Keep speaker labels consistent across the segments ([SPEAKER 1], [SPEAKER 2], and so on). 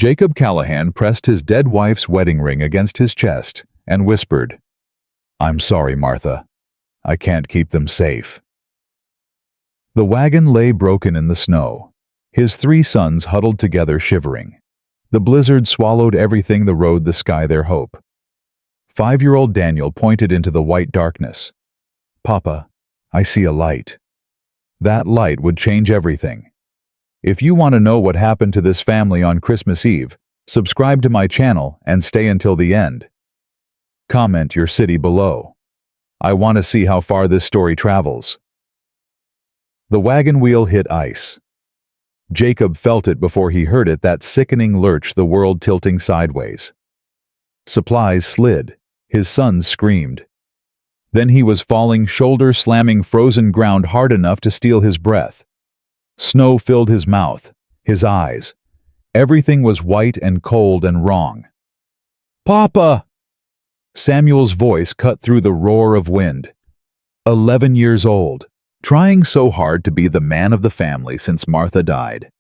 [SPEAKER 1] Jacob Callahan pressed his dead wife's wedding ring against his chest and whispered, "I'm sorry, Martha. I can't keep them safe." The wagon lay broken in the snow, his 3 sons huddled together shivering. The blizzard swallowed everything that rode the sky their hope. 5-year-old Daniel pointed into the white darkness. "Papa, I see a light." That light would change everything. If you want to know what happened to this family on Christmas Eve, subscribe to my channel and stay until the end. Comment your city below. I want to see how far this story travels. The wagon wheel hit ice. Jacob felt it before he heard it, that sickening lurch, the world tilting sideways. Supplies slid. His sons screamed. Then he was falling, shoulder slamming frozen ground hard enough to steal his breath. Snow filled his mouth, his eyes. Everything was white and cold and wrong. "Papa!" Samuel's voice cut through the roar of wind. 11 years old, trying so hard to be the man of the family since Martha died.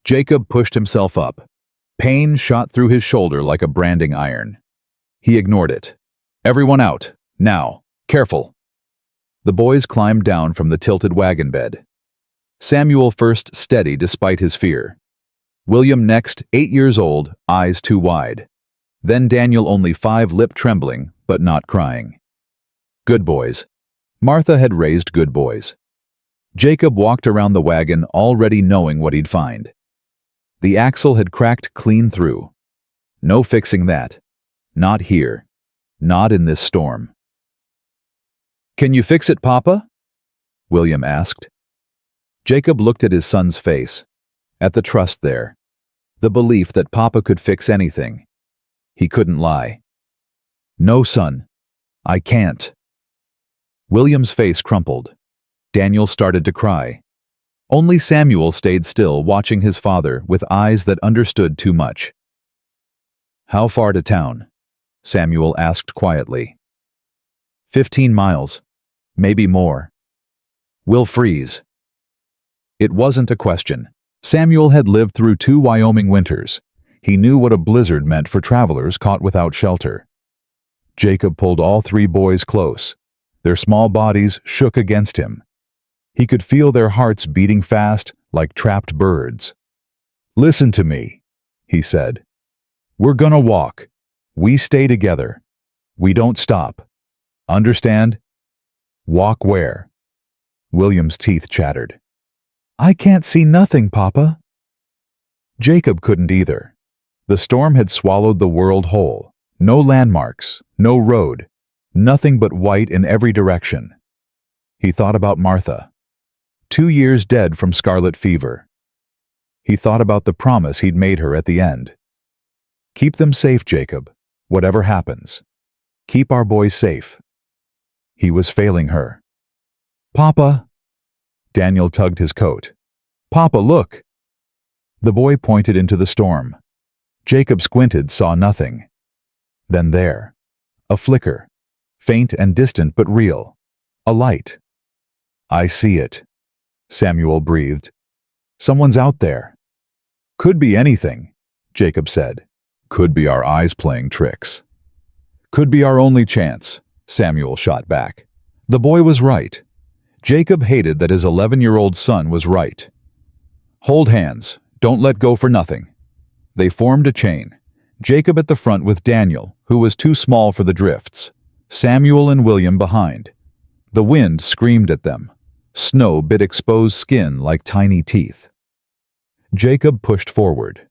[SPEAKER 1] Jacob pushed himself up. Pain shot through his shoulder like a branding iron. He ignored it. "Everyone out, now, careful." The boys climbed down from the tilted wagon bed. Samuel first, steady despite his fear. William next, 8 years old, eyes too wide. Then Daniel, only 5, lip trembling, but not crying. Good boys. Martha had raised good boys. Jacob walked around the wagon already knowing what he'd find. The axle had cracked clean through. No fixing that. Not here. Not in this storm. "Can you fix it, Papa?" William asked. Jacob looked at his son's face, at the trust there, the belief that Papa could fix anything. He couldn't lie. "No, son, I can't." William's face crumpled. Daniel started to cry. Only Samuel stayed still, watching his father with eyes that understood too much. "How far to town?" Samuel asked quietly. 15 miles, maybe more. We'll freeze." It wasn't a question. Samuel had lived through 2 Wyoming winters. He knew what a blizzard meant for travelers caught without shelter. Jacob pulled all 3 boys close. Their small bodies shook against him. He could feel their hearts beating fast like trapped birds. "Listen to me," he said. "We're gonna walk. We stay together. We don't stop. Understand? Walk where?" William's teeth chattered. "I can't see nothing, Papa." Jacob couldn't either. The storm had swallowed the world whole. No landmarks, no road, nothing but white in every direction. He thought about Martha. 2 years dead from scarlet fever. He thought about the promise he'd made her at the end. "Keep them safe, Jacob, whatever happens. Keep our boys safe." He was failing her. "Papa!" Daniel tugged his coat. "Papa, look!" The boy pointed into the storm. Jacob squinted, saw nothing. Then there, a flicker, faint and distant but real, a light. "I see it," Samuel breathed. "Someone's out there." "Could be anything," Jacob said. "Could be our eyes playing tricks." "Could be our only chance," Samuel shot back. The boy was right. Jacob hated that his 11-year-old son was right. "Hold hands. Don't let go for nothing." They formed a chain. Jacob at the front with Daniel, who was too small for the drifts. Samuel and William behind. The wind screamed at them. Snow bit exposed skin like tiny teeth. Jacob pushed forward.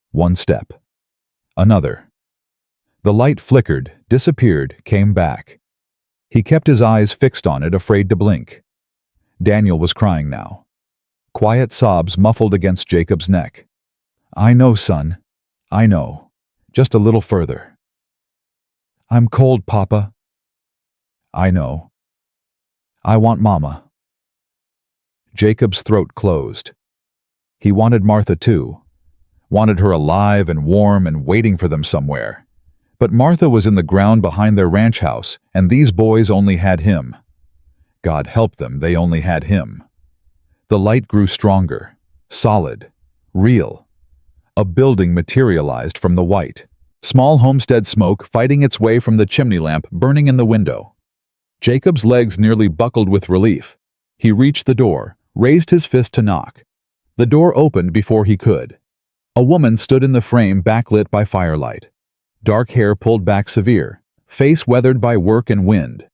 [SPEAKER 1] 1 step. Another. The light flickered, disappeared, came back. He kept his eyes fixed on it, afraid to blink. Daniel was crying now. Quiet sobs muffled against Jacob's neck. "I know, son. I know. Just a little further." "I'm cold, Papa." "I know. I want Mama." Jacob's throat closed. He wanted Martha too. Wanted her alive and warm and waiting for them somewhere. But Martha was in the ground behind their ranch house, and these boys only had him. God help them, they only had him. The light grew stronger, solid, real. A building materialized from the white. Small homestead smoke fighting its way from the chimney lamp burning in the window. Jacob's legs nearly buckled with relief. He reached the door, raised his fist to knock. The door opened before he could. A woman stood in the frame backlit by firelight. Dark hair pulled back severe, face weathered by work and wind.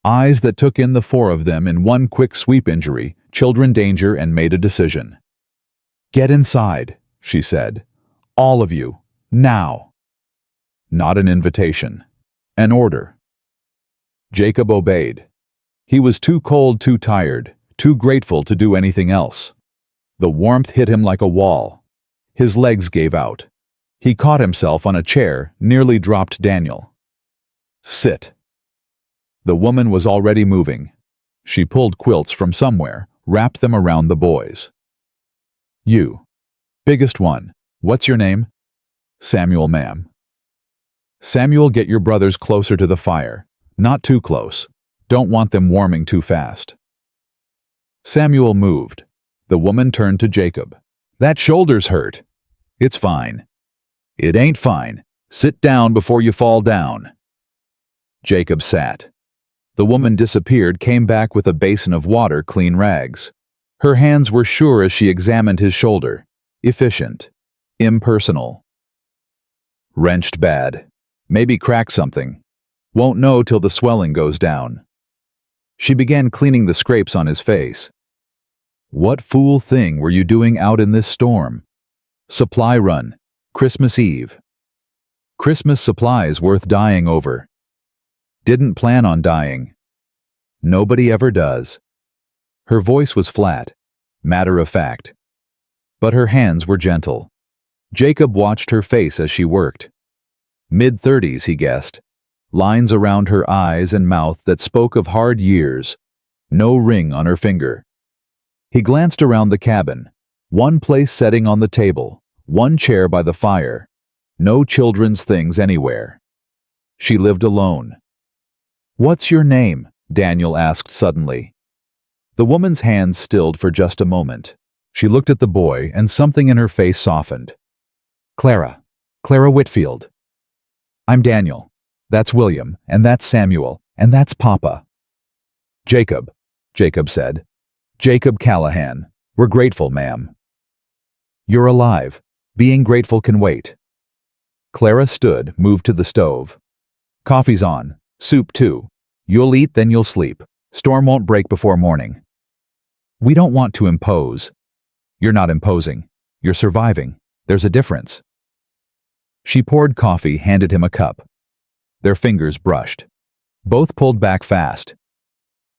[SPEAKER 1] Eyes that took in the four of them in one quick sweep: injury, children, danger, and made a decision. "Get inside," she said. "All of you, now." Not an invitation. An order. Jacob obeyed. He was too cold, too tired, too grateful to do anything else. The warmth hit him like a wall. His legs gave out. He caught himself on a chair, nearly dropped Daniel. "Sit." The woman was already moving. She pulled quilts from somewhere, wrapped them around the boys. "You. Biggest one. What's your name?" "Samuel, ma'am." "Samuel, get your brothers closer to the fire. Not too close. Don't want them warming too fast." Samuel moved. The woman turned to Jacob. "That shoulder's hurt." "It's fine." "It ain't fine. Sit down before you fall down." Jacob sat. The woman disappeared, came back with a basin of water, clean rags. Her hands were sure as she examined his shoulder. Efficient. Impersonal. "Wrenched bad. Maybe cracked something. Won't know till the swelling goes down." She began cleaning the scrapes on his face. "What fool thing were you doing out in this storm?" "Supply run. Christmas Eve." "Christmas supplies worth dying over." "Didn't plan on dying." "Nobody ever does." Her voice was flat, matter of fact. But her hands were gentle. Jacob watched her face as she worked. Mid-30s, he guessed. Lines around her eyes and mouth that spoke of hard years. No ring on her finger. He glanced around the cabin. One place setting on the table. One chair by the fire. No children's things anywhere. She lived alone. "What's your name?" Daniel asked suddenly. The woman's hands stilled for just a moment. She looked at the boy, and something in her face softened. "Clara. Clara Whitfield." "I'm Daniel. That's William, and that's Samuel, and that's Papa." "Jacob," Jacob said. "Jacob Callahan. We're grateful, ma'am." "You're alive. Being grateful can wait." Clara stood, moved to the stove. "Coffee's on. Soup, too. You'll eat, then you'll sleep. Storm won't break before morning." "We don't want to impose." "You're not imposing. You're surviving. There's a difference." She poured coffee, handed him a cup. Their fingers brushed. Both pulled back fast.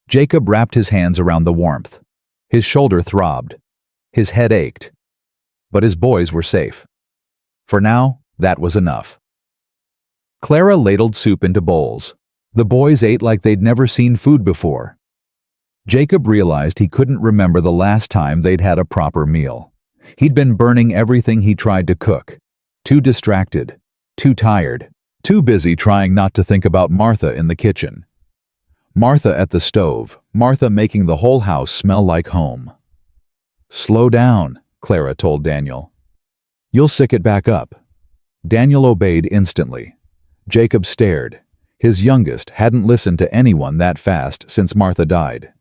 [SPEAKER 1] Jacob wrapped his hands around the warmth. His shoulder throbbed. His head ached. But his boys were safe. For now, that was enough. Clara ladled soup into bowls. The boys ate like they'd never seen food before. Jacob realized he couldn't remember the last time they'd had a proper meal. He'd been burning everything he tried to cook. Too distracted. Too tired. Too busy trying not to think about Martha in the kitchen. Martha at the stove. Martha making the whole house smell like home. "Slow down," Clara told Daniel. "You'll sick it back up." Daniel obeyed instantly. Jacob stared. His youngest hadn't listened to anyone that fast since Martha died.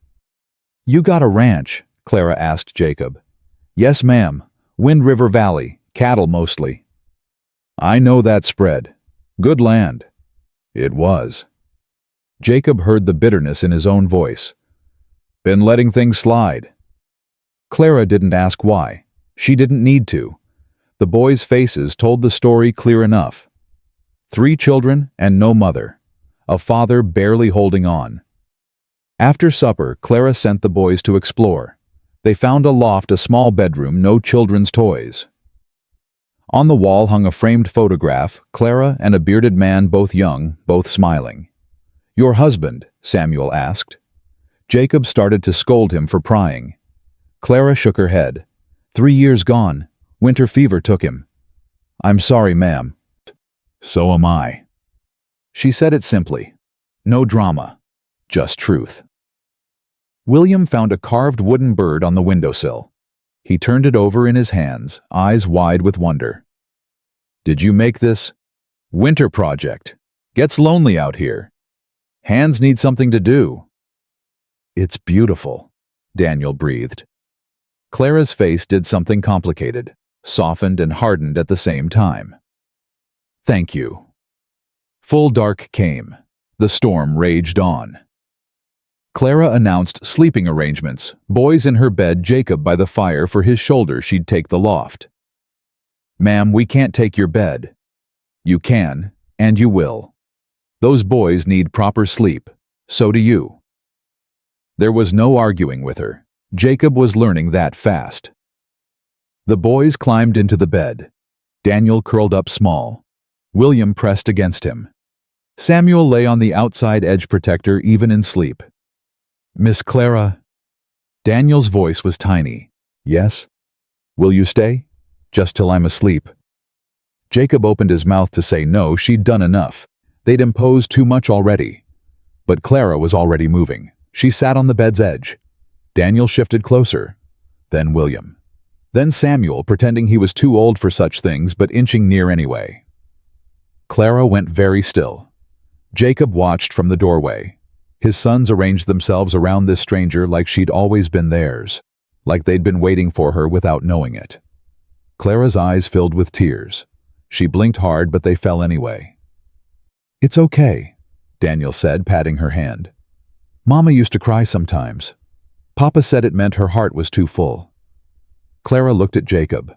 [SPEAKER 1] "You got a ranch?" Clara asked Jacob. "Yes, ma'am. Wind River Valley. Cattle mostly." "I know that spread. Good land." It was. Jacob heard the bitterness in his own voice. "Been letting things slide." Clara didn't ask why. She didn't need to. The boys' faces told the story clear enough. 3 children and no mother. A father barely holding on. After supper, Clara sent the boys to explore. They found a loft, a small bedroom, no children's toys. On the wall hung a framed photograph, Clara and a bearded man, both young, both smiling. "Your husband?" Samuel asked. Jacob started to scold him for prying. Clara shook her head. 3 years gone. Winter fever took him." "I'm sorry, ma'am." "So am I." She said it simply. No drama. Just truth. William found a carved wooden bird on the windowsill. He turned it over in his hands, eyes wide with wonder. "Did you make this? Winter project. Gets lonely out here. Hands need something to do." "It's beautiful," Daniel breathed. Clara's face did something complicated, softened and hardened at the same time. "Thank you." Full dark came. The storm raged on. Clara announced sleeping arrangements, boys in her bed, Jacob by the fire, for his shoulder she'd take the loft. "Ma'am, we can't take your bed." "You can, and you will. Those boys need proper sleep. So do you." There was no arguing with her. Jacob was learning that fast. The boys climbed into the bed. Daniel curled up small. William pressed against him. Samuel lay on the outside edge protector even in sleep. "Miss Clara." Daniel's voice was tiny. "Yes? Will you stay? Just till I'm asleep." Jacob opened his mouth to say no, she'd done enough. They'd imposed too much already. But Clara was already moving. She sat on the bed's edge. Daniel shifted closer. Then William. Then Samuel, pretending he was too old for such things, but inching near anyway. Clara went very still. Jacob watched from the doorway. His sons arranged themselves around this stranger like she'd always been theirs, like they'd been waiting for her without knowing it. Clara's eyes filled with tears. She blinked hard, but they fell anyway. "It's okay," Daniel said, patting her hand. "Mama used to cry sometimes. Papa said it meant her heart was too full." Clara looked at Jacob.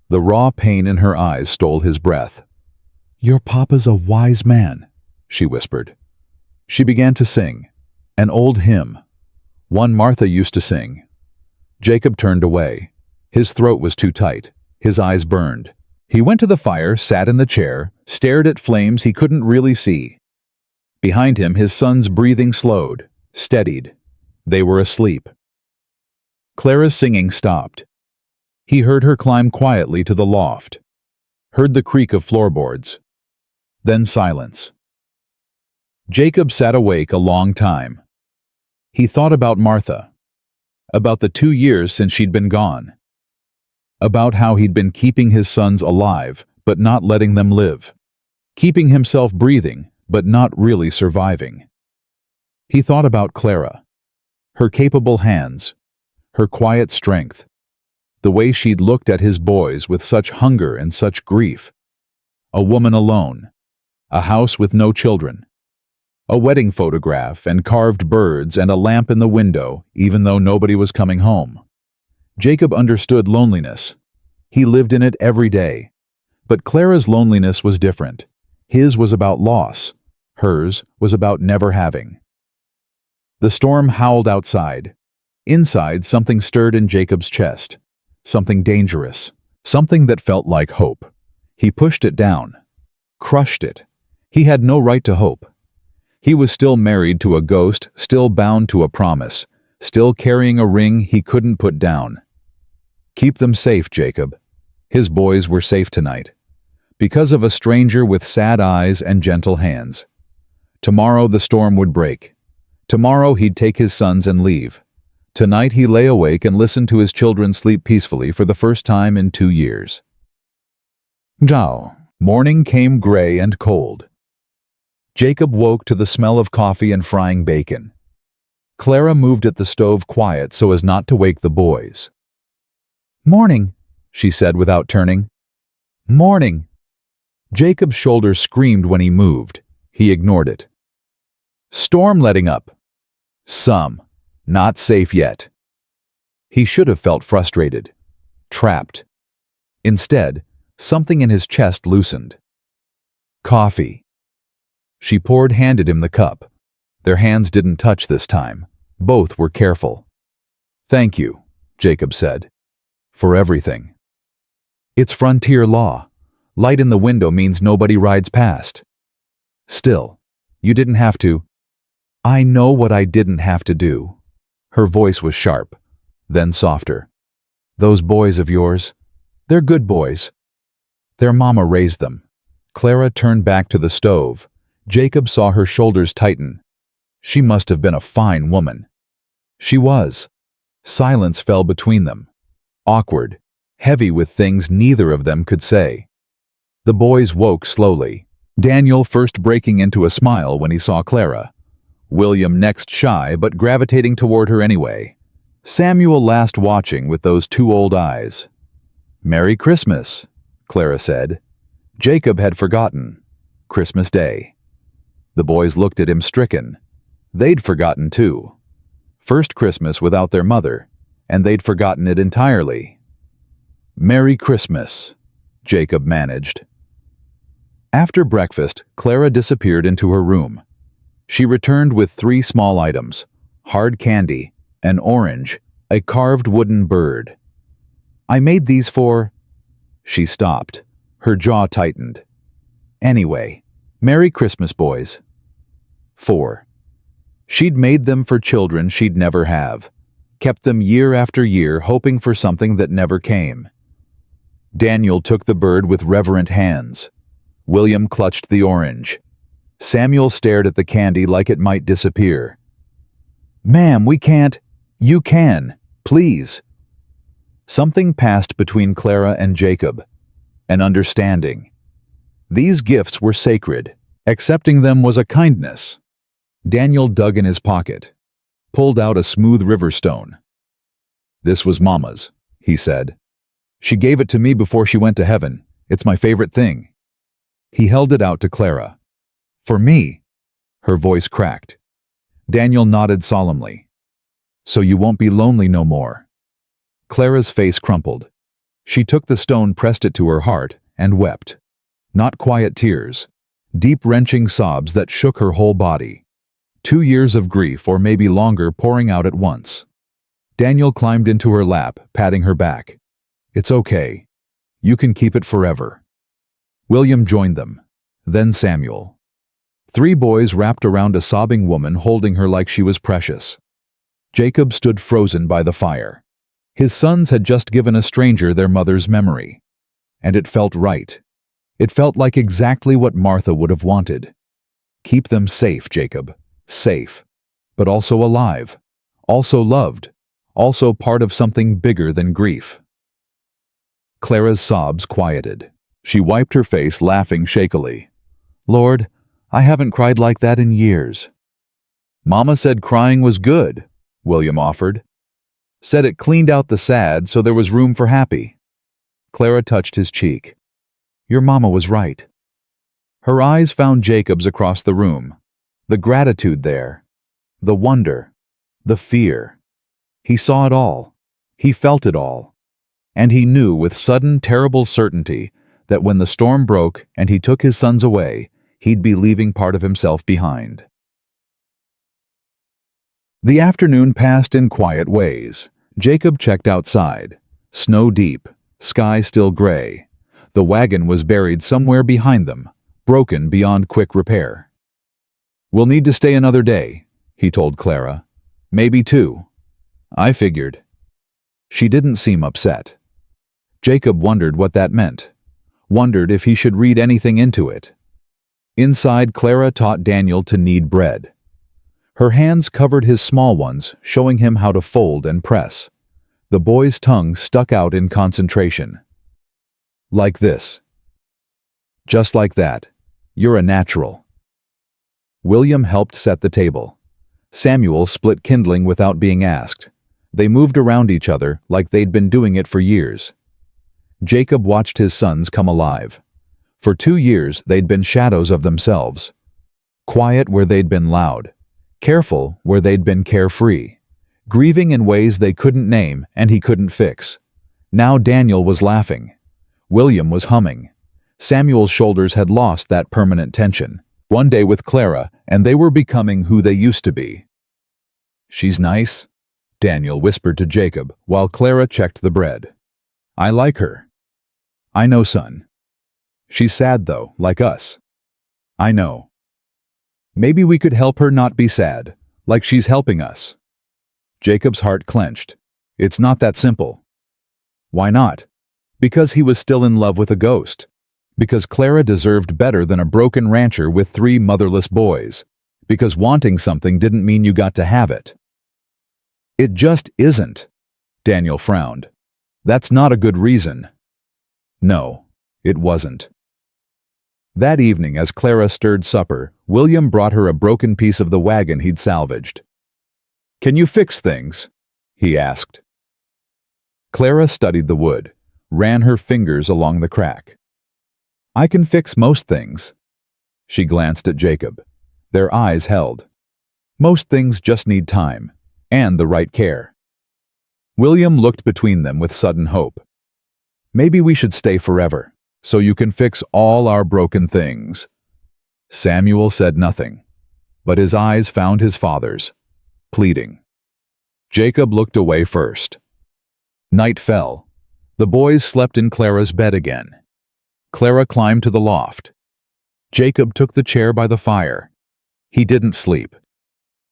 [SPEAKER 1] The raw pain in her eyes stole his breath. "Your papa's a wise man," she whispered. She began to sing, an old hymn, one Martha used to sing. Jacob turned away. His throat was too tight. His eyes burned. He went to the fire, sat in the chair, stared at flames he couldn't really see. Behind him, his sons' breathing slowed, steadied. They were asleep. Clara's singing stopped. He heard her climb quietly to the loft, heard the creak of floorboards. Then silence. Jacob sat awake a long time. He thought about Martha, about the 2 years since she'd been gone, about how he'd been keeping his sons alive but not letting them live, keeping himself breathing but not really surviving. He thought about Clara, her capable hands, her quiet strength, the way she'd looked at his boys with such hunger and such grief. A woman alone, a house with no children, a wedding photograph and carved birds and a lamp in the window, even though nobody was coming home. Jacob understood loneliness. He lived in it every day. But Clara's loneliness was different. His was about loss. Hers was about never having. The storm howled outside. Inside, something stirred in Jacob's chest. Something dangerous. Something that felt like hope. He pushed it down. Crushed it. He had no right to hope. He was still married to a ghost, still bound to a promise, still carrying a ring he couldn't put down. Keep them safe, Jacob. His boys were safe tonight. Because of a stranger with sad eyes and gentle hands. Tomorrow the storm would break. Tomorrow he'd take his sons and leave. Tonight he lay awake and listened to his children sleep peacefully for the first time in 2 years. Now, morning came gray and cold. Jacob woke to the smell of coffee and frying bacon. Clara moved at the stove quiet so as not to wake the boys. "Morning," she said without turning. "Morning." Jacob's shoulders screamed when he moved. He ignored it. "Storm letting up." "Some. Not safe yet." He should have felt frustrated, trapped. Instead, something in his chest loosened. "Coffee." She handed him the cup. Their hands didn't touch this time. Both were careful. "Thank you," Jacob said. "For everything." "It's frontier law. Light in the window means nobody rides past." "Still, you didn't have to." "I know what I didn't have to do." Her voice was sharp, then softer. "Those boys of yours, they're good boys. Their mama raised them." Clara turned back to the stove. Jacob saw her shoulders tighten. She must have been a fine woman. She was. Silence fell between them. awkward, heavy with things neither of them could say. The boys woke slowly, Daniel first breaking into a smile when he saw Clara, William next shy but gravitating toward her anyway, Samuel last watching with those two old eyes. "Merry Christmas," Clara said. Jacob had forgotten. Christmas Day. The boys looked at him stricken. They'd forgotten too. First Christmas without their mother, and they'd forgotten it entirely. "Merry Christmas," Jacob managed. After breakfast, Clara disappeared into her room. She returned with 3 small items: hard candy, an orange, a carved wooden bird. "I made these for—" She stopped. Her jaw tightened. "Anyway, Merry Christmas, boys." 4. She'd made them for children she'd never have, kept them year after year hoping for something that never came. Daniel took the bird with reverent hands. William clutched the orange. Samuel stared at the candy like it might disappear. "Ma'am, we can't." "You can, please." Something passed between Clara and Jacob. An understanding. These gifts were sacred. Accepting them was a kindness. Daniel dug in his pocket, pulled out a smooth river stone. "This was Mama's," he said. "She gave it to me before she went to heaven. It's my favorite thing." He held it out to Clara. "For me?" Her voice cracked. Daniel nodded solemnly. "So you won't be lonely no more." Clara's face crumpled. She took the stone, pressed it to her heart, and wept. Not quiet tears, deep wrenching sobs that shook her whole body. 2 years of grief, or maybe longer, pouring out at once. Daniel climbed into her lap, patting her back. "It's okay. You can keep it forever." William joined them, then Samuel. 3 boys wrapped around a sobbing woman, holding her like she was precious. Jacob stood frozen by the fire. His sons had just given a stranger their mother's memory. And it felt right. It felt like exactly what Martha would have wanted. Keep them safe, Jacob. Safe. But also alive. Also loved. Also part of something bigger than grief. Clara's sobs quieted. She wiped her face, laughing shakily. "Lord, I haven't cried like that in years." "Mama said crying was good," William offered. "Said it cleaned out the sad so there was room for happy." Clara touched his cheek. "Your mama was right." Her eyes found Jacob's across the room. The gratitude there. The wonder. The fear. He saw it all. He felt it all. And he knew with sudden, terrible certainty that when the storm broke and he took his sons away, he'd be leaving part of himself behind. The afternoon passed in quiet ways. Jacob checked outside. Snow deep, sky still gray. The wagon was buried somewhere behind them, broken beyond quick repair. "We'll need to stay another day," he told Clara. "Maybe 2. "I figured." She didn't seem upset. Jacob wondered what that meant. Wondered if he should read anything into it. Inside, Clara taught Daniel to knead bread. Her hands covered his small ones, showing him how to fold and press. The boy's tongue stuck out in concentration. "Like this." "Just like that. You're a natural." William helped set the table. Samuel split kindling without being asked. They moved around each other like they'd been doing it for years. Jacob watched his sons come alive. For 2 years, they'd been shadows of themselves. Quiet where they'd been loud. Careful where they'd been carefree. Grieving in ways they couldn't name and he couldn't fix. Now Daniel was laughing. William was humming. Samuel's shoulders had lost that permanent tension. One day with Clara, and they were becoming who they used to be. "She's nice," Daniel whispered to Jacob while Clara checked the bread. "I like her." "I know, son. She's sad, though, like us." "I know." "Maybe we could help her not be sad, like she's helping us." Jacob's heart clenched. "It's not that simple." "Why not?" "Because he was still in love with a ghost. Because Clara deserved better than a broken rancher with 3 motherless boys. Because wanting something didn't mean you got to have it." "It just isn't." Daniel frowned. That's not a good reason. No, it wasn't. That evening, as Clara stirred supper, William brought her a broken piece of the wagon he'd salvaged. "Can you fix things?" he asked. Clara studied the wood, ran her fingers along the crack. "I can fix most things." She glanced at Jacob. Their eyes held. Most things just need time, and the right care. William looked between them with sudden hope. "Maybe we should stay forever, so you can fix all our broken things." Samuel said nothing, but his eyes found his father's, pleading. Jacob looked away first. Night fell. The boys slept in Clara's bed again. Clara climbed to the loft. Jacob took the chair by the fire. He didn't sleep.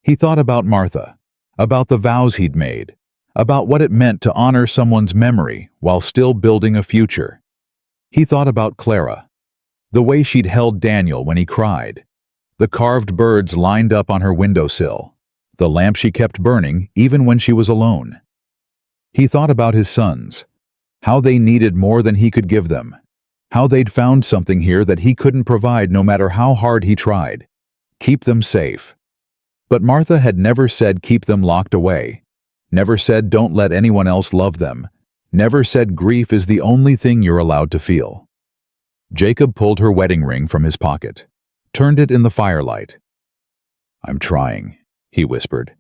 [SPEAKER 1] He thought about Martha, about the vows he'd made, about what it meant to honor someone's memory while still building a future. He thought about Clara, the way she'd held Daniel when he cried, the carved birds lined up on her windowsill, the lamp she kept burning even when she was alone. He thought about his sons, how they needed more than he could give them, how they'd found something here that he couldn't provide no matter how hard he tried. Keep them safe. But Martha had never said keep them locked away, never said don't let anyone else love them, never said grief is the only thing you're allowed to feel. Jacob pulled her wedding ring from his pocket, turned it in the firelight. "I'm trying," he whispered,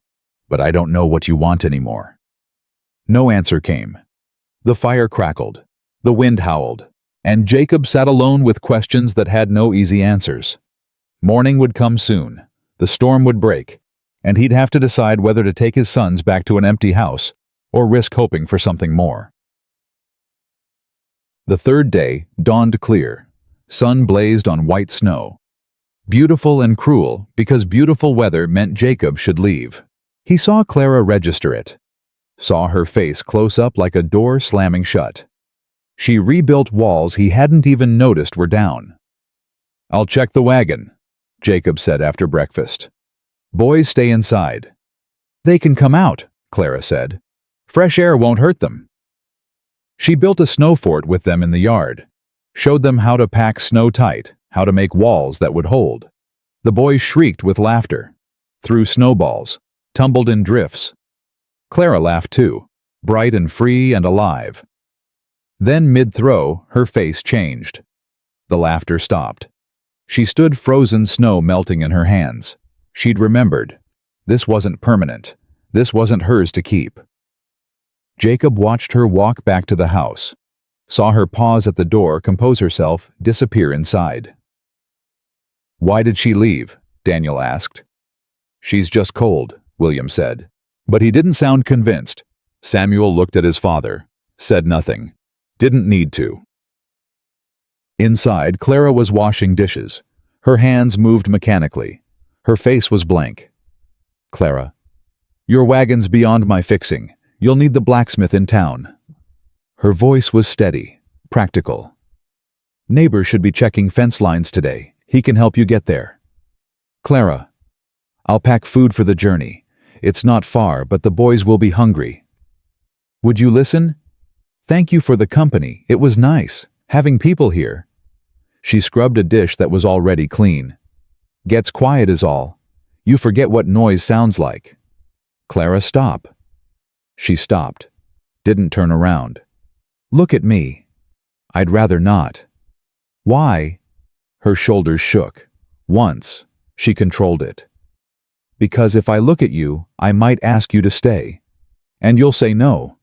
[SPEAKER 1] "but I don't know what you want anymore." No answer came. The fire crackled, the wind howled, and Jacob sat alone with questions that had no easy answers. Morning would come soon, the storm would break, and he'd have to decide whether to take his sons back to an empty house or risk hoping for something more. The third day dawned clear. Sun blazed on white snow. Beautiful and cruel, because beautiful weather meant Jacob should leave. He saw Clara register it, saw her face close up like a door slamming shut. She rebuilt walls he hadn't even noticed were down. "I'll check the wagon," Jacob said after breakfast. "Boys stay inside." "They can come out," Clara said. "Fresh air won't hurt them." She built a snow fort with them in the yard, showed them how to pack snow tight, how to make walls that would hold. The boys shrieked with laughter, threw snowballs, tumbled in drifts. Clara laughed too, bright and free and alive. Then mid-throw, her face changed. The laughter stopped. She stood frozen snow melting in her hands. She'd remembered. This wasn't permanent. This wasn't hers to keep. Jacob watched her walk back to the house, saw her pause at the door, compose herself, disappear inside. "Why did she leave?" Daniel asked. "She's just cold," William said. But he didn't sound convinced. Samuel looked at his father, said nothing, didn't need to. Inside, Clara was washing dishes. Her hands moved mechanically. Her face was blank. "Clara, your wagon's beyond my fixing. You'll need the blacksmith in town." Her voice was steady, practical. "Neighbor should be checking fence lines today. He can help you get there." "Clara, I'll pack food for the journey. It's not far, but the boys will be hungry." "Would you listen? Thank you for the company. It was nice, having people here." She scrubbed a dish that was already clean. "Gets quiet is all. You forget what noise sounds like." "Clara, stop." She stopped, didn't turn around. "Look at me." "I'd rather not." "Why?" Her shoulders shook. Once, she controlled it. "Because if I look at you, I might ask you to stay. And you'll say no.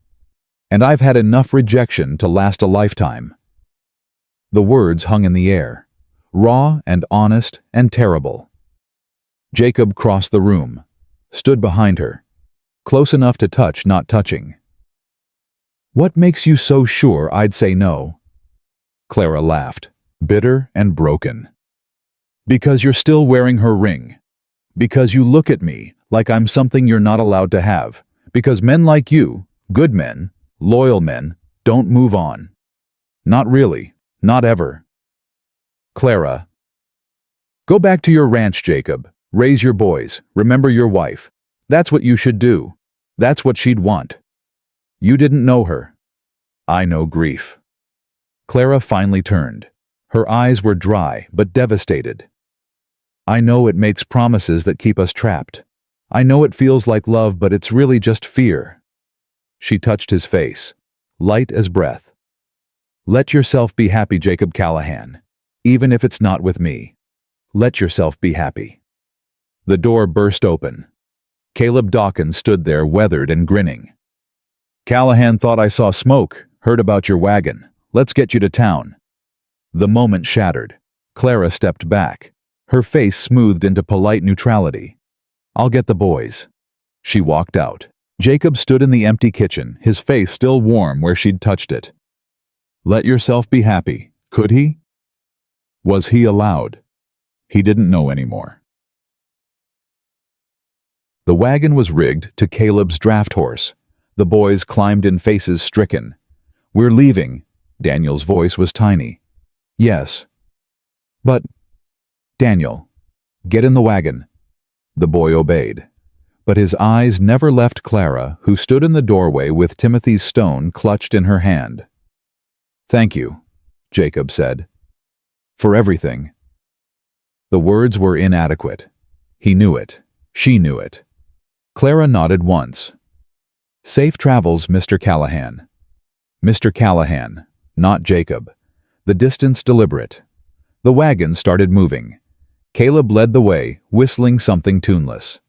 [SPEAKER 1] And I've had enough rejection to last a lifetime." The words hung in the air, raw and honest and terrible. Jacob crossed the room, stood behind her, close enough to touch, not touching. "What makes you so sure I'd say no?" Clara laughed, bitter and broken. "Because you're still wearing her ring. Because you look at me like I'm something you're not allowed to have. Because men like you, good men, loyal men, don't move on. Not really, not ever." Clara. "Go back to your ranch, Jacob. Raise your boys. Remember your wife. That's what you should do. That's what she'd want. You didn't know her." I know grief. Clara finally turned. Her eyes were dry but devastated. I know it makes promises that keep us trapped. I know it feels like love, but it's really just fear. She touched his face, light as breath. Let yourself be happy, Jacob Callahan, even if it's not with me. Let yourself be happy. The door burst open. Caleb Dawkins stood there, weathered and grinning. Callahan thought I saw smoke, heard about your wagon. Let's get you to town. The moment shattered. Clara stepped back, her face smoothed into polite neutrality. I'll get the boys. She walked out. Jacob stood in the empty kitchen, his face still warm where she'd touched it. Let yourself be happy. Could he? Was he allowed? He didn't know anymore. The wagon was rigged to Caleb's draft horse. The boys climbed in, faces stricken. We're leaving. Daniel's voice was tiny. Yes. But, Daniel, get in the wagon. The boy obeyed. But his eyes never left Clara, who stood in the doorway with Timothy's stone clutched in her hand. Thank you, Jacob said. For everything. The words were inadequate. He knew it. She knew it. Clara nodded once. Safe travels, Mr. Callahan. Mr. Callahan, not Jacob. The distance deliberate. The wagon started moving. Caleb led the way, whistling something tuneless.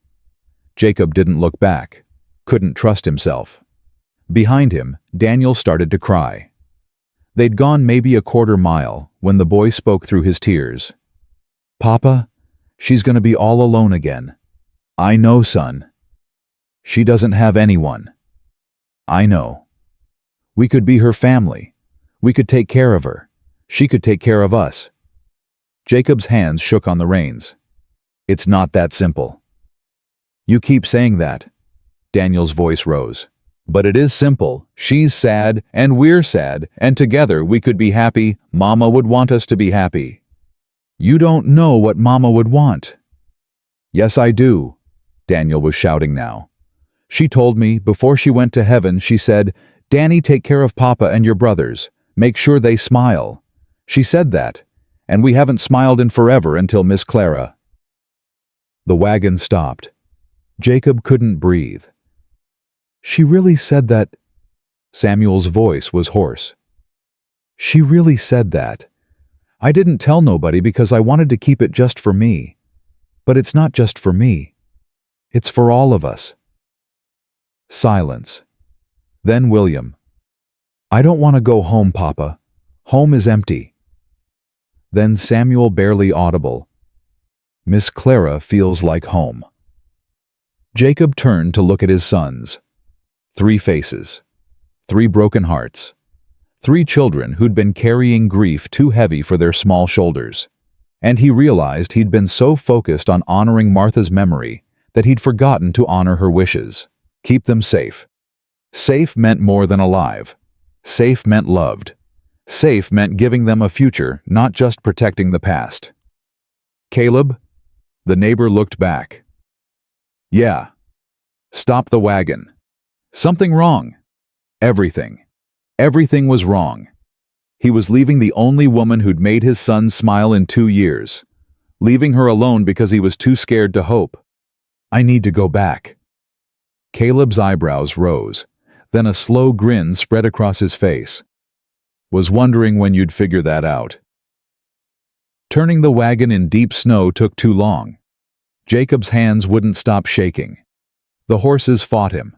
[SPEAKER 1] Jacob didn't look back, couldn't trust himself. Behind him, Daniel started to cry. They'd gone maybe a quarter mile when the boy spoke through his tears. Papa, she's going to be all alone again. I know, son. She doesn't have anyone. I know. We could be her family. We could take care of her. She could take care of us. Jacob's hands shook on the reins. It's not that simple. You keep saying that. Daniel's voice rose. But it is simple. She's sad, and we're sad, and together we could be happy. Mama would want us to be happy. You don't know what Mama would want. Yes, I do. Daniel was shouting now. She told me, before she went to heaven, she said, Danny, take care of Papa and your brothers. Make sure they smile. She said that, and we haven't smiled in forever until Miss Clara. The wagon stopped. Jacob couldn't breathe. She really said that. Samuel's voice was hoarse. She really said that. I didn't tell nobody because I wanted to keep it just for me. But it's not just for me. It's for all of us. Silence. Then William. I don't want to go home, Papa. Home is empty. Then Samuel, barely audible. Miss Clara feels like home. Jacob turned to look at his sons. 3 faces. 3 broken hearts. 3 children who'd been carrying grief too heavy for their small shoulders. And he realized he'd been so focused on honoring Martha's memory that he'd forgotten to honor her wishes. Keep them safe. Safe meant more than alive. Safe meant loved. Safe meant giving them a future, not just protecting the past. Caleb? The neighbor looked back. Yeah. Stop the wagon. Something wrong. Everything. Everything was wrong. He was leaving the only woman who'd made his son smile in 2 years. Leaving her alone because he was too scared to hope. I need to go back. Caleb's eyebrows rose. Then a slow grin spread across his face. Was wondering when you'd figure that out. Turning the wagon in deep snow took too long. Jacob's hands wouldn't stop shaking. The horses fought him.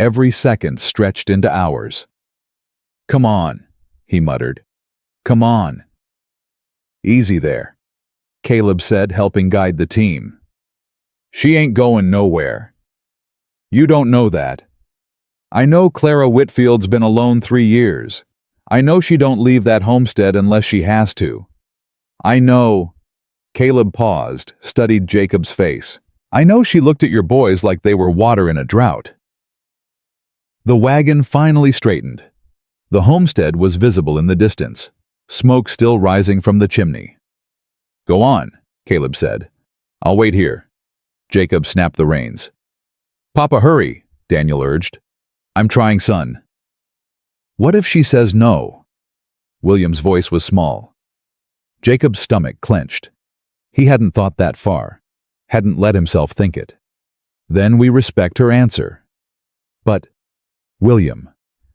[SPEAKER 1] Every second stretched into hours. Come on, he muttered. Come on. Easy there, Caleb said, helping guide the team. She ain't going nowhere. You don't know that. I know Clara Whitfield's been alone 3 years. I know she don't leave that homestead unless she has to. I know. Caleb paused, studied Jacob's face. I know she looked at your boys like they were water in a drought. The wagon finally straightened. The homestead was visible in the distance, smoke still rising from the chimney. Go on, Caleb said. I'll wait here. Jacob snapped the reins. Papa, hurry, Daniel urged. I'm trying, son. What if she says no? William's voice was small. Jacob's stomach clenched. He hadn't thought that far, hadn't let himself think it. Then we respect her answer. But, William,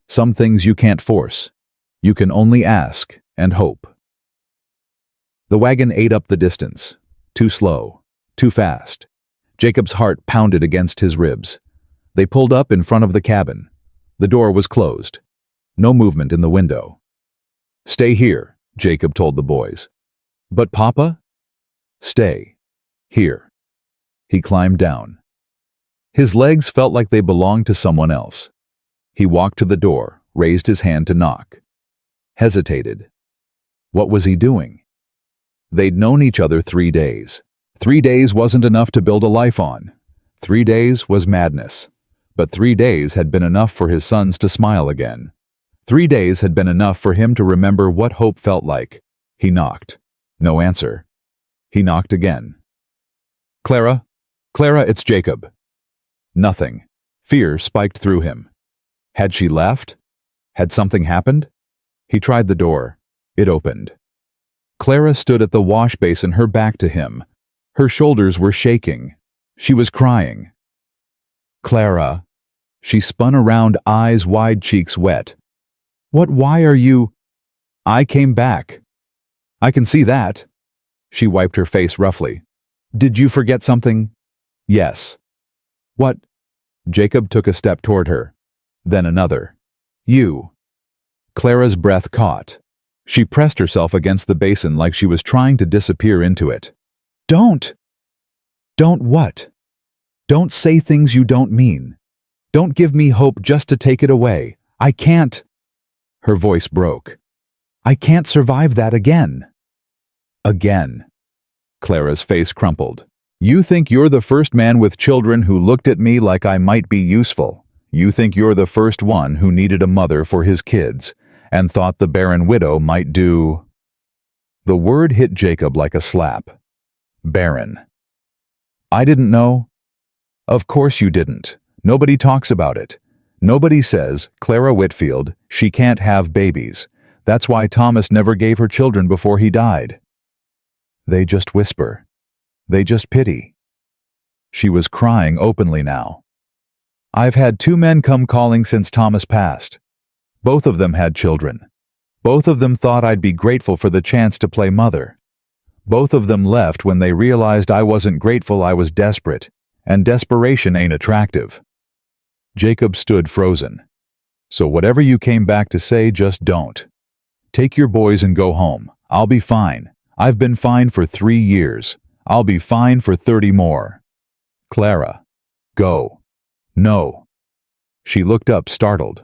[SPEAKER 1] some things you can't force. You can only ask and hope. The wagon ate up the distance. Too slow, too fast. Jacob's heart pounded against his ribs. They pulled up in front of the cabin. The door was closed. No movement in the window. Stay here, Jacob told the boys. But Papa? Stay. Here. He climbed down. His legs felt like they belonged to someone else. He walked to the door, raised his hand to knock. Hesitated. What was he doing? They'd known each other 3 days. 3 days wasn't enough to build a life on. 3 days was madness. But 3 days had been enough for his sons to smile again. 3 days had been enough for him to remember what hope felt like. He knocked. No answer. He knocked again. Clara? Clara, it's Jacob. Nothing. Fear spiked through him. Had she left? Had something happened? He tried the door. It opened. Clara stood at the wash basin, her back to him. Her shoulders were shaking. She was crying. Clara. She spun around, eyes wide, cheeks wet. Why are you? I came back. I can see that. She wiped her face roughly. Did you forget something? Yes. What? Jacob took a step toward her. Then another. You. Clara's breath caught. She pressed herself against the basin like she was trying to disappear into it. Don't! Don't what? Don't say things you don't mean. Don't give me hope just to take it away. I can't. Her voice broke. I can't survive that again. Again. Clara's face crumpled. You think you're the first man with children who looked at me like I might be useful. You think you're the first one who needed a mother for his kids, and thought the barren widow might do... The word hit Jacob like a slap. Barren. I didn't know. Of course you didn't. Nobody talks about it. Nobody says, Clara Whitfield, she can't have babies. That's why Thomas never gave her children before he died. They just whisper. They just pity. She was crying openly now. I've had 2 men come calling since Thomas passed. Both of them had children. Both of them thought I'd be grateful for the chance to play mother. Both of them left when they realized I wasn't grateful, I was desperate, and desperation ain't attractive. Jacob stood frozen. So whatever you came back to say, just don't. Take your boys and go home. I'll be fine. I've been fine for 3 years. I'll be fine for 30 more. Clara. Go. No. She looked up, startled.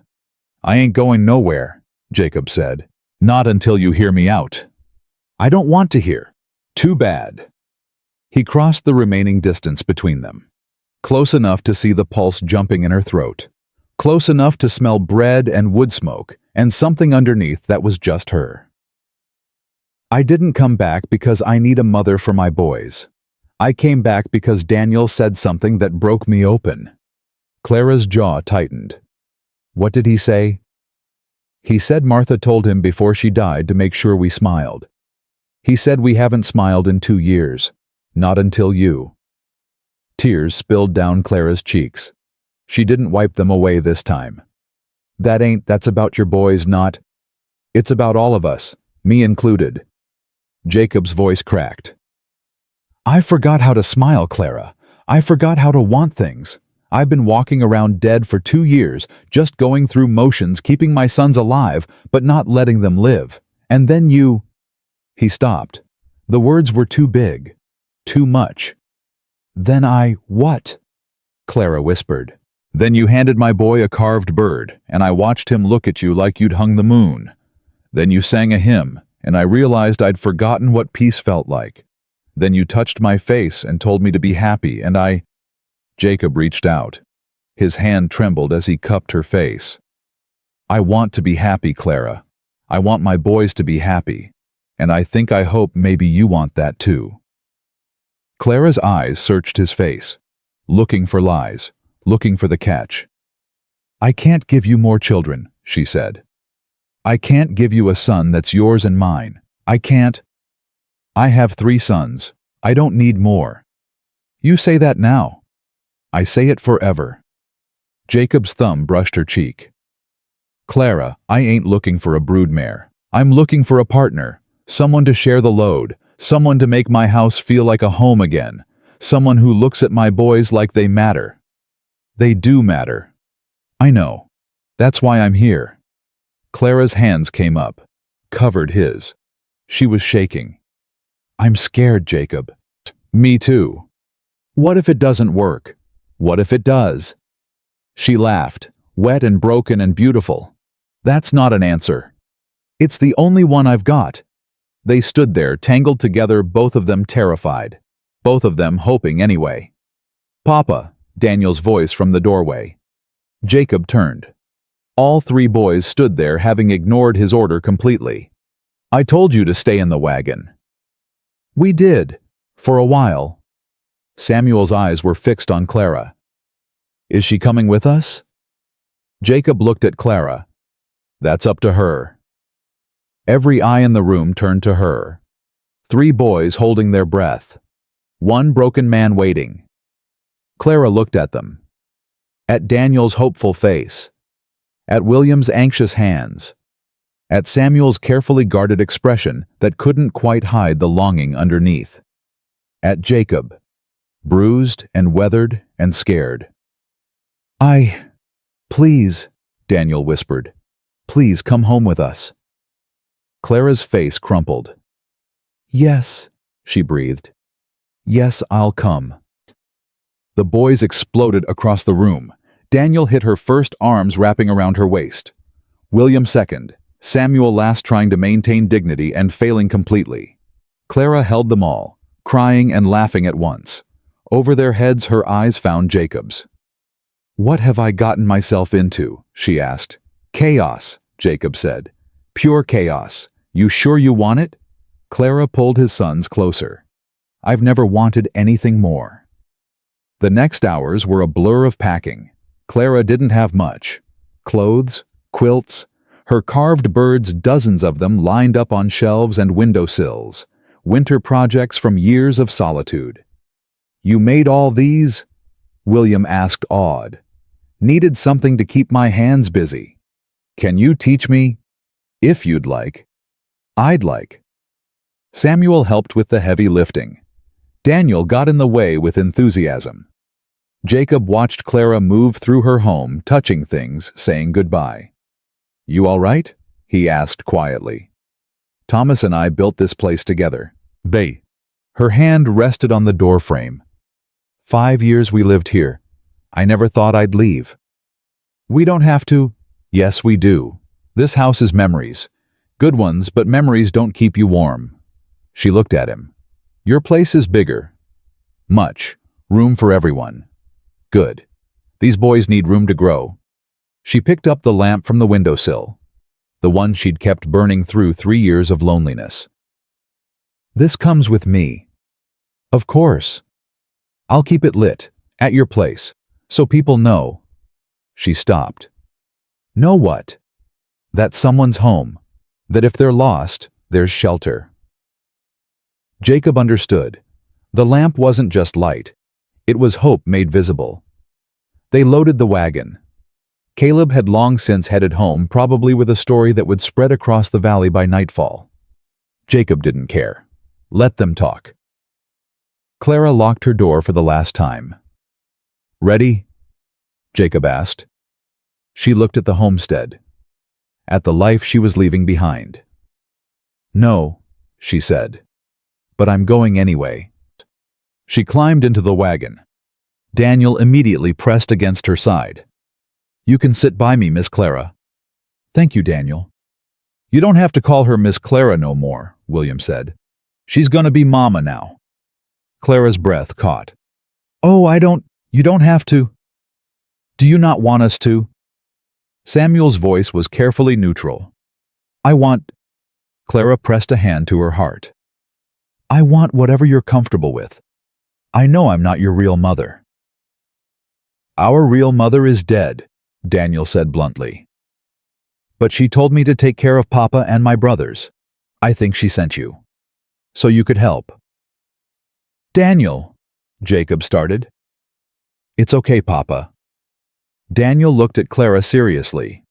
[SPEAKER 1] I ain't going nowhere, Jacob said. Not until you hear me out. I don't want to hear. Too bad. He crossed the remaining distance between them. Close enough to see the pulse jumping in her throat. Close enough to smell bread and wood smoke and something underneath that was just her. I didn't come back because I need a mother for my boys. I came back because Daniel said something that broke me open. Clara's jaw tightened. What did he say? He said Martha told him before she died to make sure we smiled. He said we haven't smiled in 2 years. Not until you. Tears spilled down Clara's cheeks. She didn't wipe them away this time. That's about your boys, not. It's about all of us, me included. Jacob's voice cracked. I forgot how to smile, Clara. I forgot how to want things. I've been walking around dead for 2 years, just going through motions, keeping my sons alive, but not letting them live. And then you... He stopped. The words were too big. Too much. Then what? Clara whispered. Then you handed my boy a carved bird, and I watched him look at you like you'd hung the moon. Then you sang a hymn, and I realized I'd forgotten what peace felt like. Then you touched my face and told me to be happy, and I... Jacob reached out. His hand trembled as he cupped her face. I want to be happy, Clara. I want my boys to be happy. And I hope maybe you want that too. Clara's eyes searched his face, looking for lies, looking for the catch. I can't give you more children, she said. I can't give you a son that's yours and mine. I can't. I have 3 sons. I don't need more. You say that now. I say it forever. Jacob's thumb brushed her cheek. Clara, I ain't looking for a broodmare. I'm looking for a partner, someone to share the load, someone to make my house feel like a home again, someone who looks at my boys like they matter. They do matter. I know. That's why I'm here. Clara's hands came up, covered his. She was shaking. I'm scared, Jacob. Me too. What if it doesn't work? What if it does? She laughed, wet and broken and beautiful. That's not an answer. It's the only one I've got. They stood there, tangled together, both of them terrified. Both of them hoping anyway. Papa, Daniel's voice from the doorway. Jacob turned. All 3 boys stood there, having ignored his order completely. I told you to stay in the wagon. We did, for a while. Samuel's eyes were fixed on Clara. Is she coming with us? Jacob looked at Clara. That's up to her. Every eye in the room turned to her. 3 boys holding their breath. 1 broken man waiting. Clara looked at them. At Daniel's hopeful face. At William's anxious hands. At Samuel's carefully guarded expression that couldn't quite hide the longing underneath. At Jacob, bruised and weathered and scared. Please, Daniel whispered. Please come home with us. Clara's face crumpled. Yes, she breathed. Yes, I'll come. The boys exploded across the room. Daniel hit her first, arms wrapping around her waist. William second. Samuel last, trying to maintain dignity and failing completely. Clara held them all, crying and laughing at once. Over their heads her eyes found Jacob's. What have I gotten myself into? She asked. Chaos, Jacob said. Pure chaos. You sure you want it? Clara pulled his sons closer. I've never wanted anything more. The next hours were a blur of packing. Clara didn't have much. Clothes, quilts, her carved birds, dozens of them lined up on shelves and windowsills. Winter projects from years of solitude. You made all these? William asked, awed. Needed something to keep my hands busy. Can you teach me? If you'd like. I'd like. Samuel helped with the heavy lifting. Daniel got in the way with enthusiasm. Jacob watched Clara move through her home, touching things, saying goodbye. You all right? He asked quietly. Thomas and I built this place together. Her hand rested on the doorframe. 5 years we lived here. I never thought I'd leave. We don't have to. Yes, we do. This house is memories. Good ones, but memories don't keep you warm. She looked at him. Your place is bigger. Much. Room for everyone. Good. These boys need room to grow. She picked up the lamp from the windowsill, the one she'd kept burning through 3 years of loneliness. This comes with me. Of course. I'll keep it lit, at your place, so people know. She stopped. Know what? That someone's home. That if they're lost, there's shelter. Jacob understood. The lamp wasn't just light. It was hope made visible. They loaded the wagon. Caleb had long since headed home, probably with a story that would spread across the valley by nightfall. Jacob didn't care. Let them talk. Clara locked her door for the last time. Ready? Jacob asked. She looked at the homestead, at the life she was leaving behind. No, she said, but I'm going anyway. She climbed into the wagon. Daniel immediately pressed against her side. You can sit by me, Miss Clara. Thank you, Daniel. You don't have to call her Miss Clara no more, William said. She's gonna be Mama now. Clara's breath caught. Oh, you don't have to. Do you not want us to? Samuel's voice was carefully neutral. Clara pressed a hand to her heart. I want whatever you're comfortable with. I know I'm not your real mother. Our real mother is dead, Daniel said bluntly. But she told me to take care of Papa and my brothers. I think she sent you. So you could help. Daniel, Jacob started. It's okay, Papa. Daniel looked at Clara seriously.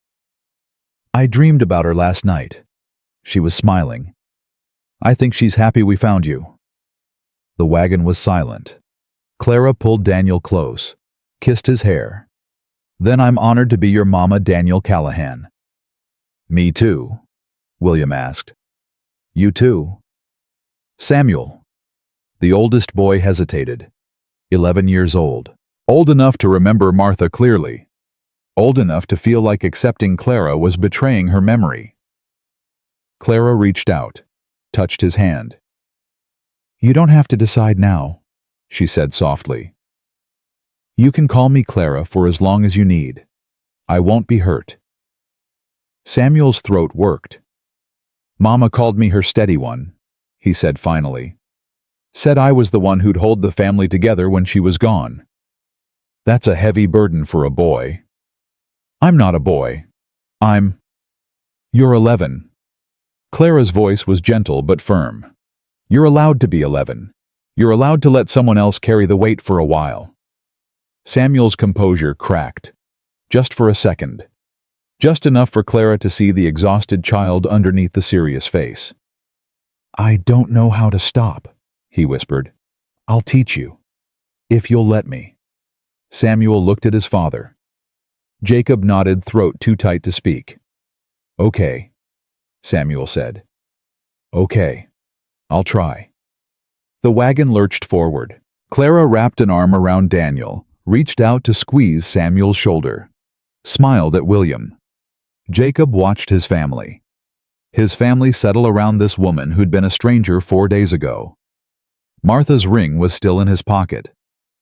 [SPEAKER 1] I dreamed about her last night. She was smiling. I think she's happy we found you. The wagon was silent. Clara pulled Daniel close, kissed his hair. Then I'm honored to be your mama, Daniel Callahan. Me too, William asked. You too? Samuel. The oldest boy hesitated. 11 years old. Old enough to remember Martha clearly. Old enough to feel like accepting Clara was betraying her memory. Clara reached out, touched his hand. You don't have to decide now, she said softly. You can call me Clara for as long as you need. I won't be hurt. Samuel's throat worked. Mama called me her steady one, he said finally. Said I was the one who'd hold the family together when she was gone. That's a heavy burden for a boy. I'm not a boy. You're 11. Clara's voice was gentle but firm. You're allowed to be 11. You're allowed to let someone else carry the weight for a while. Samuel's composure cracked. Just for a second. Just enough for Clara to see the exhausted child underneath the serious face. I don't know how to stop, he whispered. I'll teach you. If you'll let me. Samuel looked at his father. Jacob nodded, throat too tight to speak. Okay, Samuel said. Okay, I'll try. The wagon lurched forward. Clara wrapped an arm around Daniel, reached out to squeeze Samuel's shoulder, smiled at William. Jacob watched his family. His family settle around this woman who'd been a stranger 4 days ago. Martha's ring was still in his pocket.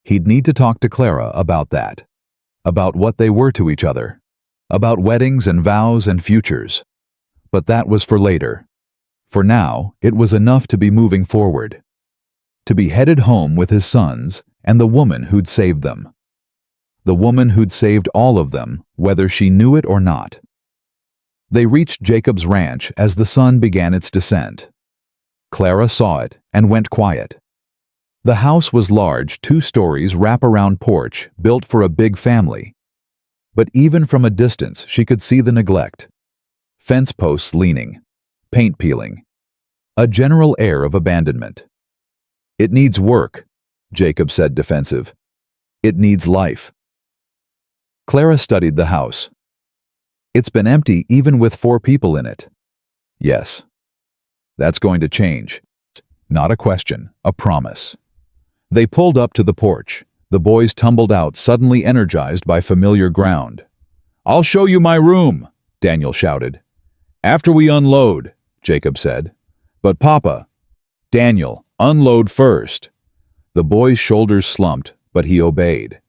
[SPEAKER 1] He'd need to talk to Clara about that. About what they were to each other. About weddings and vows and futures. But that was for later. For now, it was enough to be moving forward. To be headed home with his sons and the woman who'd saved them. The woman who'd saved all of them, whether she knew it or not. They reached Jacob's ranch as the sun began its descent. Clara saw it and went quiet. The house was large, 2 stories, wrap-around porch, built for a big family. But even from a distance, she could see the neglect. Fence posts leaning, paint peeling. A general air of abandonment. It needs work, Jacob said, defensive. It needs life. Clara studied the house. It's been empty even with 4 people in it. Yes. That's going to change. Not a question, a promise. They pulled up to the porch. The boys tumbled out, suddenly energized by familiar ground. I'll show you my room, Daniel shouted. After we unload, Jacob said. But Papa, Daniel, unload first. The boy's shoulders slumped, but he obeyed.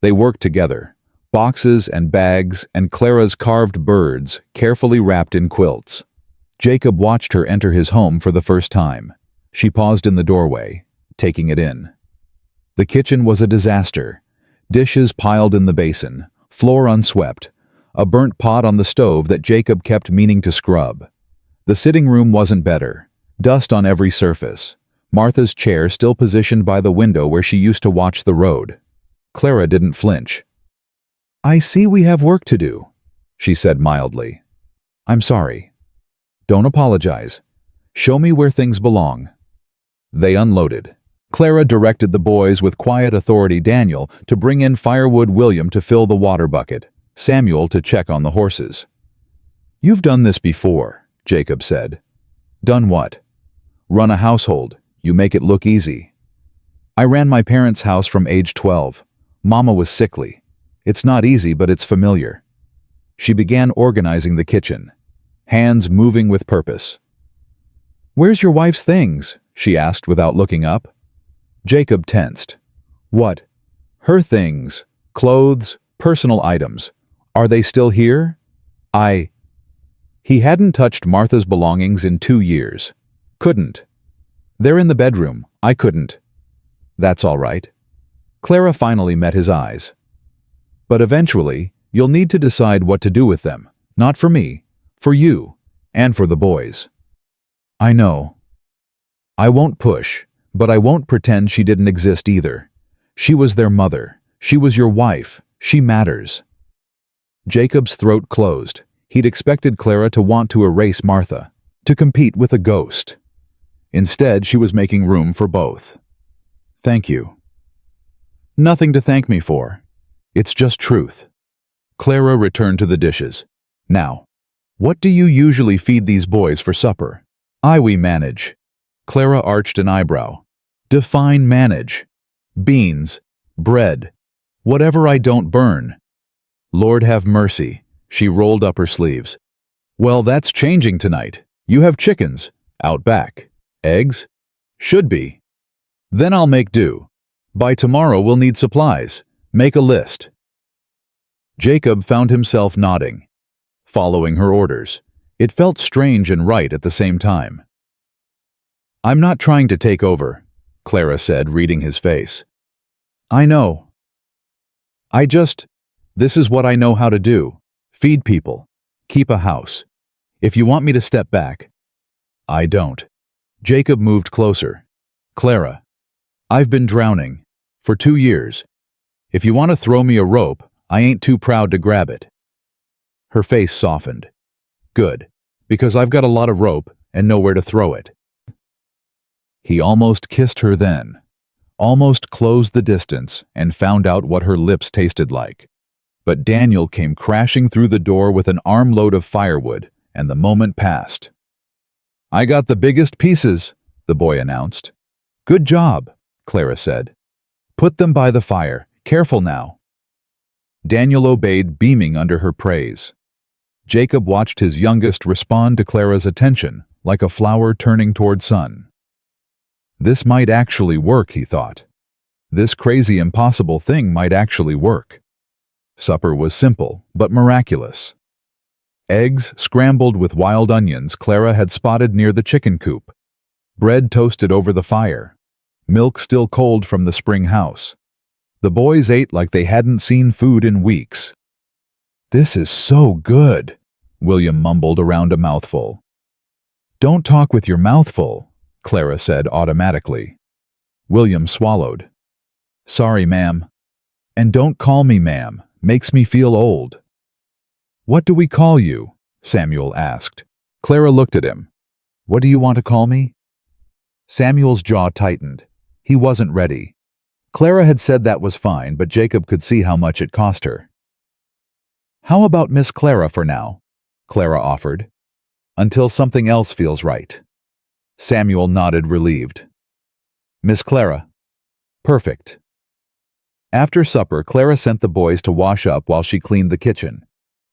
[SPEAKER 1] They worked together. Boxes and bags and Clara's carved birds, carefully wrapped in quilts. Jacob watched her enter his home for the first time. She paused in the doorway, taking it in. The kitchen was a disaster. Dishes piled in the basin, floor unswept, a burnt pot on the stove that Jacob kept meaning to scrub. The sitting room wasn't better. Dust on every surface. Martha's chair still positioned by the window where she used to watch the road. Clara didn't flinch. I see we have work to do, she said mildly. I'm sorry. Don't apologize. Show me where things belong. They unloaded. Clara directed the boys with quiet authority, Daniel to bring in firewood, William to fill the water bucket, Samuel to check on the horses. You've done this before, Jacob said. Done what? Run a household. You make it look easy. I ran my parents' house from age 12. Mama was sickly. It's not easy, but it's familiar. She began organizing the kitchen, hands moving with purpose. Where's your wife's things? She asked without looking up. Jacob tensed. What? Her things, clothes, personal items. Are they still here? He hadn't touched Martha's belongings in 2 years. Couldn't. They're in the bedroom. I couldn't. That's all right. Clara finally met his eyes. But eventually, you'll need to decide what to do with them. Not for me, For you, and for the boys. I know. I won't push, but I won't pretend she didn't exist either. She was their mother. She was your wife. She matters. Jacob's throat closed. He'd expected Clara to want to erase Martha, to compete with a ghost. Instead, she was making room for both. Thank you. Nothing to thank me for. It's just truth. Clara returned to the dishes. Now, what do you usually feed these boys for supper? We manage. Clara arched an eyebrow. Define manage. Beans, bread, whatever I don't burn. Lord have mercy. She rolled up her sleeves. Well, that's changing tonight. You have chickens, out back. Eggs? Should be. Then I'll make do. By tomorrow we'll need supplies. Make a list. Jacob found himself nodding, following her orders. It felt strange and right at the same time. I'm not trying to take over, Clara said, reading his face. I know. This is what I know how to do. Feed people. Keep a house. If you want me to step back, I don't. Jacob moved closer. Clara, I've been drowning. For 2 years. If you want to throw me a rope, I ain't too proud to grab it. Her face softened. Good, because I've got a lot of rope and nowhere to throw it. He almost kissed her then, almost closed the distance and found out what her lips tasted like. But Daniel came crashing through the door with an armload of firewood, and the moment passed. I got the biggest pieces, the boy announced. Good job, Clara said. Put them by the fire. Careful now. Daniel obeyed, beaming under her praise. Jacob watched his youngest respond to Clara's attention, like a flower turning toward sun. This might actually work, he thought. This crazy, impossible thing might actually work. Supper was simple, but miraculous. Eggs scrambled with wild onions Clara had spotted near the chicken coop. Bread toasted over the fire. Milk still cold from the spring house. The boys ate like they hadn't seen food in weeks. This is so good, William mumbled around a mouthful. Don't talk with your mouth full, Clara said automatically. William swallowed. Sorry, ma'am. And don't call me ma'am. Makes me feel old. What do we call you? Samuel asked. Clara looked at him. What do you want to call me? Samuel's jaw tightened. He wasn't ready. Clara had said that was fine, but Jacob could see how much it cost her. How about Miss Clara for now? Clara offered. Until something else feels right. Samuel nodded, relieved. Miss Clara. Perfect. After supper, Clara sent the boys to wash up while she cleaned the kitchen.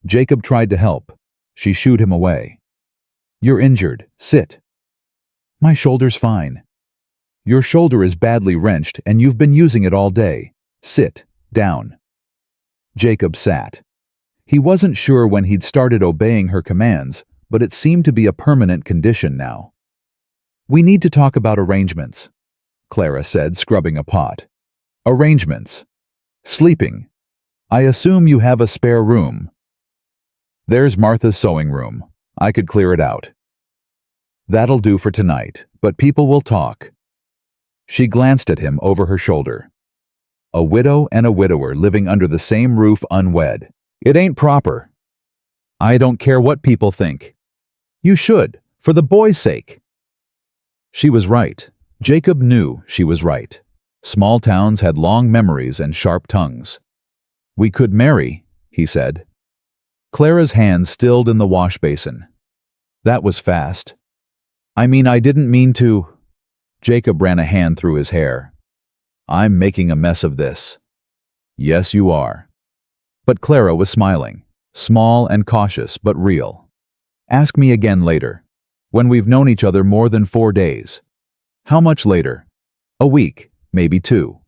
[SPEAKER 1] Jacob tried to help. She shooed him away. You're injured. Sit. My shoulder's fine. Your shoulder is badly wrenched and you've been using it all day. Sit down. Jacob sat. He wasn't sure when he'd started obeying her commands, but it seemed to be a permanent condition now. We need to talk about arrangements, Clara said, scrubbing a pot. Arrangements. Sleeping. I assume you have a spare room. There's Martha's sewing room. I could clear it out. That'll do for tonight, but people will talk. She glanced at him over her shoulder. A widow and a widower living under the same roof unwed. It ain't proper. I don't care what people think. You should, for the boy's sake. She was right. Jacob knew she was right. Small towns had long memories and sharp tongues. We could marry, he said. Clara's hand stilled in the wash basin. That was fast. I mean, I didn't mean to. Jacob ran a hand through his hair. I'm making a mess of this. Yes, you are. But Clara was smiling, small and cautious, but real. Ask me again later, when we've known each other more than 4 days. How much later? A week, maybe 2.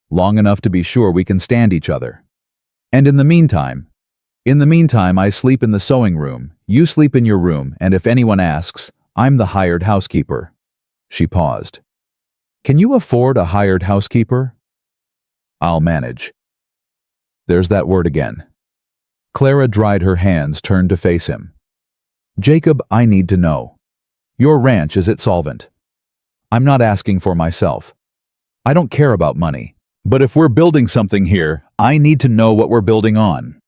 [SPEAKER 1] Long enough to be sure we can stand each other. And in the meantime, I sleep in the sewing room, you sleep in your room, and if anyone asks, I'm the hired housekeeper. She paused. Can you afford a hired housekeeper? I'll manage. There's that word again. Clara dried her hands, turned to face him. Jacob, I need to know. Your ranch, is it solvent? I'm not asking for myself. I don't care about money. But if we're building something here, I need to know what we're building on.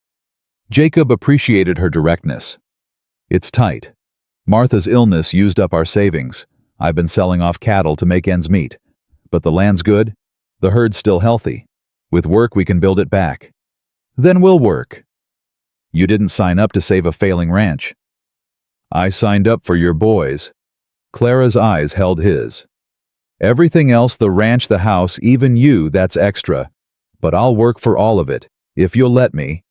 [SPEAKER 1] Jacob appreciated her directness. It's tight. Martha's illness used up our savings. I've been selling off cattle to make ends meet. But the land's good. The herd's still healthy. With work, we can build it back. Then we'll work. You didn't sign up to save a failing ranch. I signed up for your boys. Clara's eyes held his. Everything else, the ranch, the house, even you, that's extra. But I'll work for all of it, if you'll let me.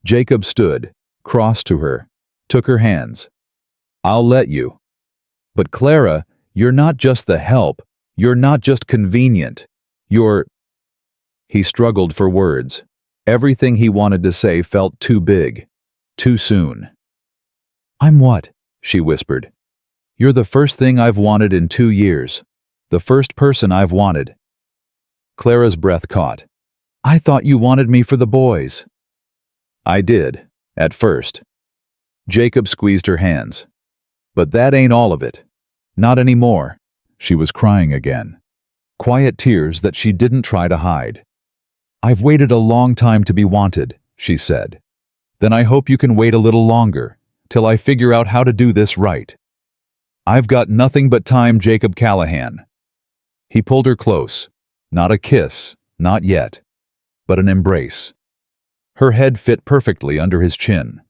[SPEAKER 1] Jacob stood, crossed to her, took her hands. I'll let you. But Clara, you're not just the help. You're not just convenient. You're... He struggled for words. Everything he wanted to say felt too big, too soon. I'm what? She whispered. You're the first thing I've wanted in 2 years. The first person I've wanted. Clara's breath caught. I thought you wanted me for the boys. I did, at first. Jacob squeezed her hands. But that ain't all of it. Not anymore. She was crying again. Quiet tears that she didn't try to hide. I've waited a long time to be wanted, she said. Then I hope you can wait a little longer, till I figure out how to do this right. I've got nothing but time, Jacob Callahan. He pulled her close. Not a kiss, not yet, but an embrace. Her head fit perfectly under his chin.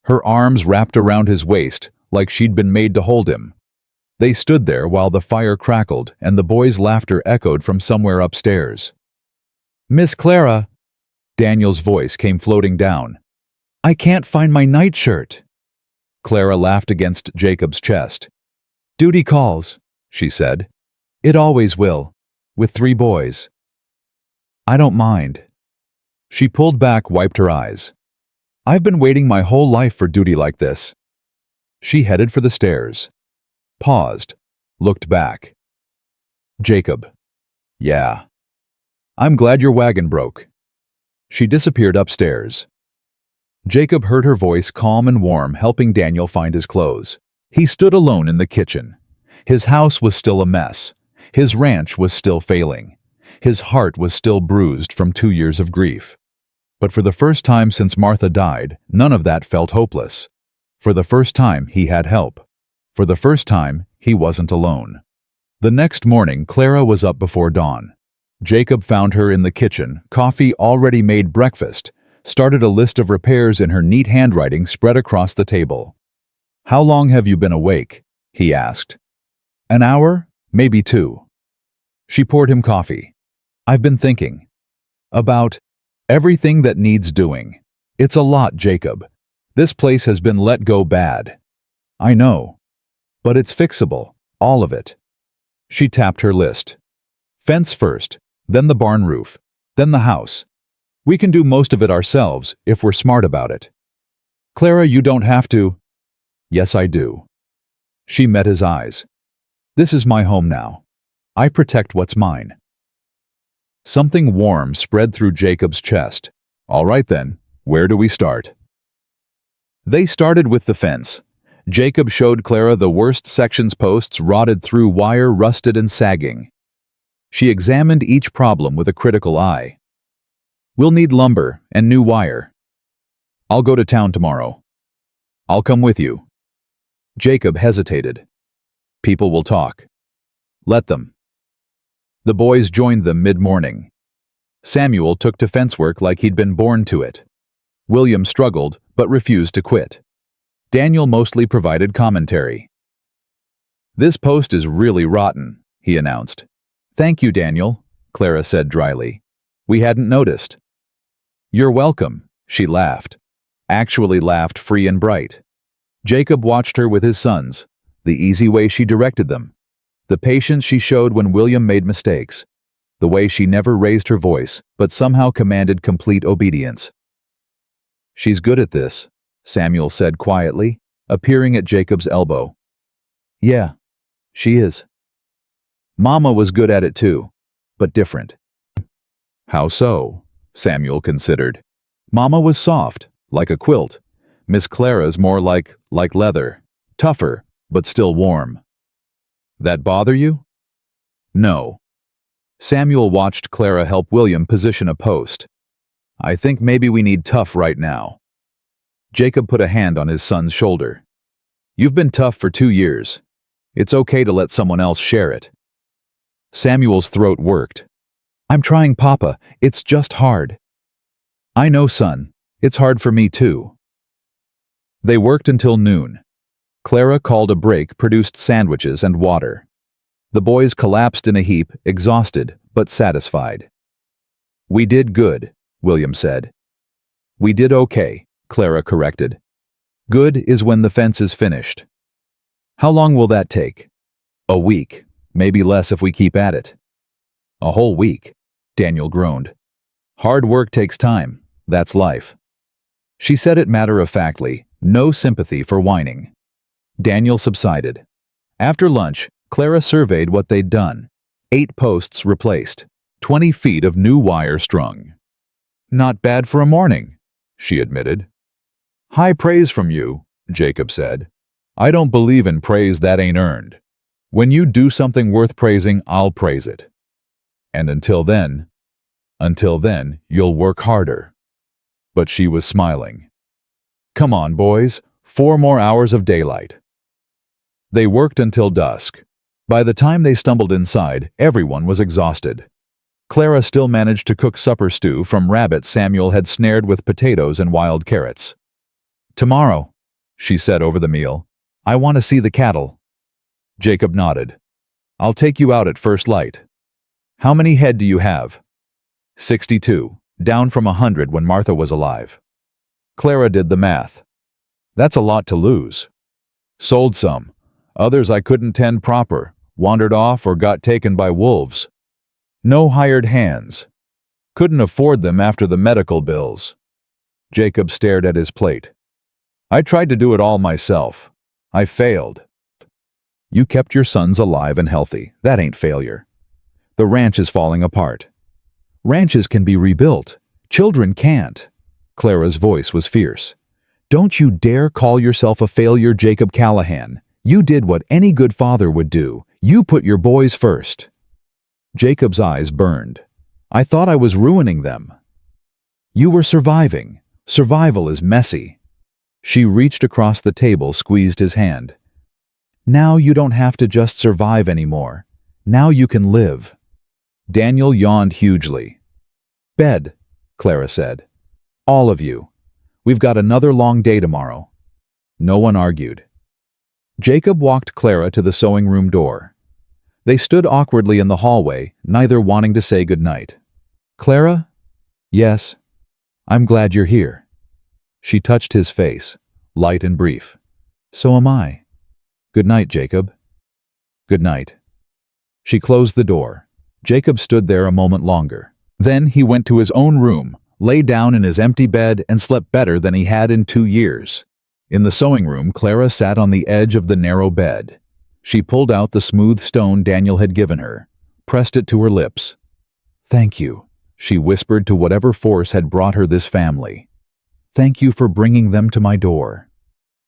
[SPEAKER 1] Her arms wrapped around his waist like she'd been made to hold him. They stood there while the fire crackled and the boys' laughter echoed from somewhere upstairs. Miss Clara, Daniel's voice came floating down. I can't find my nightshirt. Clara laughed against Jacob's chest. Duty calls, she said. It always will, with 3 boys. I don't mind. She pulled back, wiped her eyes. I've been waiting my whole life for duty like this. She headed for the stairs. Paused, looked back. Jacob. Yeah. I'm glad your wagon broke. She disappeared upstairs. Jacob heard her voice, calm and warm, helping Daniel find his clothes. He stood alone in the kitchen. His house was still a mess. His ranch was still failing. His heart was still bruised from 2 years of grief. But for the first time since Martha died, none of that felt hopeless. For the first time, he had help. For the first time, he wasn't alone. The next morning, Clara was up before dawn. Jacob found her in the kitchen, coffee already made, breakfast, started a list of repairs in her neat handwriting spread across the table. How long have you been awake? He asked. An hour, maybe 2. She poured him coffee. I've been thinking. About everything that needs doing. It's a lot, Jacob. This place has been let go bad. I know. But it's fixable, all of it. She tapped her list. Fence first, then the barn roof, then the house. We can do most of it ourselves if we're smart about it. Clara, you don't have to. Yes, I do. She met his eyes. This is my home now. I protect what's mine. Something warm spread through Jacob's chest. All right then, where do we start? They started with the fence. Jacob showed Clara the worst sections, posts rotted through wire, rusted and sagging. She examined each problem with a critical eye. We'll need lumber and new wire. I'll go to town tomorrow. I'll come with you. Jacob hesitated. People will talk. Let them. The boys joined them mid-morning. Samuel took to fence work like he'd been born to it. William struggled, but refused to quit. Daniel mostly provided commentary. This post is really rotten, he announced. Thank you, Daniel, Clara said dryly. We hadn't noticed. You're welcome, she laughed. Actually laughed free and bright. Jacob watched her with his sons, the easy way she directed them, the patience she showed when William made mistakes, the way she never raised her voice but somehow commanded complete obedience. She's good at this, Samuel said quietly, appearing at Jacob's elbow. Yeah, she is. Mama was good at it too, but different. How so? Samuel considered. Mama was soft, like a quilt, Miss Clara's more like leather. Tougher, but still warm. That bother you? No. Samuel watched Clara help William position a post. I think maybe we need tough right now. Jacob put a hand on his son's shoulder. You've been tough for 2 years. It's okay to let someone else share it. Samuel's throat worked. I'm trying, Papa. It's just hard. I know, son. It's hard for me too. They worked until noon. Clara called a break, produced sandwiches and water. The boys collapsed in a heap, exhausted but satisfied. We did good, William said. We did okay, Clara corrected. Good is when the fence is finished. How long will that take? A week, maybe less if we keep at it. A whole week, Daniel groaned. Hard work takes time, that's life. She said it matter-of-factly, no sympathy for whining. Daniel subsided. After lunch, Clara surveyed what they'd done. 8 posts replaced, 20 feet of new wire strung. Not bad for a morning, she admitted. High praise from you, Jacob said. I don't believe in praise that ain't earned. When you do something worth praising, I'll praise it. And until then, you'll work harder. But she was smiling. Come on, boys, 4 more hours of daylight. They worked until dusk. By the time they stumbled inside, everyone was exhausted. Clara still managed to cook supper stew from rabbits Samuel had snared with potatoes and wild carrots. Tomorrow, she said over the meal, I want to see the cattle. Jacob nodded. I'll take you out at first light. How many head do you have? 62, down from 100 when Martha was alive. Clara did the math. That's a lot to lose. Sold some. Others I couldn't tend proper, wandered off or got taken by wolves. No hired hands. Couldn't afford them after the medical bills. Jacob stared at his plate. I tried to do it all myself. I failed. You kept your sons alive and healthy. That ain't failure. The ranch is falling apart. Ranches can be rebuilt. Children can't. Clara's voice was fierce. Don't you dare call yourself a failure, Jacob Callahan. You did what any good father would do. You put your boys first. Jacob's eyes burned. I thought I was ruining them. You were surviving. Survival is messy. She reached across the table, squeezed his hand. Now you don't have to just survive anymore. Now you can live. Daniel yawned hugely. Bed, Clara said. All of you. We've got another long day tomorrow. No one argued. Jacob walked Clara to the sewing room door. They stood awkwardly in the hallway, neither wanting to say goodnight. Clara? Yes. I'm glad you're here. She touched his face, light and brief. So am I. Good night, Jacob. Good night. She closed the door. Jacob stood there a moment longer. Then he went to his own room, lay down in his empty bed, and slept better than he had in 2 years. In the sewing room, Clara sat on the edge of the narrow bed. She pulled out the smooth stone Daniel had given her, pressed it to her lips. Thank you, she whispered to whatever force had brought her this family. Thank you for bringing them to my door.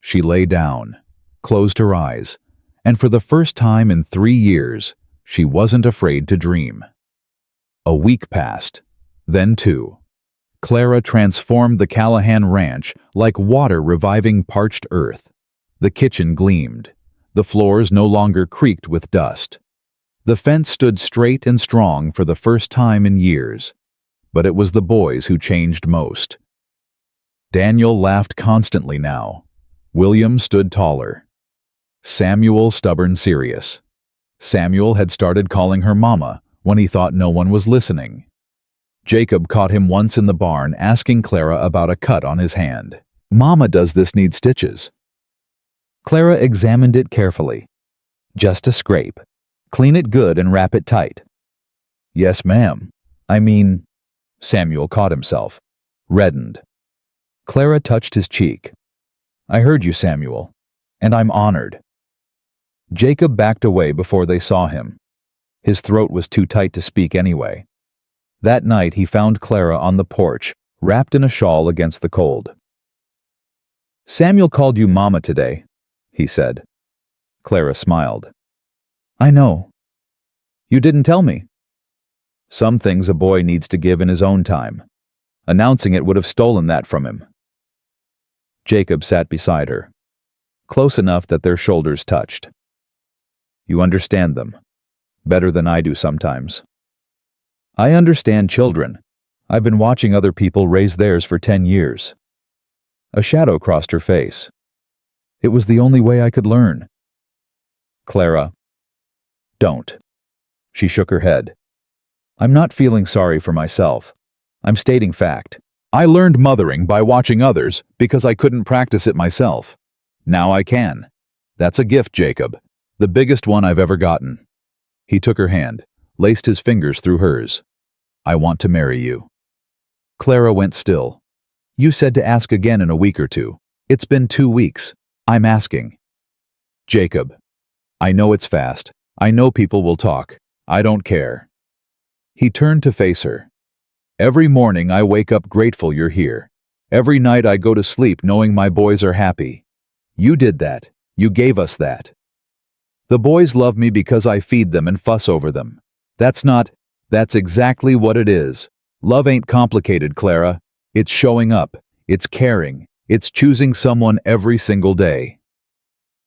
[SPEAKER 1] She lay down, closed her eyes, and for the first time in 3 years, she wasn't afraid to dream. A week passed, then 2. Clara transformed the Callahan ranch like water reviving parched earth. The kitchen gleamed. The floors no longer creaked with dust. The fence stood straight and strong for the first time in years. But it was the boys who changed most. Daniel laughed constantly now. William stood taller. Samuel stubborn serious. Samuel had started calling her Mama when he thought no one was listening. Jacob caught him once in the barn asking Clara about a cut on his hand. Mama, does this need stitches? Clara examined it carefully. Just a scrape. Clean it good and wrap it tight. Yes, ma'am. I mean... Samuel caught himself, reddened. Clara touched his cheek. I heard you, Samuel, and I'm honored. Jacob backed away before they saw him. His throat was too tight to speak anyway. That night he found Clara on the porch, wrapped in a shawl against the cold. Samuel called you Mama today, he said. Clara smiled. I know. You didn't tell me. Some things a boy needs to give in his own time. Announcing it would have stolen that from him. Jacob sat beside her, close enough that their shoulders touched. You understand them, better than I do sometimes. I understand children. I've been watching other people raise theirs for 10 years. A shadow crossed her face. It was the only way I could learn. Clara, don't. She shook her head. I'm not feeling sorry for myself. I'm stating fact. I learned mothering by watching others because I couldn't practice it myself. Now I can. That's a gift, Jacob. The biggest one I've ever gotten. He took her hand, laced his fingers through hers. I want to marry you. Clara went still. You said to ask again in a week or two. It's been 2 weeks. I'm asking. Jacob. I know it's fast. I know people will talk. I don't care. He turned to face her. Every morning I wake up grateful you're here. Every night I go to sleep knowing my boys are happy. You did that. You gave us that. The boys love me because I feed them and fuss over them. That's exactly what it is. Love ain't complicated, Clara. It's showing up. It's caring. It's choosing someone every single day.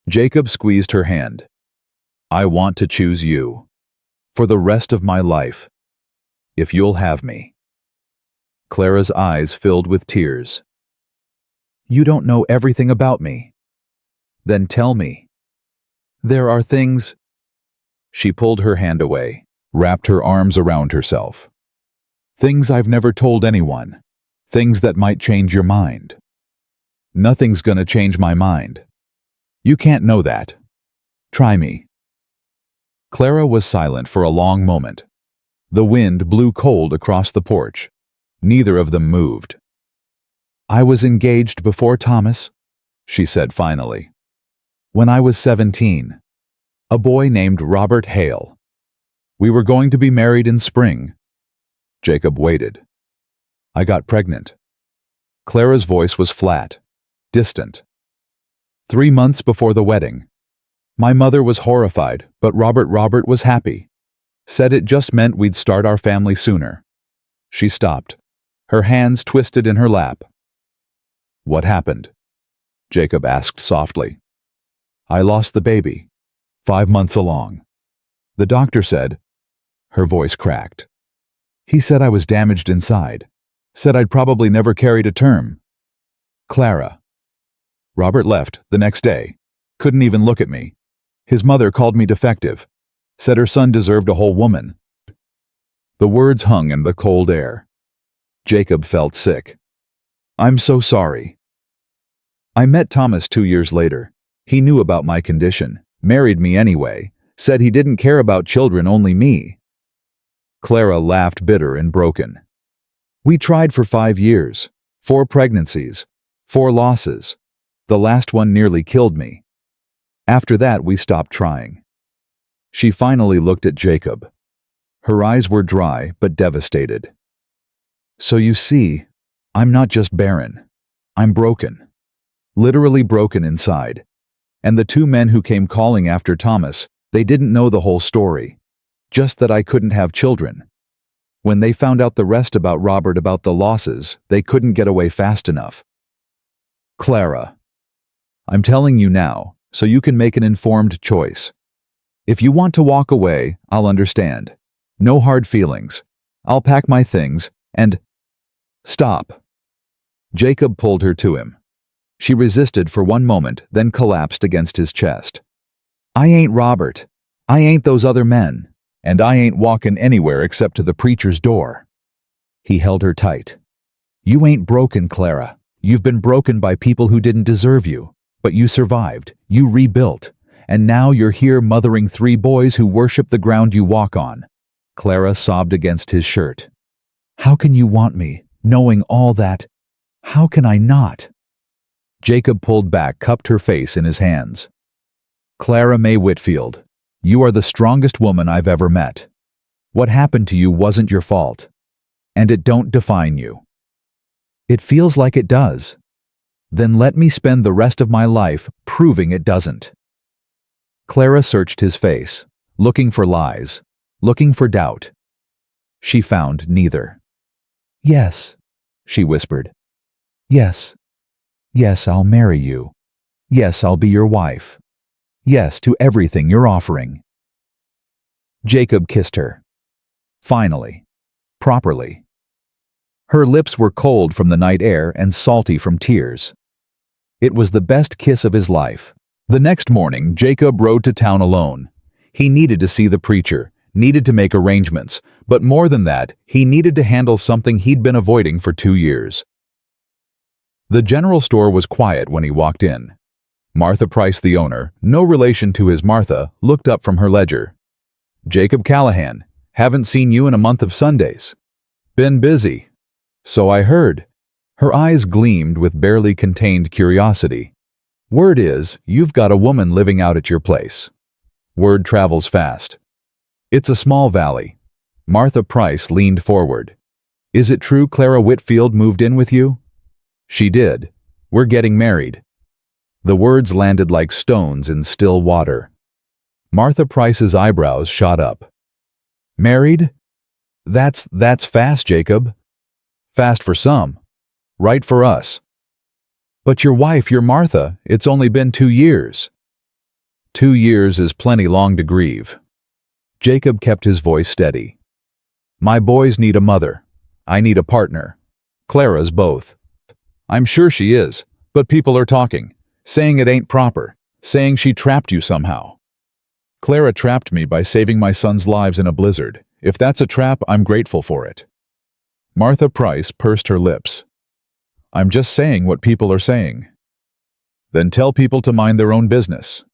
[SPEAKER 1] Jacob squeezed her hand. I want to choose you. For the rest of my life. If you'll have me. Clara's eyes filled with tears. You don't know everything about me. Then tell me. There are things. She pulled her hand away, wrapped her arms around herself. Things I've never told anyone. Things that might change your mind. Nothing's gonna change my mind. You can't know that. Try me. Clara was silent for a long moment. The wind blew cold across the porch. Neither of them moved. I was engaged before Thomas, she said finally. When I was 17. A boy named Robert Hale. We were going to be married in spring. Jacob waited. I got pregnant. Clara's voice was flat, distant. 3 months before the wedding. My mother was horrified, but Robert was happy. Said it just meant we'd start our family sooner. She stopped, her hands twisted in her lap. What happened? Jacob asked softly. I lost the baby, 5 months along. The doctor said, her voice cracked. He said I was damaged inside, said I'd probably never carry to term. Clara. Robert left the next day, couldn't even look at me. His mother called me defective, said her son deserved a whole woman. The words hung in the cold air. Jacob felt sick. I'm so sorry. I met Thomas 2 years later. He knew about my condition, married me anyway, said he didn't care about children, only me. Clara laughed bitter and broken. We tried for 5 years, 4 pregnancies, 4 losses. The last one nearly killed me. After that, we stopped trying. She finally looked at Jacob. Her eyes were dry but devastated. So you see, I'm not just barren. I'm broken. Literally broken inside. And the 2 men who came calling after Thomas, they didn't know the whole story. Just that I couldn't have children. When they found out the rest about Robert, about the losses, they couldn't get away fast enough. Clara. I'm telling you now, so you can make an informed choice. If you want to walk away, I'll understand. No hard feelings. I'll pack my things, and... Stop. Jacob pulled her to him. She resisted for 1 moment, then collapsed against his chest. I ain't Robert. I ain't those other men. And I ain't walking anywhere except to the preacher's door. He held her tight. You ain't broken, Clara. You've been broken by people who didn't deserve you. But you survived. You rebuilt. And now you're here mothering 3 boys who worship the ground you walk on. Clara sobbed against his shirt. How can you want me, knowing all that? How can I not? Jacob pulled back, cupped her face in his hands. Clara May Whitfield, you are the strongest woman I've ever met. What happened to you wasn't your fault. And it don't define you. It feels like it does. Then let me spend the rest of my life proving it doesn't. Clara searched his face, looking for lies, looking for doubt. She found neither. Yes, she whispered. Yes. Yes, I'll marry you. Yes, I'll be your wife. Yes to everything you're offering. Jacob kissed her. Finally. Properly. Her lips were cold from the night air and salty from tears. It was the best kiss of his life. The next morning, Jacob rode to town alone. He needed to see the preacher, needed to make arrangements, but more than that, he needed to handle something he'd been avoiding for 2 years. The general store was quiet when he walked in. Martha Price, the owner, no relation to his Martha, looked up from her ledger. Jacob Callahan, haven't seen you in a month of Sundays. Been busy. So I heard. Her eyes gleamed with barely contained curiosity. Word is, you've got a woman living out at your place. Word travels fast. It's a small valley. Martha Price leaned forward. Is it true Clara Whitfield moved in with you? She did. We're getting married. The words landed like stones in still water. Martha Price's eyebrows shot up. Married? That's fast, Jacob. Fast for some. Right for us. But your wife, your Martha, it's only been 2 years. 2 years is plenty long to grieve. Jacob kept his voice steady. My boys need a mother. I need a partner. Clara's both. I'm sure she is, but people are talking, saying it ain't proper, saying she trapped you somehow. Clara trapped me by saving my son's lives in a blizzard. If that's a trap, I'm grateful for it. Martha Price pursed her lips. I'm just saying what people are saying. Then tell people to mind their own business.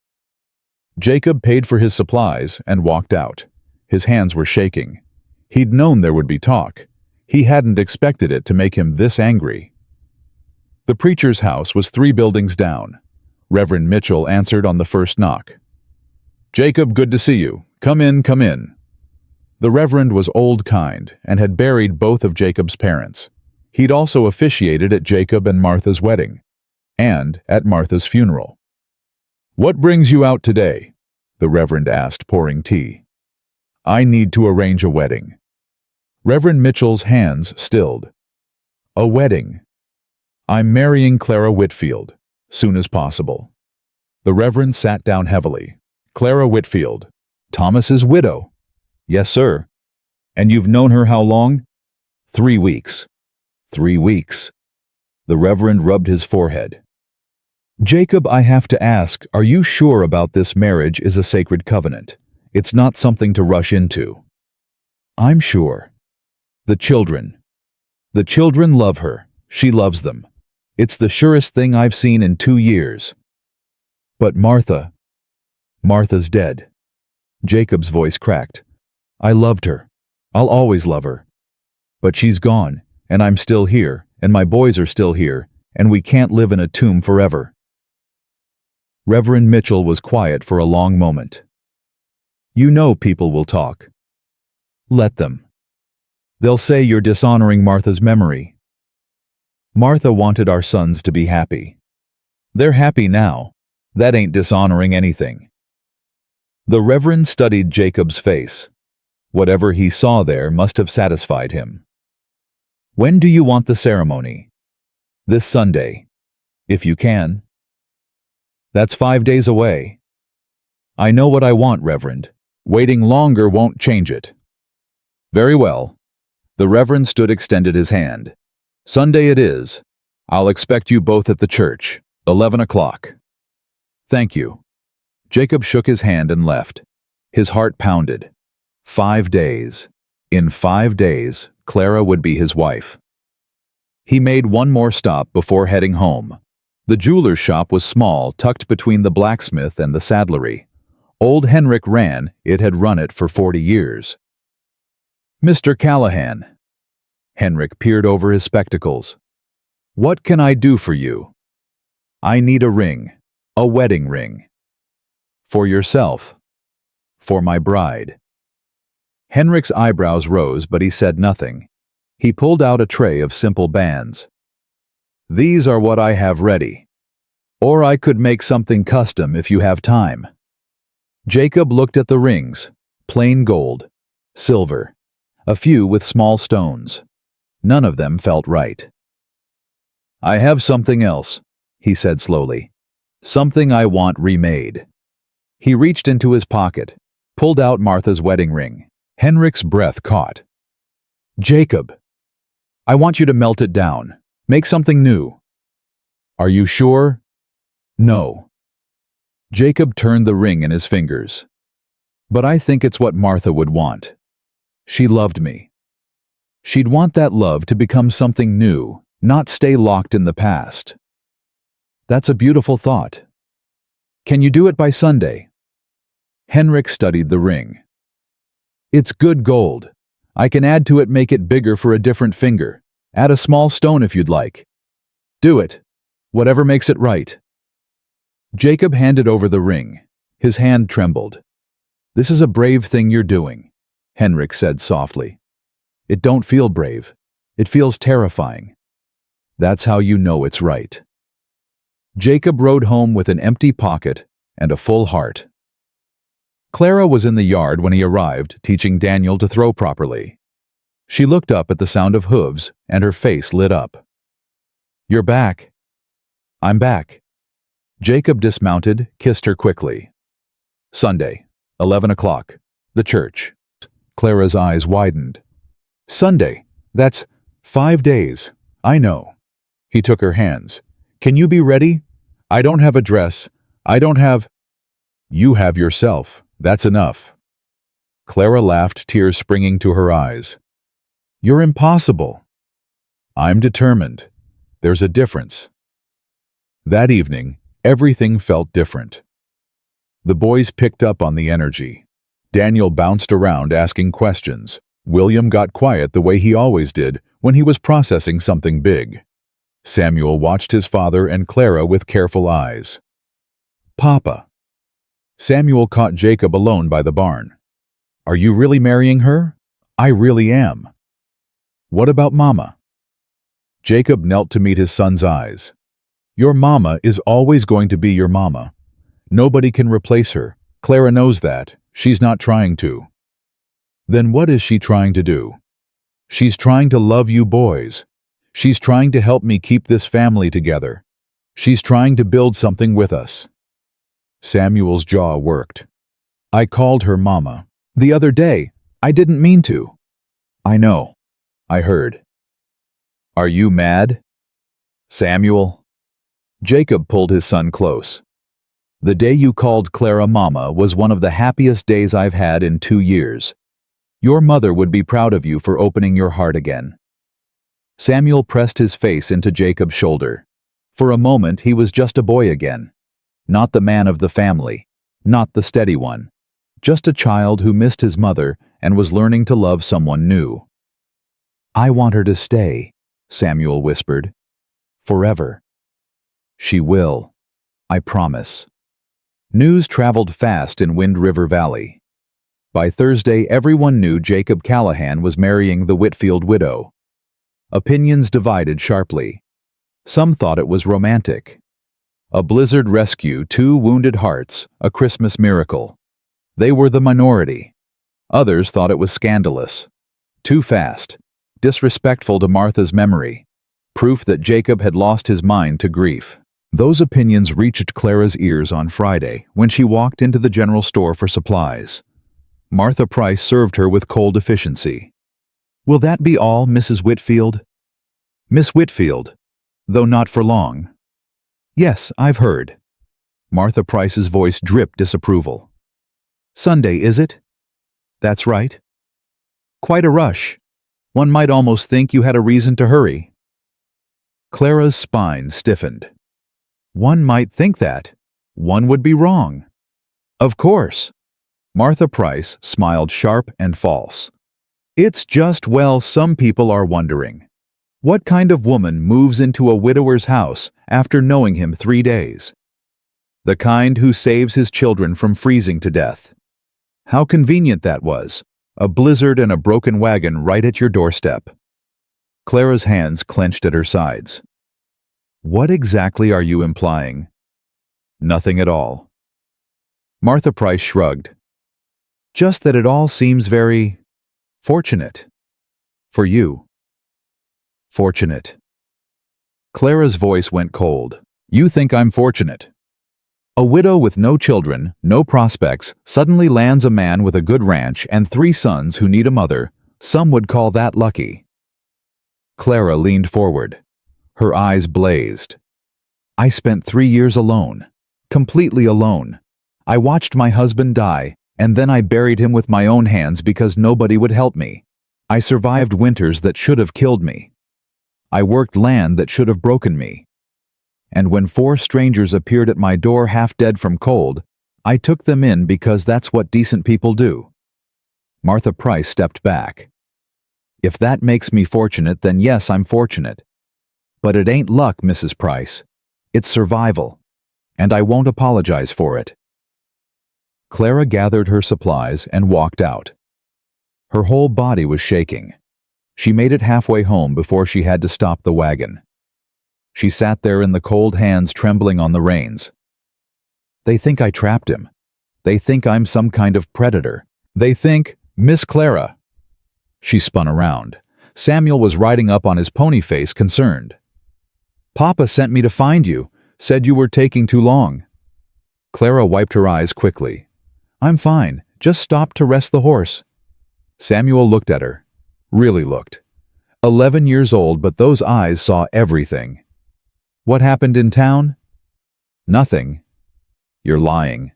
[SPEAKER 1] Jacob paid for his supplies and walked out. His hands were shaking. He'd known there would be talk. He hadn't expected it to make him this angry. The preacher's house was 3 buildings down. Reverend Mitchell answered on the first knock. Jacob, good to see you. Come in, come in. The Reverend was old kind and had buried both of Jacob's parents. He'd also officiated at Jacob and Martha's wedding, and at Martha's funeral. What brings you out today? The Reverend asked, pouring tea. I need to arrange a wedding. Reverend Mitchell's hands stilled. A wedding. I'm marrying Clara Whitfield, soon as possible. The Reverend sat down heavily. Clara Whitfield, Thomas's widow. Yes, sir. And you've known her how long? 3 weeks. 3 weeks. The Reverend rubbed his forehead. Jacob, I have to ask, are you sure about this marriage is a sacred covenant? It's not something to rush into. I'm sure. The children. The children love her. She loves them. It's the surest thing I've seen in 2 years. But Martha. Martha's dead. Jacob's voice cracked. I loved her. I'll always love her. But she's gone, and I'm still here, and my boys are still here, and we can't live in a tomb forever. Reverend Mitchell was quiet for a long moment. You know people will talk. Let them. They'll say you're dishonoring Martha's memory. Martha wanted our sons to be happy. They're happy now. That ain't dishonoring anything. The Reverend studied Jacob's face. Whatever he saw there must have satisfied him. When do you want the ceremony? This Sunday, if you can. That's 5 days away. I know what I want, Reverend. Waiting longer won't change it. Very well. The Reverend extended his hand. Sunday it is. I'll expect you both at the church, 11 o'clock. Thank you. Jacob shook his hand and left. His heart pounded. 5 days. In 5 days, Clara would be his wife. He made one more stop before heading home. The jeweler's shop was small, tucked between the blacksmith and the saddlery. Old Henrik ran, it had run it for 40 years. Mr. Callahan. Henrik peered over his spectacles. What can I do for you? I need a ring, a wedding ring. For yourself. For my bride. Henrik's eyebrows rose, but he said nothing. He pulled out a tray of simple bands. These are what I have ready. Or I could make something custom if you have time." Jacob looked at the rings, plain gold, silver, a few with small stones. None of them felt right. "I have something else," he said slowly. "Something I want remade." He reached into his pocket, pulled out Martha's wedding ring. Henrik's breath caught. "Jacob, I want you to melt it down. Make something new." "Are you sure?" "No." Jacob turned the ring in his fingers. "But I think it's what Martha would want. She loved me. She'd want that love to become something new, not stay locked in the past." "That's a beautiful thought. Can you do it by Sunday?" Henrik studied the ring. "It's good gold. I can add to it, make it bigger for a different finger. Add a small stone if you'd like. Do it. Whatever makes it right." Jacob handed over the ring. His hand trembled. "This is a brave thing you're doing," Henrik said softly. "It don't feel brave. It feels terrifying. That's how you know it's right." Jacob rode home with an empty pocket and a full heart. Clara was in the yard when he arrived, teaching Daniel to throw properly. She looked up at the sound of hooves, and her face lit up. "You're back." "I'm back." Jacob dismounted, kissed her quickly. "Sunday, 11 o'clock, the church." Clara's eyes widened. "Sunday, that's 5 days. I know." He took her hands. "Can you be ready? I don't have a dress. I don't have—" "You have yourself. That's enough." Clara laughed, tears springing to her eyes. "You're impossible." "I'm determined. There's a difference." That evening, everything felt different. The boys picked up on the energy. Daniel bounced around asking questions. William got quiet the way he always did when he was processing something big. Samuel watched his father and Clara with careful eyes. "Papa." Samuel caught Jacob alone by the barn. "Are you really marrying her?" "I really am." "What about Mama?" Jacob knelt to meet his son's eyes. "Your Mama is always going to be your Mama. Nobody can replace her. Clara knows that. She's not trying to." "Then what is she trying to do?" "She's trying to love you boys. She's trying to help me keep this family together. She's trying to build something with us." Samuel's jaw worked. "I called her Mama. The other day. I didn't mean to." "I know. I heard." "Are you mad?" "Samuel." Jacob pulled his son close. "The day you called Clara Mama was one of the happiest days I've had in 2 years. Your mother would be proud of you for opening your heart again." Samuel pressed his face into Jacob's shoulder. For a moment he was just a boy again. Not the man of the family, not the steady one. Just a child who missed his mother and was learning to love someone new. "I want her to stay," Samuel whispered. "Forever." "She will. I promise." News traveled fast in Wind River Valley. By Thursday, everyone knew Jacob Callahan was marrying the Whitfield widow. Opinions divided sharply. Some thought it was romantic. A blizzard rescue, 2 wounded hearts, a Christmas miracle. They were the minority. Others thought it was scandalous. Too fast. Disrespectful to Martha's memory. Proof that Jacob had lost his mind to grief. Those opinions reached Clara's ears on Friday when she walked into the general store for supplies. Martha Price served her with cold efficiency. "Will that be all, Mrs. Whitfield?" "Miss Whitfield, though not for long." "Yes, I've heard." Martha Price's voice dripped disapproval. "Sunday, is it?" "That's right." "Quite a rush. One might almost think you had a reason to hurry." Clara's spine stiffened. "One might think that. One would be wrong." "Of course." Martha Price smiled sharp and false. "It's just, well, some people are wondering. What kind of woman moves into a widower's house after knowing him 3 days? The kind who saves his children from freezing to death. How convenient that was. A blizzard and a broken wagon right at your doorstep." Clara's hands clenched at her sides. What exactly are you implying? Nothing at all. Martha Price shrugged. Just that it all seems very fortunate. For you. Fortunate. Clara's voice went cold. You think I'm fortunate? A widow with no children, no prospects, suddenly lands a man with a good ranch and 3 sons who need a mother. Some would call that lucky. Clara leaned forward. Her eyes blazed. I spent 3 years alone. Completely alone. I watched my husband die, and then I buried him with my own hands because nobody would help me. I survived winters that should have killed me. I worked land that should have broken me. And when 4 strangers appeared at my door half dead from cold, I took them in because that's what decent people do. Martha Price stepped back. If that makes me fortunate, then yes, I'm fortunate. But it ain't luck, Mrs. Price. It's survival. And I won't apologize for it. Clara gathered her supplies and walked out. Her whole body was shaking. She made it halfway home before she had to stop the wagon. She sat there in the cold hands trembling on the reins. They think I trapped him. They think I'm some kind of predator. They think, Miss Clara. She spun around. Samuel was riding up on his pony face, concerned. Papa sent me to find you, said you were taking too long. Clara wiped her eyes quickly. I'm fine, just stopped to rest the horse. Samuel looked at her. Really looked. 11 years old, but those eyes saw everything. What happened in town? Nothing. You're lying.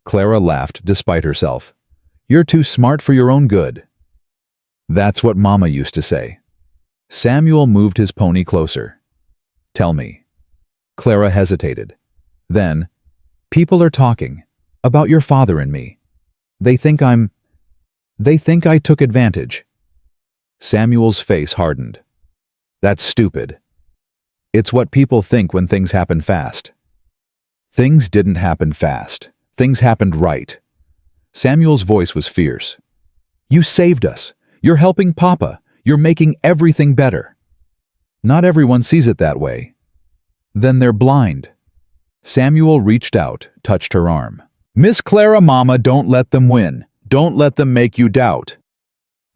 [SPEAKER 1] Clara laughed despite herself. You're too smart for your own good. That's what Mama used to say. Samuel moved his pony closer. Tell me. Clara hesitated. Then, people are talking about your father and me. They think I took advantage. Samuel's face hardened. That's stupid. It's what people think when things happen fast. Things didn't happen fast. Things happened right. Samuel's voice was fierce. You saved us. You're helping Papa. You're making everything better. Not everyone sees it that way. Then they're blind. Samuel reached out, touched her arm. Miss Clara, Mama, don't let them win. Don't let them make you doubt.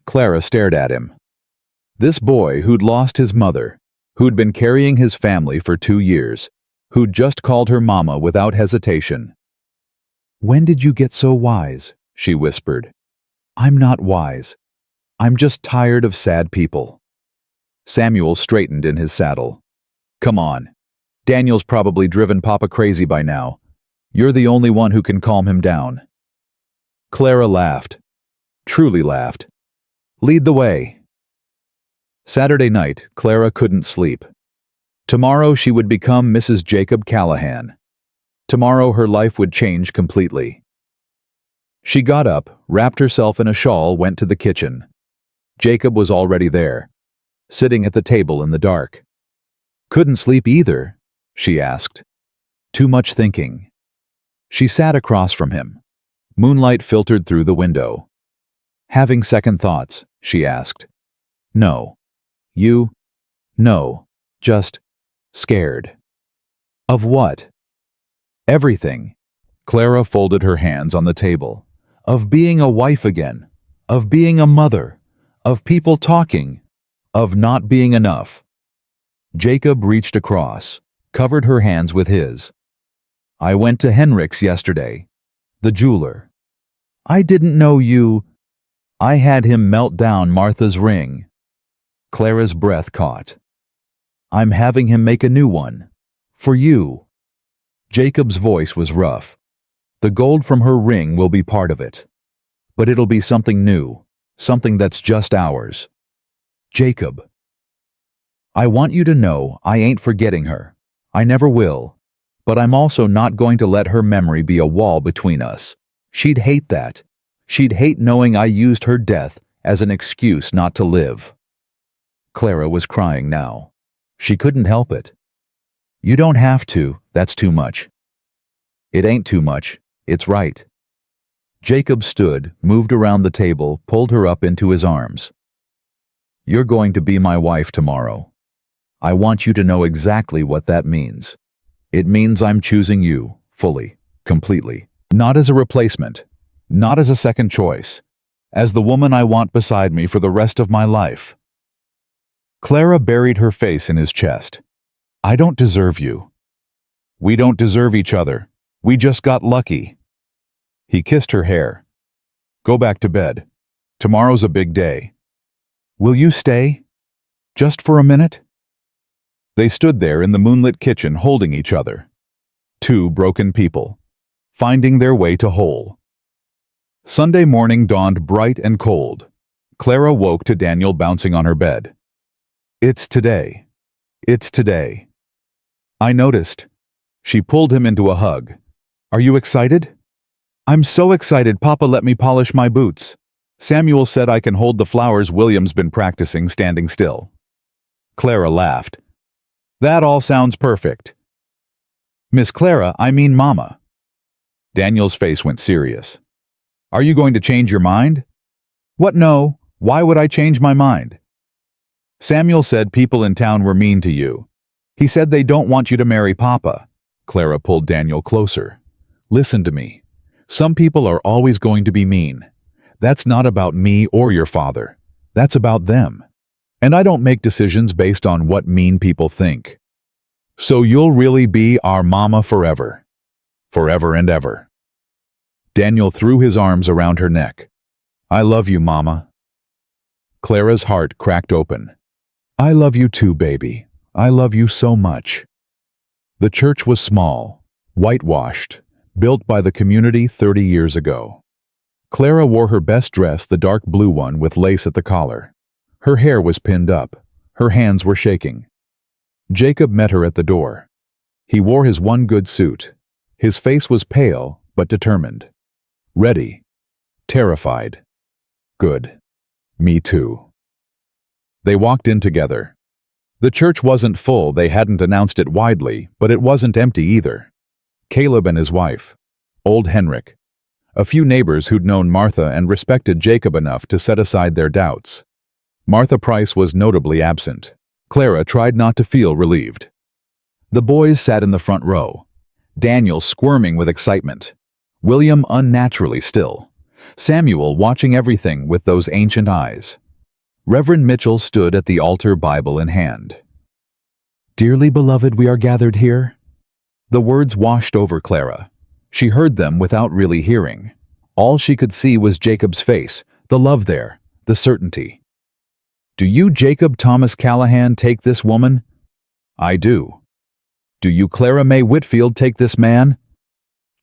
[SPEAKER 1] Clara stared at him. This boy who'd lost his mother, who'd been carrying his family for 2 years, who'd just called her Mama without hesitation. When did you get so wise? She whispered. I'm not wise. I'm just tired of sad people. Samuel straightened in his saddle. Come on. Daniel's probably driven Papa crazy by now. You're the only one who can calm him down. Clara laughed. Truly laughed. Lead the way. Saturday night, Clara couldn't sleep. Tomorrow she would become Mrs. Jacob Callahan. Tomorrow her life would change completely. She got up, wrapped herself in a shawl, went to the kitchen. Jacob was already there, sitting at the table in the dark. Couldn't sleep either, she asked. Too much thinking. She sat across from him. Moonlight filtered through the window. Having second thoughts, she asked. No. You? No. Just scared. Of what? Everything. Clara folded her hands on the table. Of being a wife again. Of being a mother. Of people talking. Of not being enough. Jacob reached across, covered her hands with his. I went to Henrik's yesterday. The jeweler. I didn't know you. I had him melt down Martha's ring. Clara's breath caught. I'm having him make a new one. For you. Jacob's voice was rough. The gold from her ring will be part of it. But it'll be something new. Something that's just ours. Jacob. I want you to know I ain't forgetting her. I never will. But I'm also not going to let her memory be a wall between us. She'd hate that. She'd hate knowing I used her death as an excuse not to live. Clara was crying now. She couldn't help it. You don't have to, that's too much. It ain't too much, it's right. Jacob stood, moved around the table, pulled her up into his arms. You're going to be my wife tomorrow. I want you to know exactly what that means. It means I'm choosing you, fully, completely. Not as a replacement, not as a second choice, as the woman I want beside me for the rest of my life. Clara buried her face in his chest. I don't deserve you. We don't deserve each other. We just got lucky. He kissed her hair. Go back to bed. Tomorrow's a big day. Will you stay? Just for a minute? They stood there in the moonlit kitchen holding each other. Two broken people, finding their way to whole. Sunday morning dawned bright and cold. Clara woke to Daniel bouncing on her bed. It's today. It's today. I noticed. She pulled him into a hug. Are you excited? I'm so excited Papa let me polish my boots. Samuel said I can hold the flowers William's been practicing standing still. Clara laughed. That all sounds perfect. Miss Clara, I mean Mama. Daniel's face went serious. Are you going to change your mind? What, no? Why would I change my mind? Samuel said people in town were mean to you. He said they don't want you to marry Papa. Clara pulled Daniel closer. Listen to me. Some people are always going to be mean. That's not about me or your father. That's about them. And I don't make decisions based on what mean people think. So you'll really be our mama forever. Forever and ever. Daniel threw his arms around her neck. I love you, Mama. Clara's heart cracked open. I love you too, baby. I love you so much. The church was small, whitewashed, built by the community 30 years ago. Clara wore her best dress, the dark blue one with lace at the collar. Her hair was pinned up. Her hands were shaking. Jacob met her at the door. He wore his one good suit. His face was pale, but determined. Ready. Terrified. Good. Me too. They walked in together. The church wasn't full, they hadn't announced it widely, but it wasn't empty either. Caleb and his wife. Old Henrik. A few neighbors who'd known Martha and respected Jacob enough to set aside their doubts. Martha Price was notably absent. Clara tried not to feel relieved. The boys sat in the front row. Daniel squirming with excitement. William unnaturally still. Samuel watching everything with those ancient eyes. Reverend Mitchell stood at the altar, Bible in hand. Dearly beloved, we are gathered here. The words washed over Clara. She heard them without really hearing. All she could see was Jacob's face, the love there, the certainty. Do you, Jacob Thomas Callahan, take this woman? I do. Do you, Clara May Whitfield, take this man?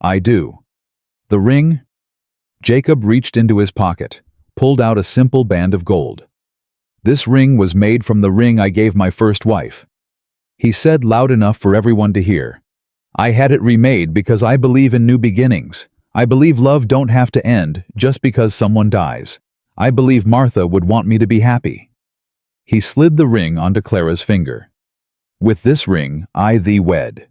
[SPEAKER 1] I do. The ring? Jacob reached into his pocket, pulled out a simple band of gold. This ring was made from the ring I gave my first wife. He said loud enough for everyone to hear. I had it remade because I believe in new beginnings. I believe love don't have to end just because someone dies. I believe Martha would want me to be happy. He slid the ring onto Clara's finger. With this ring, I thee wed.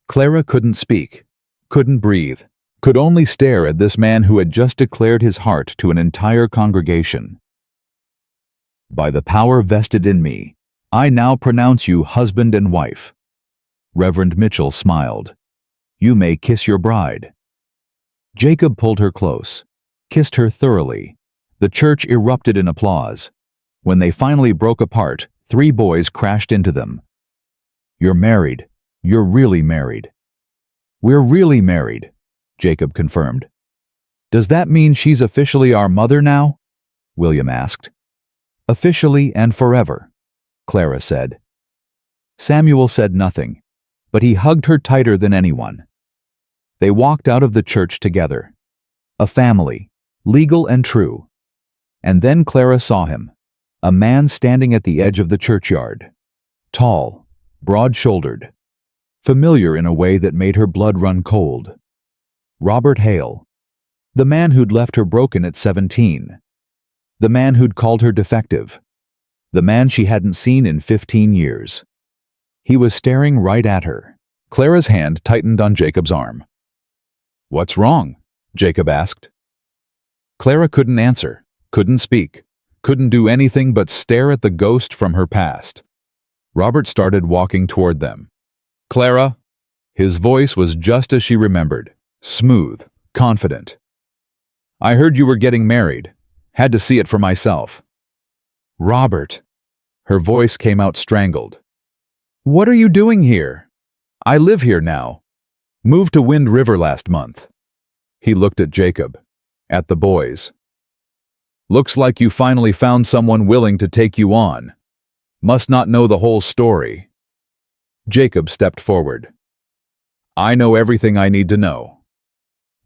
[SPEAKER 1] Clara couldn't speak, couldn't breathe, could only stare at this man who had just declared his heart to an entire congregation. By the power vested in me, I now pronounce you husband and wife. Reverend Mitchell smiled. You may kiss your bride. Jacob pulled her close, kissed her thoroughly. The church erupted in applause. When they finally broke apart, 3 boys crashed into them. You're married. You're really married. We're really married, Jacob confirmed. Does that mean she's officially our mother now? William asked. Officially and forever, Clara said. Samuel said nothing, but he hugged her tighter than anyone. They walked out of the church together. A family, legal and true. And then Clara saw him, a man standing at the edge of the churchyard. Tall, broad-shouldered, familiar in a way that made her blood run cold. Robert Hale, the man who'd left her broken at 17. The man who'd called her defective. The man she hadn't seen in 15 years. He was staring right at her. Clara's hand tightened on Jacob's arm. What's wrong? Jacob asked. Clara couldn't answer, couldn't speak, couldn't do anything but stare at the ghost from her past. Robert started walking toward them. "Clara?" His voice was just as she remembered, smooth, confident. "I heard you were getting married. Had to see it for myself." "Robert." Her voice came out strangled. "What are you doing here? I live here now. Moved to Wind River last month." He looked at Jacob, at the boys. "Looks like you finally found someone willing to take you on. Must not know the whole story." Jacob stepped forward. "I know everything I need to know."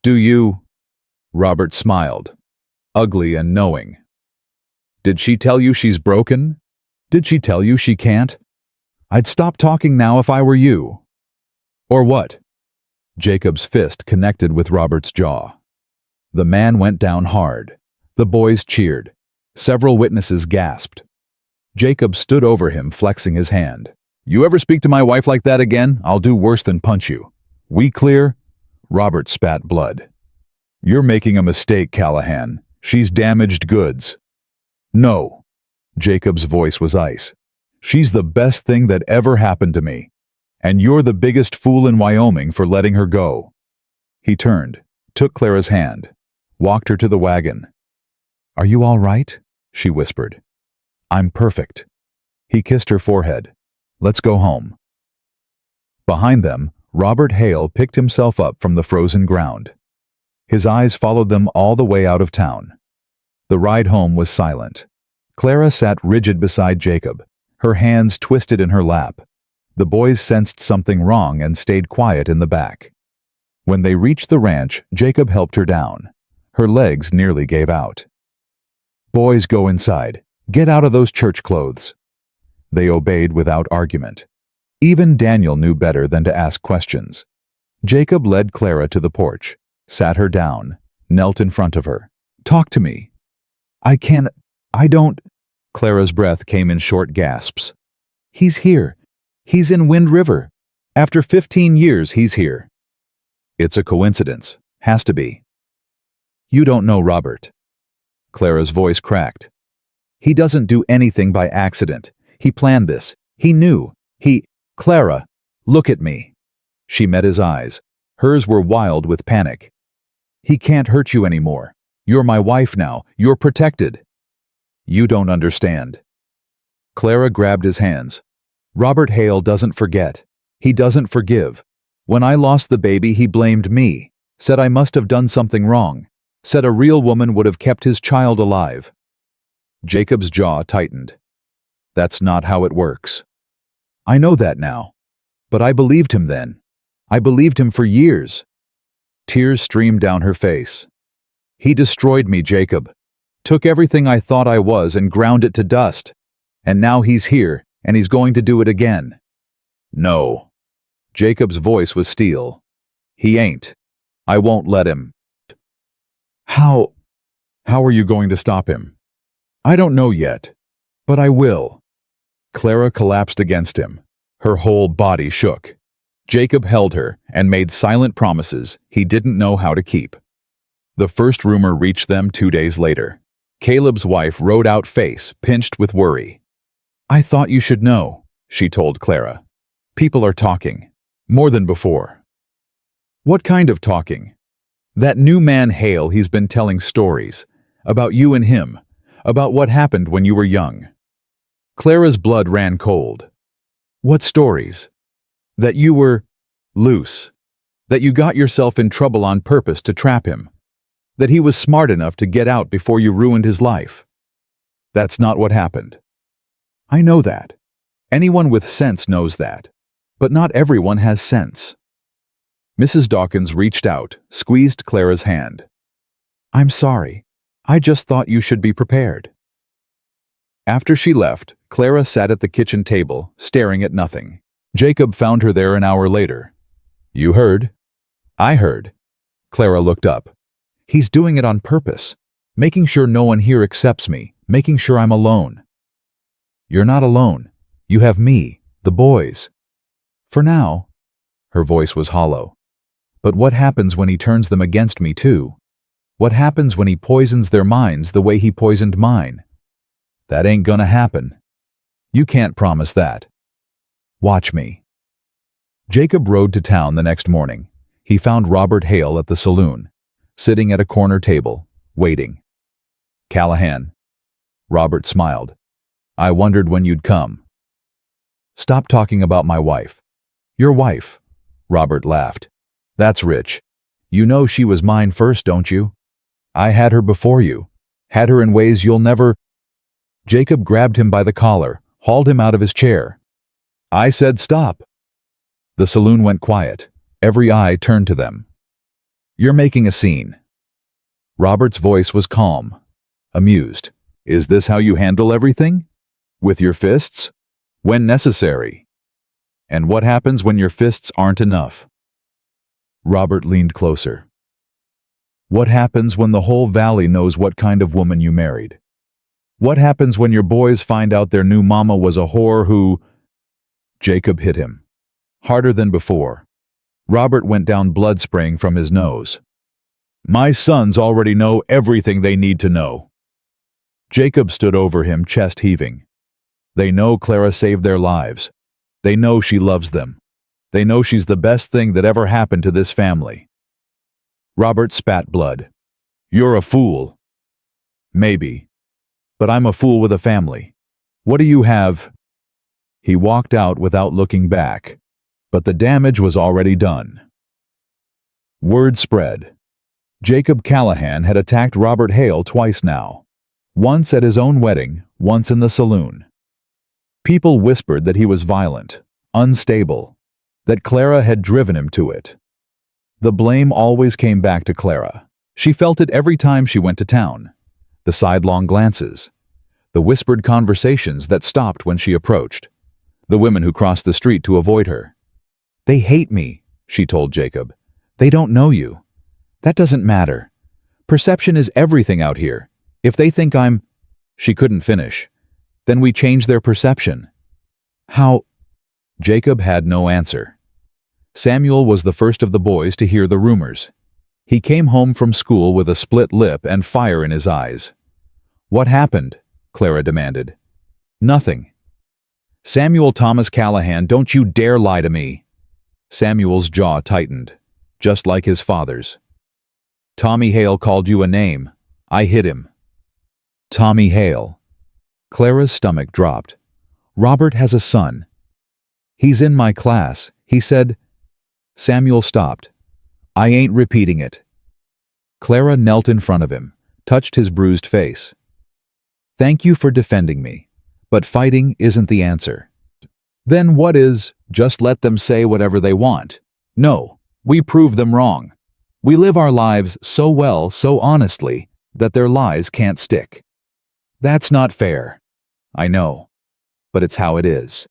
[SPEAKER 1] "Do you?" Robert smiled, ugly and knowing. "Did she tell you she's broken? Did she tell you she can't? I'd stop talking now if I were you." "Or what?" Jacob's fist connected with Robert's jaw. The man went down hard. The boys cheered. Several witnesses gasped. Jacob stood over him, flexing his hand. "You ever speak to my wife like that again, I'll do worse than punch you. We clear?" Robert spat blood. "You're making a mistake, Callahan. She's damaged goods." "No." Jacob's voice was ice. "She's the best thing that ever happened to me. And you're the biggest fool in Wyoming for letting her go." He turned, took Clara's hand, walked her to the wagon. "Are you all right?" she whispered. "I'm perfect." He kissed her forehead. "Let's go home." Behind them, Robert Hale picked himself up from the frozen ground. His eyes followed them all the way out of town. The ride home was silent. Clara sat rigid beside Jacob, her hands twisted in her lap. The boys sensed something wrong and stayed quiet in the back. When they reached the ranch, Jacob helped her down. Her legs nearly gave out. "Boys, go inside. Get out of those church clothes." They obeyed without argument. Even Daniel knew better than to ask questions. Jacob led Clara to the porch, sat her down, knelt in front of her. "Talk to me." I don't." Clara's breath came in short gasps. "He's here. He's in Wind River. After 15 years, he's here." "It's a coincidence. Has to be." "You don't know Robert." Clara's voice cracked. "He doesn't do anything by accident. He planned this. He knew. Clara, look at me." She met his eyes. Hers were wild with panic. "He can't hurt you anymore. You're my wife now. You're protected." "You don't understand." Clara grabbed his hands. "Robert Hale doesn't forget. He doesn't forgive. When I lost the baby, he blamed me, said I must have done something wrong, said a real woman would have kept his child alive." Jacob's jaw tightened. "That's not how it works." "I know that now. But I believed him then. I believed him for years." Tears streamed down her face. "He destroyed me, Jacob. Took everything I thought I was and ground it to dust. And now he's here, and he's going to do it again." "No." Jacob's voice was steel. "He ain't. I won't let him." How are you going to stop him?" "I don't know yet. But I will." Clara collapsed against him. Her whole body shook. Jacob held her and made silent promises he didn't know how to keep. The first rumor reached them 2 days later. Caleb's wife rode out face, pinched with worry. "I thought you should know," she told Clara. "People are talking. More than before." "What kind of talking?" "That new man Hale, he's been telling stories. About you and him. About what happened when you were young." Clara's blood ran cold. "What stories?" "That you were loose. That you got yourself in trouble on purpose to trap him. That he was smart enough to get out before you ruined his life." "That's not what happened." "I know that. Anyone with sense knows that. But not everyone has sense." Mrs. Dawkins reached out, squeezed Clara's hand. "I'm sorry. I just thought you should be prepared." After she left, Clara sat at the kitchen table, staring at nothing. Jacob found her there an hour later. "You heard?" "I heard." Clara looked up. "He's doing it on purpose. Making sure no one here accepts me. Making sure I'm alone." "You're not alone. You have me, the boys." "For now." Her voice was hollow. "But what happens when he turns them against me too? What happens when he poisons their minds the way he poisoned mine?" "That ain't gonna happen." "You can't promise that." Watch me." Jacob rode to town the next morning. He found Robert Hale at the saloon, sitting at a corner table, waiting. "Callahan." Robert smiled. "I wondered when you'd come." "Stop talking about my wife." "Your wife?" Robert laughed. "That's rich. You know she was mine first, don't you? I had her before you. Had her in ways you'll never—" Jacob grabbed him by the collar, hauled him out of his chair. "I said stop." The saloon went quiet. Every eye turned to them. "You're making a scene." Robert's voice was calm, amused. "Is this how you handle everything? With your fists? When necessary? And what happens when your fists aren't enough?" Robert leaned closer. "What happens when the whole valley knows what kind of woman you married? What happens when your boys find out their new mama was a whore who—" Jacob hit him. Harder than before. Robert went down, blood spraying from his nose. "My sons already know everything they need to know." Jacob stood over him, chest heaving. "They know Clara saved their lives. They know she loves them. They know she's the best thing that ever happened to this family." Robert spat blood. "You're a fool." "Maybe. But I'm a fool with a family. What do you have?" He walked out without looking back. But the damage was already done. Word spread. Jacob Callahan had attacked Robert Hale twice now. Once at his own wedding, once in the saloon. People whispered that he was violent, unstable, that Clara had driven him to it. The blame always came back to Clara. She felt it every time she went to town. The sidelong glances. The whispered conversations that stopped when she approached. The women who crossed the street to avoid her. "They hate me," she told Jacob. "They don't know you. That doesn't matter. Perception is everything out here. If they think I'm—" She couldn't finish. "Then we change their perception." "How—" Jacob had no answer. Samuel was the first of the boys to hear the rumors. He came home from school with a split lip and fire in his eyes. "What happened?" Clara demanded. "Nothing." "Samuel Thomas Callahan, don't you dare lie to me." Samuel's jaw tightened, just like his father's. "Tommy Hale called you a name. I hit him." "Tommy Hale." Clara's stomach dropped. "Robert has a son. He's in my class. He said—" Samuel stopped. "I ain't repeating it." Clara knelt in front of him, touched his bruised face. "Thank you for defending me, but fighting isn't the answer." "Then what is? Just let them say whatever they want." "No, we prove them wrong. We live our lives so well, so honestly, that their lies can't stick." "That's not fair." "I know, but it's how it is."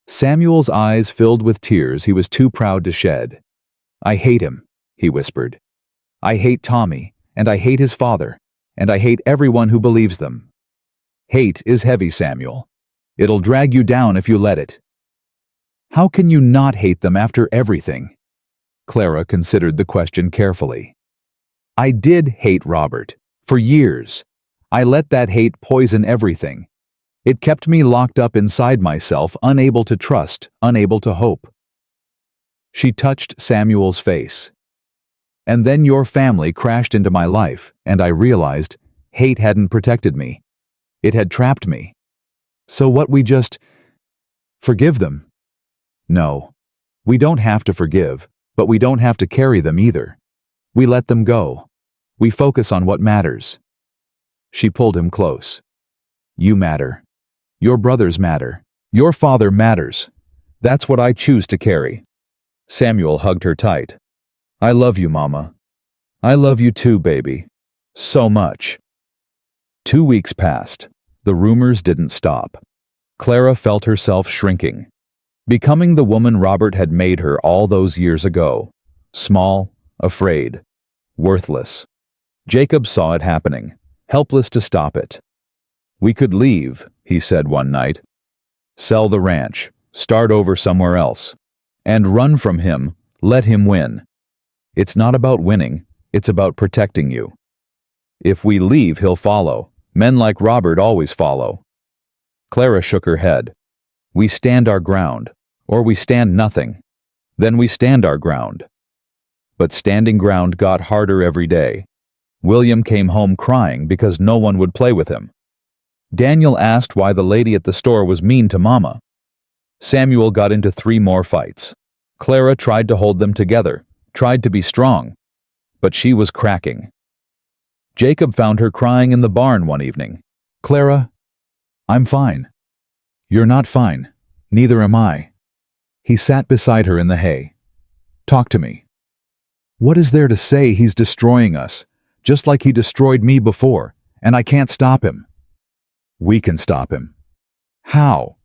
[SPEAKER 1] Samuel's eyes filled with tears he was too proud to shed. "I hate him," he whispered. "I hate Tommy, and I hate his father, and I hate everyone who believes them." "Hate is heavy, Samuel. It'll drag you down if you let it." "How can you not hate them after everything?" Clara considered the question carefully. "I did hate Robert, for years. I let that hate poison everything. It kept me locked up inside myself, unable to trust, unable to hope." She touched Samuel's face. "And then your family crashed into my life, and I realized hate hadn't protected me. It had trapped me. So what, we just forgive them?" "No. We don't have to forgive, but we don't have to carry them either. We let them go. We focus on what matters." She pulled him close. "You matter. Your brothers matter. Your father matters. That's what I choose to carry." Samuel hugged her tight. "I love you, Mama. I love you too, baby. So much." 2 weeks passed. The rumors didn't stop. Clara felt herself shrinking, becoming the woman Robert had made her all those years ago. Small, afraid, worthless. Jacob saw it happening, helpless to stop it. "We could leave," he said one night. "Sell the ranch, start over somewhere else, and run from him, let him win. It's not about winning, it's about protecting you. If we leave, he'll follow. Men like Robert always follow." Clara shook her head. "We stand our ground. Or we stand nothing. Then we stand our ground. But standing ground got harder every day. William came home crying because no one would play with him. Daniel asked why the lady at the store was mean to Mama. Samuel got into 3 more fights. Clara tried to hold them together, tried to be strong, but she was cracking. Jacob found her crying in the barn one evening. "Clara, I'm fine." "You're not fine. Neither am I." He sat beside her in the hay. "Talk to me." "What is there to say? He's destroying us, just like he destroyed me before, and I can't stop him." "We can stop him." "How?"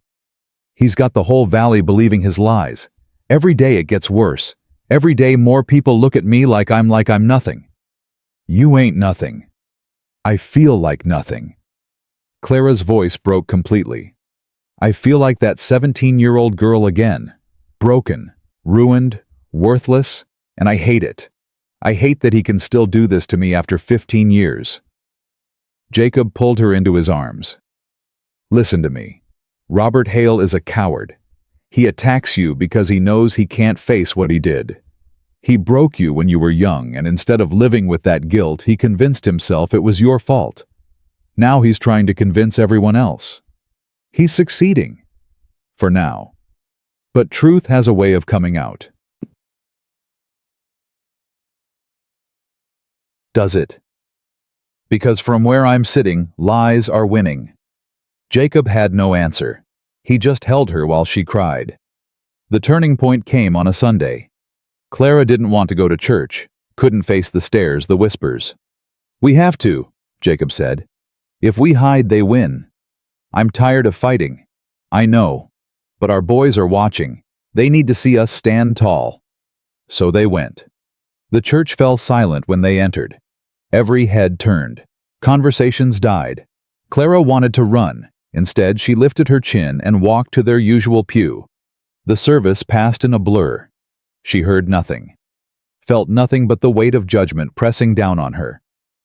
[SPEAKER 1] "He's got the whole valley believing his lies. Every day it gets worse. Every day more people look at me like I'm nothing." "You ain't nothing." "I feel like nothing." Clara's voice broke completely. "I feel like that 17-year-old girl again. Broken, ruined, worthless, and I hate it. I hate that he can still do this to me after 15 years. Jacob pulled her into his arms. "Listen to me. Robert Hale is a coward. He attacks you because he knows he can't face what he did. He broke you when you were young, and instead of living with that guilt, he convinced himself it was your fault. Now he's trying to convince everyone else. He's succeeding. For now. But truth has a way of coming out." "Does it?" "Because from where I'm sitting, lies are winning." Jacob had no answer. He just held her while she cried. The turning point came on a Sunday. Clara didn't want to go to church, couldn't face the stares, the whispers. "We have to," Jacob said. "If we hide, they win. I'm tired of fighting. I know. But our boys are watching. They need to see us stand tall." So they went. The church fell silent when they entered. Every head turned. Conversations died. Clara wanted to run. Instead, she lifted her chin and walked to their usual pew. The service passed in a blur. She heard nothing. Felt nothing but the weight of judgment pressing down on her.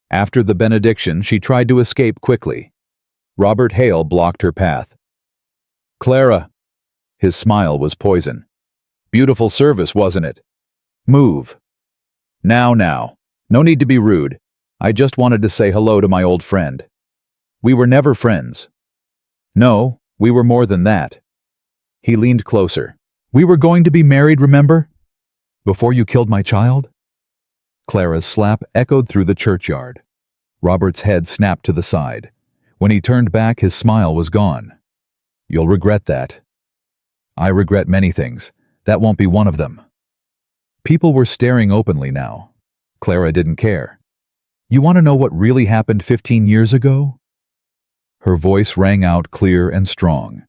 [SPEAKER 1] After the benediction, she tried to escape quickly. Robert Hale blocked her path. "Clara." His smile was poison. "Beautiful service, wasn't it? Move." Now. No need to be rude. I just wanted to say hello to my old friend. We were never friends." "No, we were more than that." He leaned closer. "We were going to be married, remember? Before you killed my child?" Clara's slap echoed through the churchyard. Robert's head snapped to the side. When he turned back, his smile was gone. "You'll regret that." "I regret many things. That won't be one of them." People were staring openly now. Clara didn't care. "You want to know what really happened 15 years ago?" Her voice rang out clear and strong.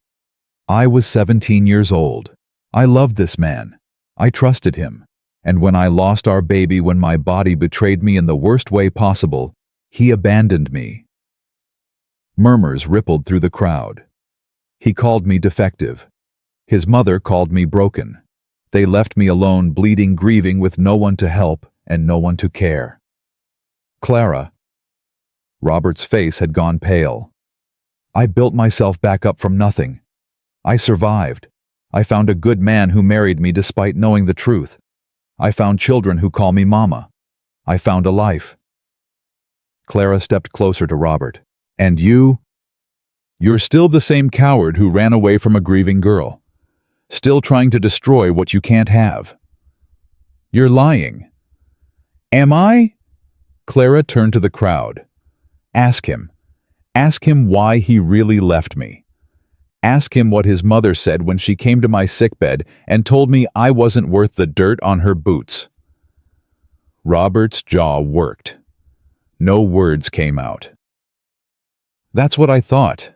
[SPEAKER 1] "I was 17 years old. I loved this man. I trusted him. And when I lost our baby, when my body betrayed me in the worst way possible, he abandoned me." Murmurs rippled through the crowd. "He called me defective. His mother called me broken. They left me alone, bleeding, grieving, with no one to help and no one to care." "Clara." Robert's face had gone pale. "I built myself back up from nothing. I survived. I found a good man who married me despite knowing the truth. I found children who call me Mama. I found a life." Clara stepped closer to Robert. "And you? You're still the same coward who ran away from a grieving girl. Still trying to destroy what you can't have. You're lying." "Am I?" Clara turned to the crowd. "Ask him. Ask him why he really left me. Ask him what his mother said when she came to my sickbed and told me I wasn't worth the dirt on her boots." Robert's jaw worked. No words came out. "That's what I thought."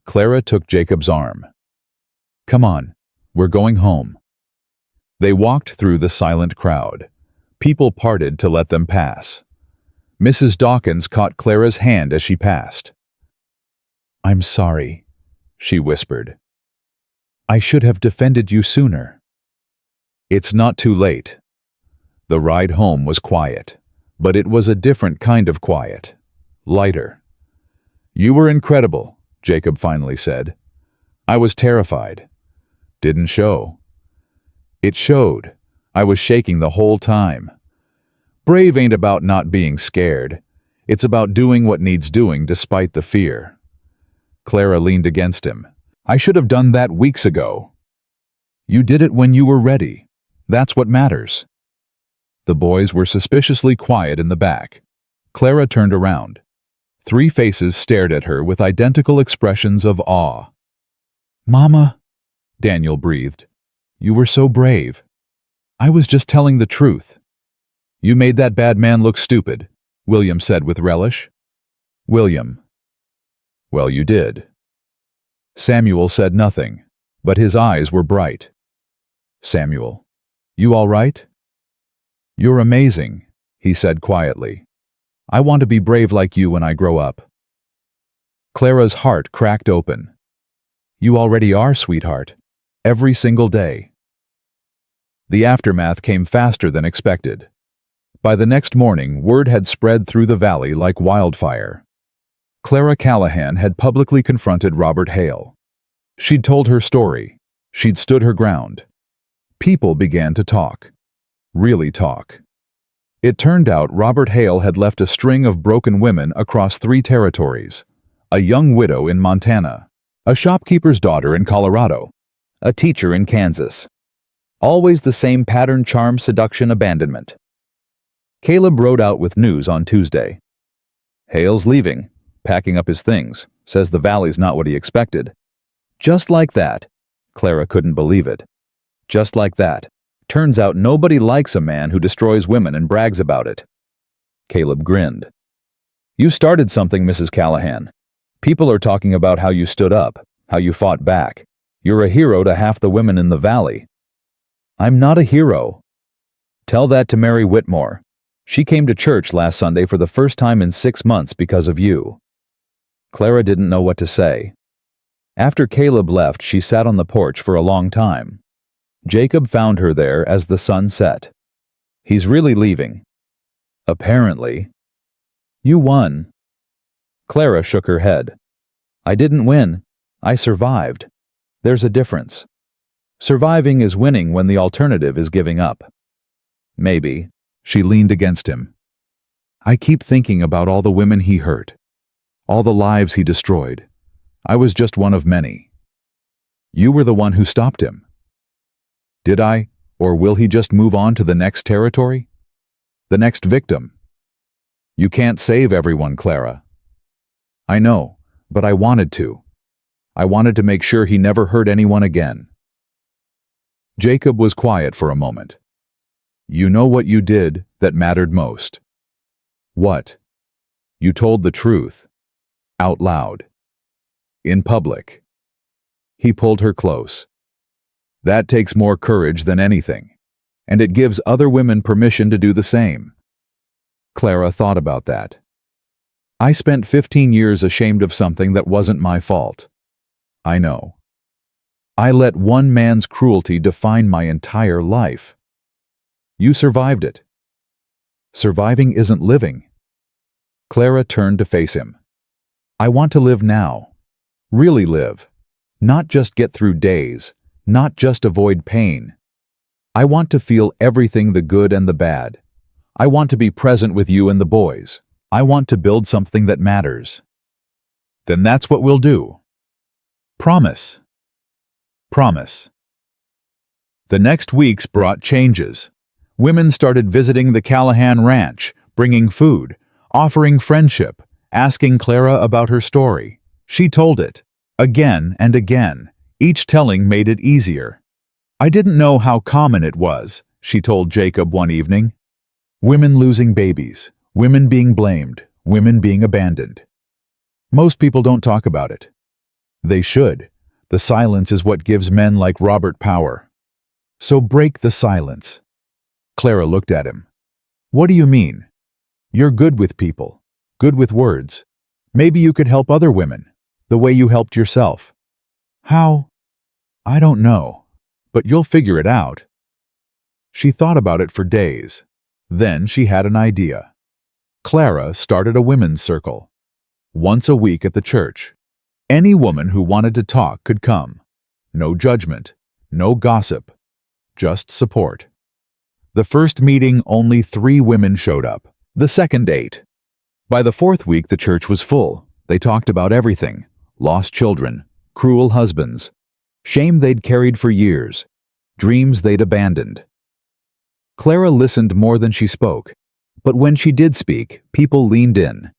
[SPEAKER 1] Clara took Jacob's arm. "Come on, we're going home." They walked through the silent crowd. People parted to let them pass. Mrs. Dawkins caught Clara's hand as she passed. "I'm sorry," she whispered. "I should have defended you sooner." "It's not too late." The ride home was quiet, but it was a different kind of quiet. Lighter. "You were incredible," Jacob finally said. "I was terrified. Didn't show. It showed. I was shaking the whole time. Brave ain't about not being scared. It's about doing what needs doing despite the fear. Clara leaned against him. I should have done that weeks ago. You did it when you were ready. That's what matters. The boys were suspiciously quiet in the back. Clara turned around. 3 faces stared at her with identical expressions of awe. Mama, Daniel breathed. You were so brave. I was just telling the truth. You made that bad man look stupid, William said with relish. William. Well, you did. Samuel said nothing, but his eyes were bright. Samuel. You all right? You're amazing, he said quietly. I want to be brave like you when I grow up. Clara's heart cracked open. You already are, sweetheart. Every single day. The aftermath came faster than expected. By the next morning, word had spread through the valley like wildfire. Clara Callahan had publicly confronted Robert Hale. She'd told her story. She'd stood her ground. People began to talk. Really talk. It turned out Robert Hale had left a string of broken women across 3 territories. A young widow in Montana, a shopkeeper's daughter in Colorado, a teacher in Kansas. Always the same pattern, charm, seduction, abandonment. Caleb rode out with news on Tuesday. Hale's leaving, packing up his things, says the valley's not what he expected. Just like that. Clara couldn't believe it. Just like that. Turns out nobody likes a man who destroys women and brags about it. Caleb grinned. You started something, Mrs. Callahan. People are talking about how you stood up, how you fought back. You're a hero to half the women in the valley. I'm not a hero. Tell that to Mary Whitmore. She came to church last Sunday for the first time in 6 months because of you. Clara didn't know what to say. After Caleb left, she sat on the porch for a long time. Jacob found her there as the sun set. He's really leaving. Apparently. You won. Clara shook her head. I didn't win. I survived. There's a difference. Surviving is winning when the alternative is giving up. Maybe. She leaned against him. I keep thinking about all the women he hurt. All the lives he destroyed. I was just one of many. You were the one who stopped him. Did I, or will he just move on to the next territory? The next victim? You can't save everyone, Clara. I know, but I wanted to. I wanted to make sure he never hurt anyone again. Jacob was quiet for a moment. You know what you did that mattered most. What? You told the truth. Out loud. In public. He pulled her close. That takes more courage than anything, and it gives other women permission to do the same. Clara thought about that. I spent 15 years ashamed of something that wasn't my fault. I know. I let one man's cruelty define my entire life. You survived it. Surviving isn't living. Clara turned to face him. I want to live now. Really live. Not just get through days. Not just avoid pain. I want to feel everything, the good and the bad. I want to be present with you and the boys. I want to build something that matters. Then that's what we'll do. Promise. Promise. The next weeks brought changes. Women started visiting the Callahan Ranch, bringing food, offering friendship, asking Clara about her story. She told it, again and again. Each telling made it easier. I didn't know how common it was, she told Jacob one evening. Women losing babies, women being blamed, women being abandoned. Most people don't talk about it. They should. The silence is what gives men like Robert power. So break the silence. Clara looked at him. What do you mean? You're good with people, good with words. Maybe you could help other women, the way you helped yourself. How? I don't know, but you'll figure it out. She thought about it for days. Then she had an idea. Clara started a women's circle. Once a week at the church. Any woman who wanted to talk could come. No judgment, No gossip. Just support. The first meeting, only 3 women showed up. The second, 8. By the 4th week, the church was full. They talked about everything. Lost children, cruel husbands, shame they'd carried for years, dreams they'd abandoned. Clara listened more than she spoke, but when she did speak, people leaned in.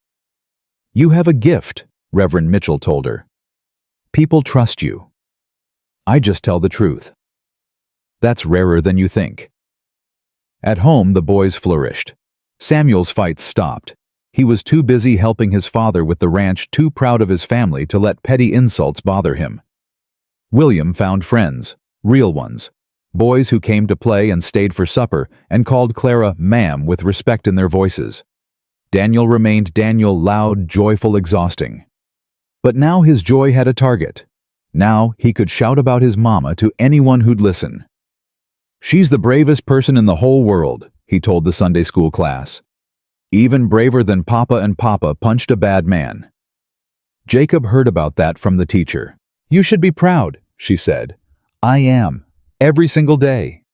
[SPEAKER 1] "You have a gift," Reverend Mitchell told her. "People trust you." "I just tell the truth." "That's rarer than you think." At home, the boys flourished. Samuel's fights stopped. He was too busy helping his father with the ranch, too proud of his family to let petty insults bother him. William found friends, real ones, boys who came to play and stayed for supper and called Clara ma'am with respect in their voices. Daniel remained Daniel, loud, joyful, exhausting. But now his joy had a target. Now he could shout about his mama to anyone who'd listen. "She's the bravest person in the whole world," he told the Sunday school class. "Even braver than Papa, and Papa punched a bad man." Jacob heard about that from the teacher. "You should be proud," she said. "I am. Every single day."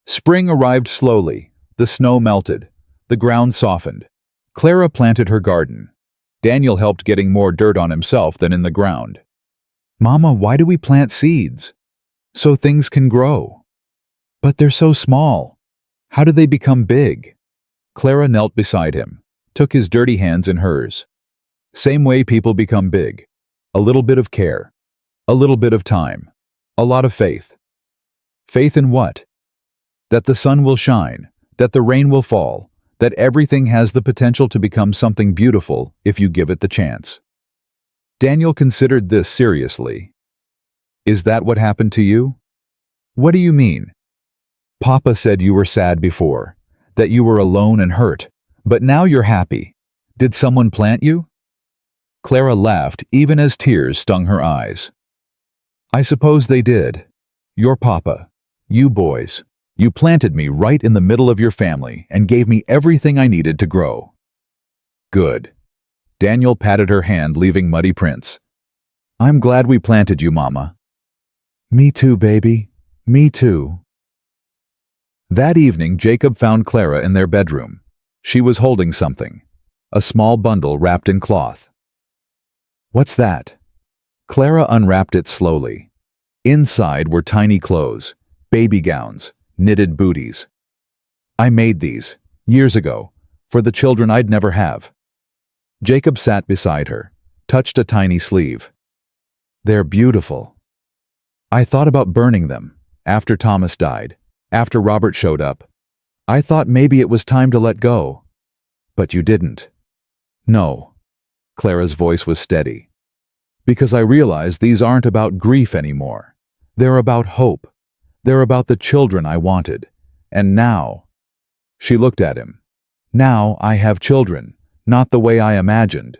[SPEAKER 1] Spring arrived slowly. The snow melted. The ground softened. Clara planted her garden. Daniel helped, getting more dirt on himself than in the ground. "Mama, why do we plant seeds?" "So things can grow." "But they're so small. How do they become big?" Clara knelt beside him, took his dirty hands in hers. "Same way people become big. A little bit of care. A little bit of time. A lot of faith." "Faith in what?" "That the sun will shine, that the rain will fall, that everything has the potential to become something beautiful if you give it the chance." Daniel considered this seriously. "Is that what happened to you?" "What do you mean?" "Papa said you were sad before, that you were alone and hurt, but now you're happy. Did someone plant you?" Clara laughed, even as tears stung her eyes. "I suppose they did. Your papa. You boys. You planted me right in the middle of your family and gave me everything I needed to grow." "Good." Daniel patted her hand, leaving muddy prints. "I'm glad we planted you, Mama." "Me too, baby. Me too." That evening, Jacob found Clara in their bedroom. She was holding something, a small bundle wrapped in cloth. "What's that?" Clara unwrapped it slowly. Inside were tiny clothes, baby gowns, knitted booties. "I made these, years ago, for the children I'd never have." Jacob sat beside her, touched a tiny sleeve. "They're beautiful." "I thought about burning them, after Thomas died. After Robert showed up. I thought maybe it was time to let go. But you didn't." "No." Clara's voice was steady. "Because I realized these aren't about grief anymore. They're about hope. They're about the children I wanted. And now—" She looked at him. "Now I have children, not the way I imagined,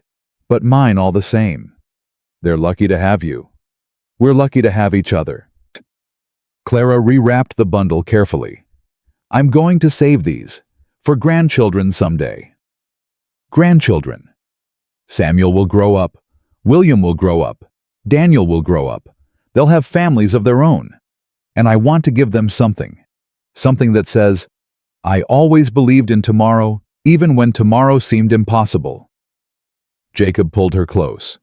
[SPEAKER 1] but mine all the same. They're lucky to have you. We're lucky to have each other." Clara rewrapped the bundle carefully. "I'm going to save these, for grandchildren someday." "Grandchildren." "Samuel will grow up. William will grow up. Daniel will grow up. They'll have families of their own. And I want to give them something. Something that says, 'I always believed in tomorrow, even when tomorrow seemed impossible.'" Jacob pulled her close.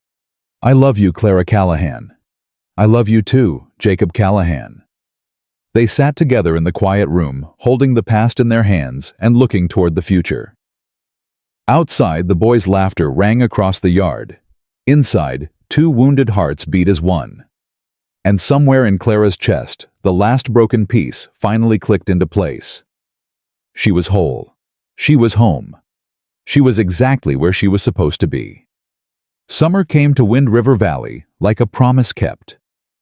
[SPEAKER 1] "I love you, Clara Callahan." "I love you too, Jacob Callahan." They sat together in the quiet room, holding the past in their hands and looking toward the future. Outside, the boys' laughter rang across the yard. Inside, 2 wounded hearts beat as one. And somewhere in Clara's chest, the last broken piece finally clicked into place. She was whole. She was home. She was exactly where she was supposed to be. Summer came to Wind River Valley like a promise kept.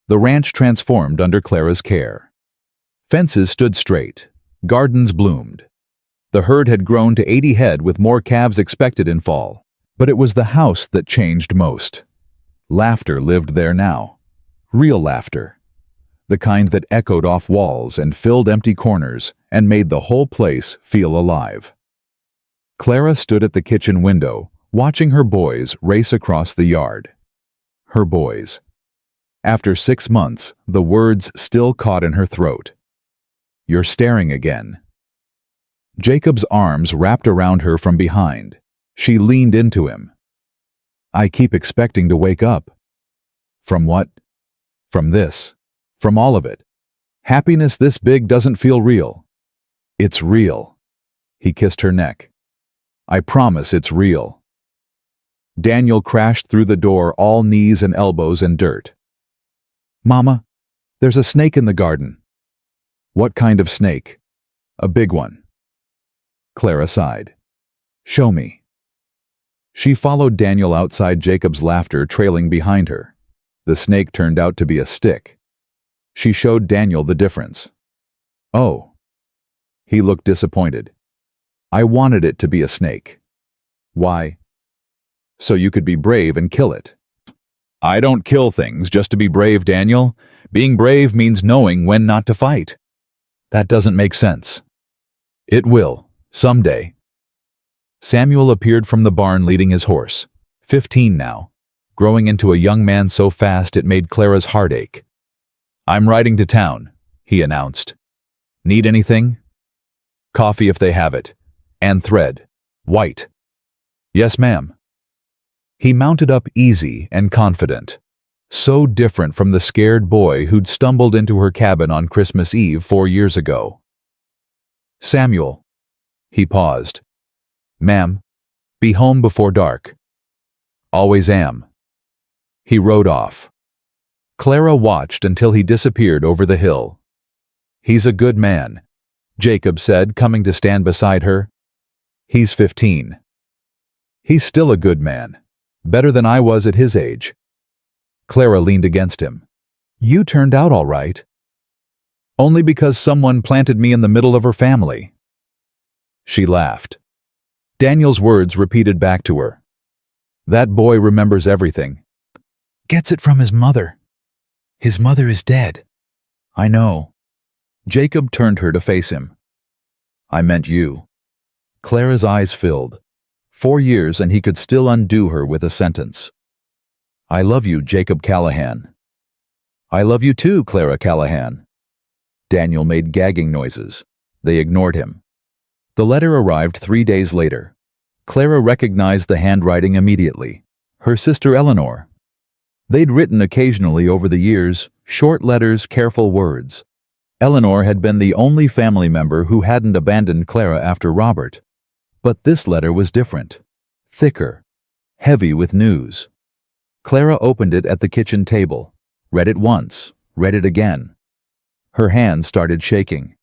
[SPEAKER 1] The ranch transformed under Clara's care. Fences stood straight. Gardens bloomed. The herd had grown to 80 head, with more calves expected in fall. But it was the house that changed most. Laughter lived there now. Real laughter. The kind that echoed off walls and filled empty corners and made the whole place feel alive. Clara stood at the kitchen window, watching her boys race across the yard. Her boys. After 6 months, the words still caught in her throat. "You're staring again." Jacob's arms wrapped around her from behind. She leaned into him. "I keep expecting to wake up." "From what?" "From this. From all of it. Happiness this big doesn't feel real." "It's real." He kissed her neck. "I promise it's real." Daniel crashed through the door, all knees and elbows and dirt. "Mama, there's a snake in the garden." "What kind of snake?" "A big one." Clara sighed. "Show me." She followed Daniel outside, Jacob's laughter trailing behind her. The snake turned out to be a stick. She showed Daniel the difference. "Oh." He looked disappointed. "I wanted it to be a snake." "Why?" "So you could be brave and kill it." "I don't kill things just to be brave, Daniel. Being brave means knowing when not to fight." "That doesn't make sense." "It will, someday." Samuel appeared from the barn leading his horse. 15 now, growing into a young man so fast it made Clara's heart ache. "I'm riding to town," he announced. "Need anything?" "Coffee if they have it. And thread. White." "Yes, ma'am." He mounted up easy and confident, so different from the scared boy who'd stumbled into her cabin on Christmas Eve 4 years ago. "Samuel." He paused. "Ma'am, be home before dark." "Always am." He rode off. Clara watched until he disappeared over the hill. "He's a good man," Jacob said, coming to stand beside her. "He's 15. He's still a good man. Better than I was at his age." Clara leaned against him. "You turned out all right." "Only because someone planted me in the middle of her family." She laughed. Daniel's words repeated back to her. "That boy remembers everything." "Gets it from his mother. His mother is dead." "I know." Jacob turned her to face him. "I meant you." Clara's eyes filled. 4 years and he could still undo her with a sentence. "I love you, Jacob Callahan." "I love you too, Clara Callahan." Daniel made gagging noises. They ignored him. The letter arrived 3 days later. Clara recognized the handwriting immediately. Her sister Eleanor. They'd written occasionally over the years, short letters, careful words. Eleanor had been the only family member who hadn't abandoned Clara after Robert. But this letter was different. Thicker. Heavy with news. Clara opened it at the kitchen table. Read it once. Read it again. Her hands started shaking.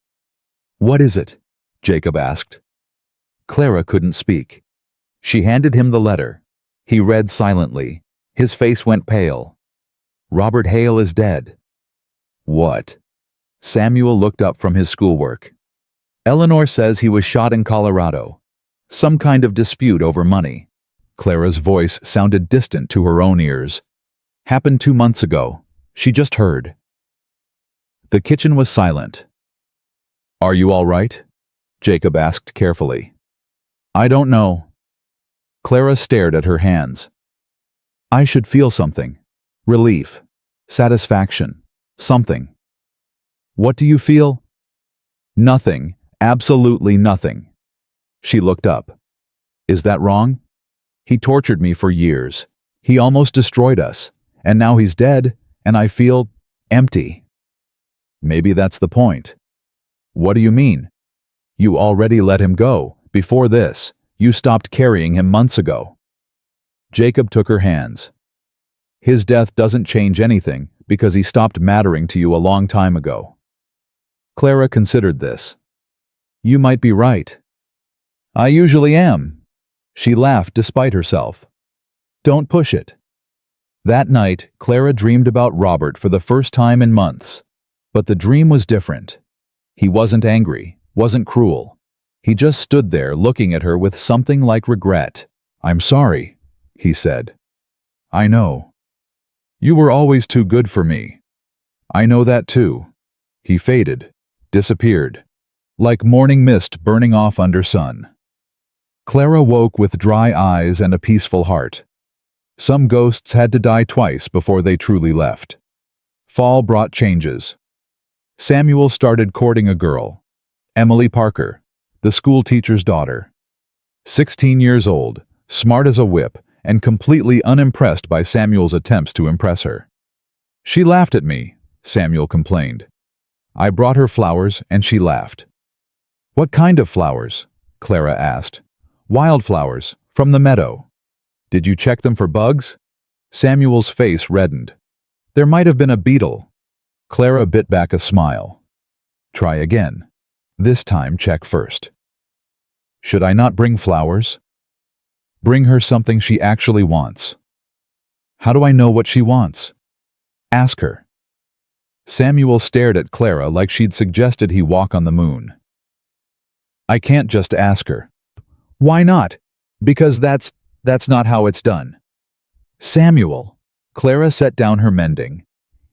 [SPEAKER 1] "What is it?" Jacob asked. Clara couldn't speak. She handed him the letter. He read silently. His face went pale. "Robert Hale is dead." "What?" Samuel looked up from his schoolwork. "Eleanor says he was shot in Colorado. Some kind of dispute over money." Clara's voice sounded distant to her own ears. "Happened 2 months ago. She just heard." The kitchen was silent. "Are you all right?" Jacob asked carefully. "I don't know." Clara stared at her hands. "I should feel something. Relief. Satisfaction. Something." "What do you feel?" "Nothing. Absolutely nothing." She looked up. "Is that wrong? He tortured me for years. He almost destroyed us. And now he's dead, and I feel empty." "Maybe that's the point." "What do you mean?" "You already let him go. Before this, you stopped carrying him months ago." Jacob took her hands. "His death doesn't change anything because he stopped mattering to you a long time ago." Clara considered this. "You might be right." "I usually am." She laughed despite herself. "Don't push it." That night, Clara dreamed about Robert for the first time in months. But the dream was different. He wasn't angry, wasn't cruel. He just stood there looking at her with something like regret. "I'm sorry," he said. "I know. You were always too good for me. I know that too." He faded, disappeared, like morning mist burning off under sun. Clara woke with dry eyes and a peaceful heart. Some ghosts had to die twice before they truly left. Fall brought changes. Samuel started courting a girl, Emily Parker, the school teacher's daughter. 16 years old, smart as a whip, and completely unimpressed by Samuel's attempts to impress her. She laughed at me, Samuel complained. I brought her flowers and she laughed. What kind of flowers? Clara asked. Wildflowers, from the meadow. Did you check them for bugs? Samuel's face reddened. There might have been a beetle. Clara bit back a smile. Try again. This time check first. Should I not bring flowers? Bring her something she actually wants. How do I know what she wants? Ask her. Samuel stared at Clara like she'd suggested he walk on the moon. I can't just ask her. Why not? Because that's not how it's done. Samuel. Clara set down her mending.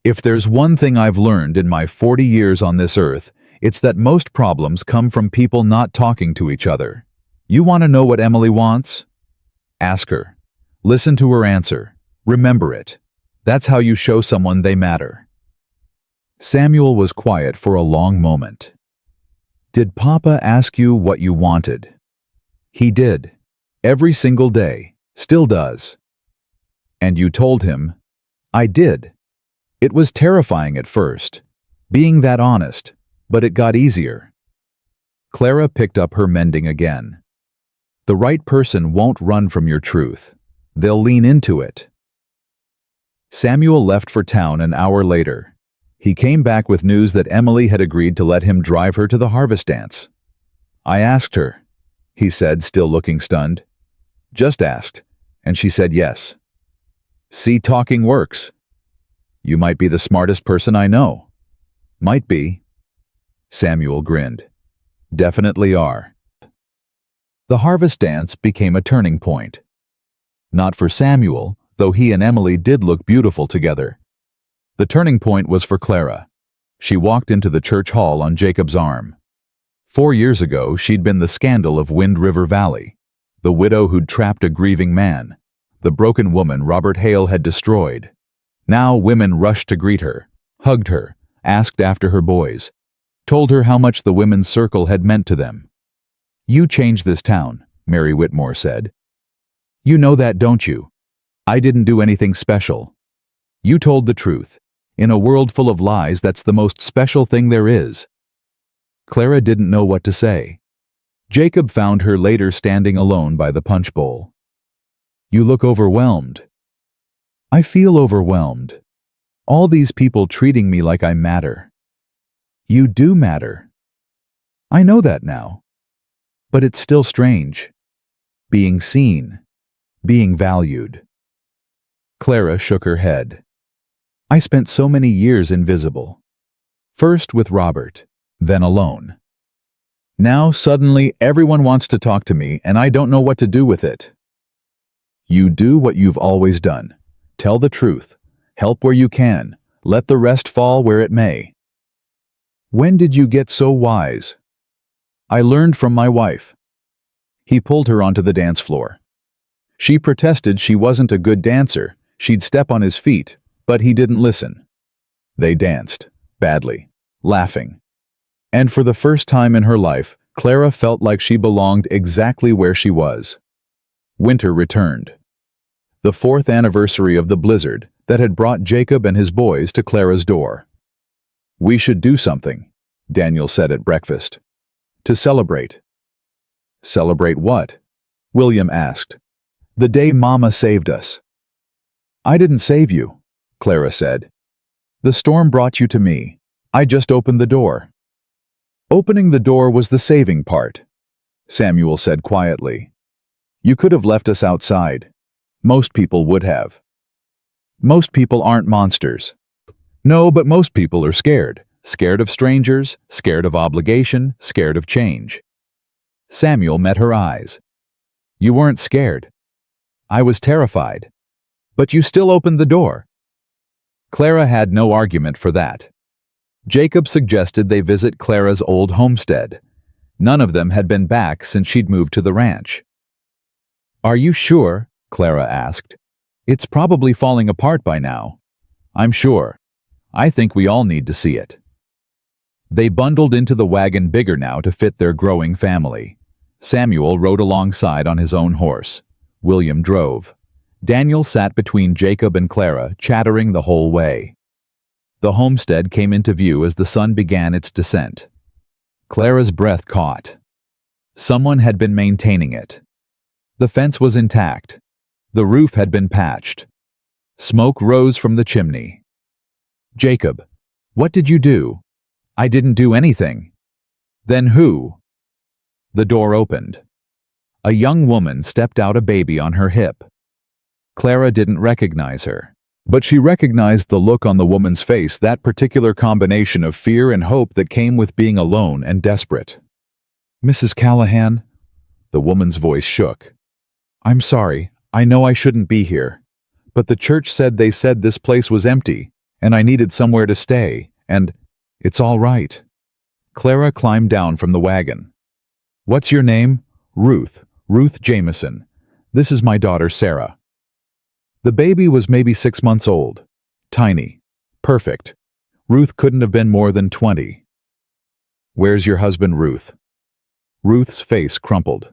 [SPEAKER 1] If there's one thing I've learned in my 40 years on this earth, it's that most problems come from people not talking to each other. You want to know what Emily wants? Ask her. Listen to her answer. Remember it. That's how you show someone they matter. Samuel was quiet for a long moment. Did Papa ask you what you wanted? He did. Every single day. Still does. And you told him? I did. It was terrifying at first, being that honest, but it got easier. Clara picked up her mending again. The right person won't run from your truth. They'll lean into it. Samuel left for town an hour later. He came back with news that Emily had agreed to let him drive her to the harvest dance. I asked her, he said, still looking stunned. Just asked, and she said yes. See, talking works. You might be the smartest person I know. Might be. Samuel grinned. Definitely are. The harvest dance became a turning point. Not for Samuel, though he and Emily did look beautiful together. The turning point was for Clara. She walked into the church hall on Jacob's arm. 4 years ago, she'd been the scandal of Wind River Valley, the widow who'd trapped a grieving man, the broken woman Robert Hale had destroyed. Now women rushed to greet her, hugged her, asked after her boys, told her how much the women's circle had meant to them. You changed this town, Mary Whitmore said. You know that, don't you? I didn't do anything special. You told the truth. In a world full of lies, that's the most special thing there is. Clara didn't know what to say. Jacob found her later standing alone by the punch bowl. You look overwhelmed. I feel overwhelmed. All these people treating me like I matter. You do matter. I know that now. But it's still strange. Being seen. Being valued. Clara shook her head. I spent so many years invisible. First with Robert, then alone. Now suddenly everyone wants to talk to me and I don't know what to do with it. You do what you've always done. Tell the truth. Help where you can. Let the rest fall where it may. When did you get so wise? I learned from my wife. He pulled her onto the dance floor. She protested she wasn't a good dancer. She'd step on his feet, but he didn't listen. They danced, badly, laughing. And for the first time in her life, Clara felt like she belonged exactly where she was. Winter returned. The 4th anniversary of the blizzard that had brought Jacob and his boys to Clara's door. We should do something, Daniel said at breakfast. To celebrate. Celebrate what? William asked. The day Mama saved us. I didn't save you, Clara said. The storm brought you to me. I just opened the door. Opening the door was the saving part, Samuel said quietly. You could have left us outside. Most people would have. Most people aren't monsters. No, but most people are scared. Scared of strangers, scared of obligation, scared of change. Samuel met her eyes. You weren't scared. I was terrified. But you still opened the door. Clara had no argument for that. Jacob suggested they visit Clara's old homestead. None of them had been back since she'd moved to the ranch. Are you sure? Clara asked. It's probably falling apart by now. I'm sure. I think we all need to see it." They bundled into the wagon bigger now to fit their growing family. Samuel rode alongside on his own horse. William drove. Daniel sat between Jacob and Clara, chattering the whole way. The homestead came into view as the sun began its descent. Clara's breath caught. Someone had been maintaining it. The fence was intact. The roof had been patched. Smoke rose from the chimney. "Jacob, what did you do?" "I didn't do anything." "Then who?" The door opened. A young woman stepped out, a baby on her hip. Clara didn't recognize her, but she recognized the look on the woman's face, that particular combination of fear and hope that came with being alone and desperate. "Mrs. Callahan?" The woman's voice shook. "I'm sorry, I know I shouldn't be here. But the church said this place was empty, and I needed somewhere to stay, and it's all right." Clara climbed down from the wagon. "What's your name?" Ruth Jameson. "This is my daughter, Sarah." The baby was maybe 6 months old. Tiny. Perfect. Ruth couldn't have been more than 20. "Where's your husband, Ruth?" Ruth's face crumpled.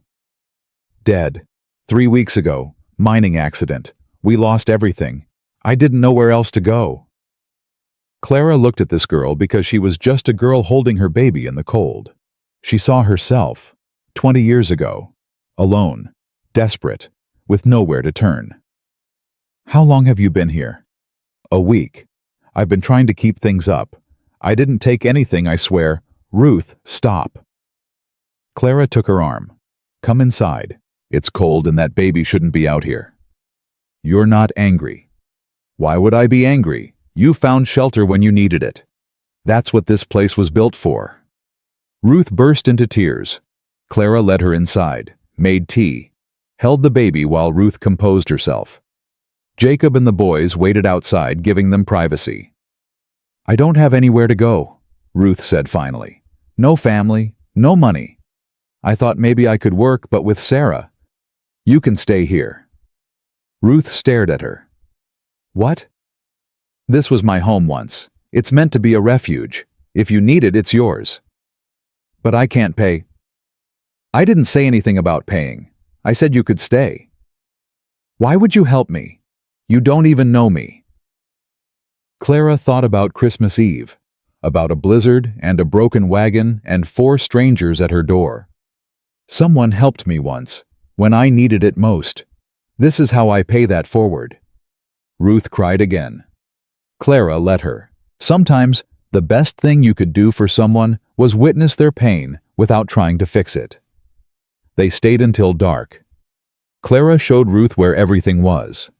[SPEAKER 1] "Dead. 3 weeks ago. Mining accident. We lost everything. I didn't know where else to go." Clara looked at this girl because she was just a girl holding her baby in the cold. She saw herself, 20 years ago, alone, desperate, with nowhere to turn. "How long have you been here?" "A week. I've been trying to keep things up. I didn't take anything, I swear." "Ruth, stop." Clara took her arm. "Come inside. It's cold and that baby shouldn't be out here." "You're not angry." "Why would I be angry? You found shelter when you needed it. That's what this place was built for." Ruth burst into tears. Clara led her inside, made tea, held the baby while Ruth composed herself. Jacob and the boys waited outside, giving them privacy. "I don't have anywhere to go," Ruth said finally. "No family, no money. I thought maybe I could work, but with Sarah." "You can stay here." Ruth stared at her. "What?" "This was my home once. It's meant to be a refuge. If you need it, it's yours." "But I can't pay." "I didn't say anything about paying. I said you could stay." "Why would you help me? You don't even know me." Clara thought about Christmas Eve, about a blizzard and a broken wagon and 4 strangers at her door. "Someone helped me once, when I needed it most. This is how I pay that forward." Ruth cried again. Clara let her. Sometimes, the best thing you could do for someone was witness their pain without trying to fix it. They stayed until dark. Clara showed Ruth where everything was,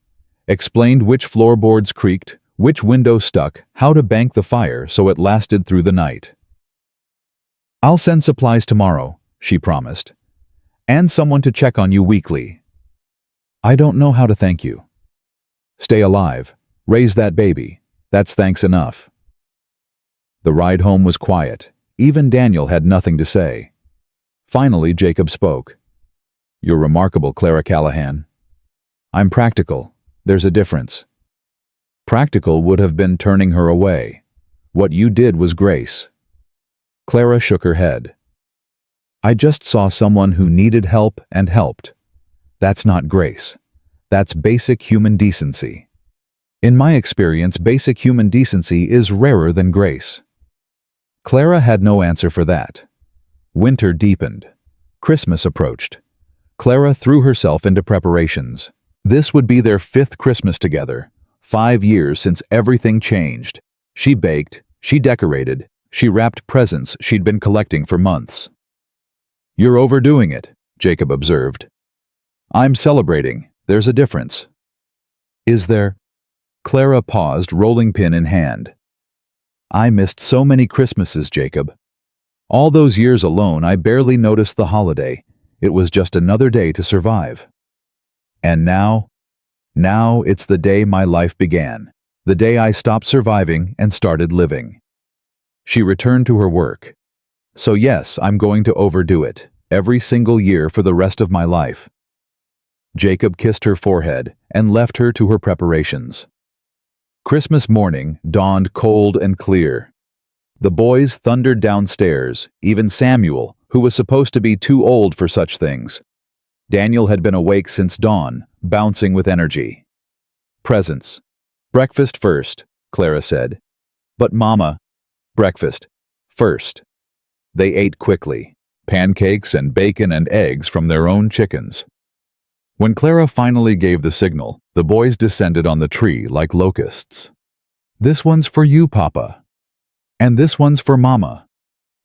[SPEAKER 1] explained which floorboards creaked, which window stuck, how to bank the fire so it lasted through the night. "I'll send supplies tomorrow," she promised, "and someone to check on you weekly." "I don't know how to thank you." "Stay alive. Raise that baby. That's thanks enough." The ride home was quiet. Even Daniel had nothing to say. Finally, Jacob spoke. "You're remarkable, Clara Callahan." "I'm practical. There's a difference." Practical would have been turning her away. What you did was grace. Clara shook her head. "I just saw someone who needed help and helped. That's not grace. That's basic human decency. In my experience, basic human decency is rarer than grace." Clara had no answer for that. Winter deepened. Christmas approached. Clara threw herself into preparations. This would be their 5th Christmas together, 5 years since everything changed. She baked, she decorated, she wrapped presents she'd been collecting for months. "You're overdoing it," Jacob observed. "I'm celebrating. There's a difference." "Is there?" Clara paused, rolling pin in hand. "I missed so many Christmases, Jacob. All those years alone, I barely noticed the holiday. It was just another day to survive. And now it's the day my life began, the day I stopped surviving and started living." She returned to her work. "So yes, I'm going to overdo it, every single year for the rest of my life." Jacob kissed her forehead and left her to her preparations. Christmas morning dawned cold and clear. The boys thundered downstairs, even Samuel, who was supposed to be too old for such things. Daniel had been awake since dawn, bouncing with energy. Presents. Breakfast first, Clara said. But Mama, breakfast first. They ate quickly, pancakes and bacon and eggs from their own chickens. When Clara finally gave the signal, the boys descended on the tree like locusts. This one's for you, Papa. And this one's for Mama.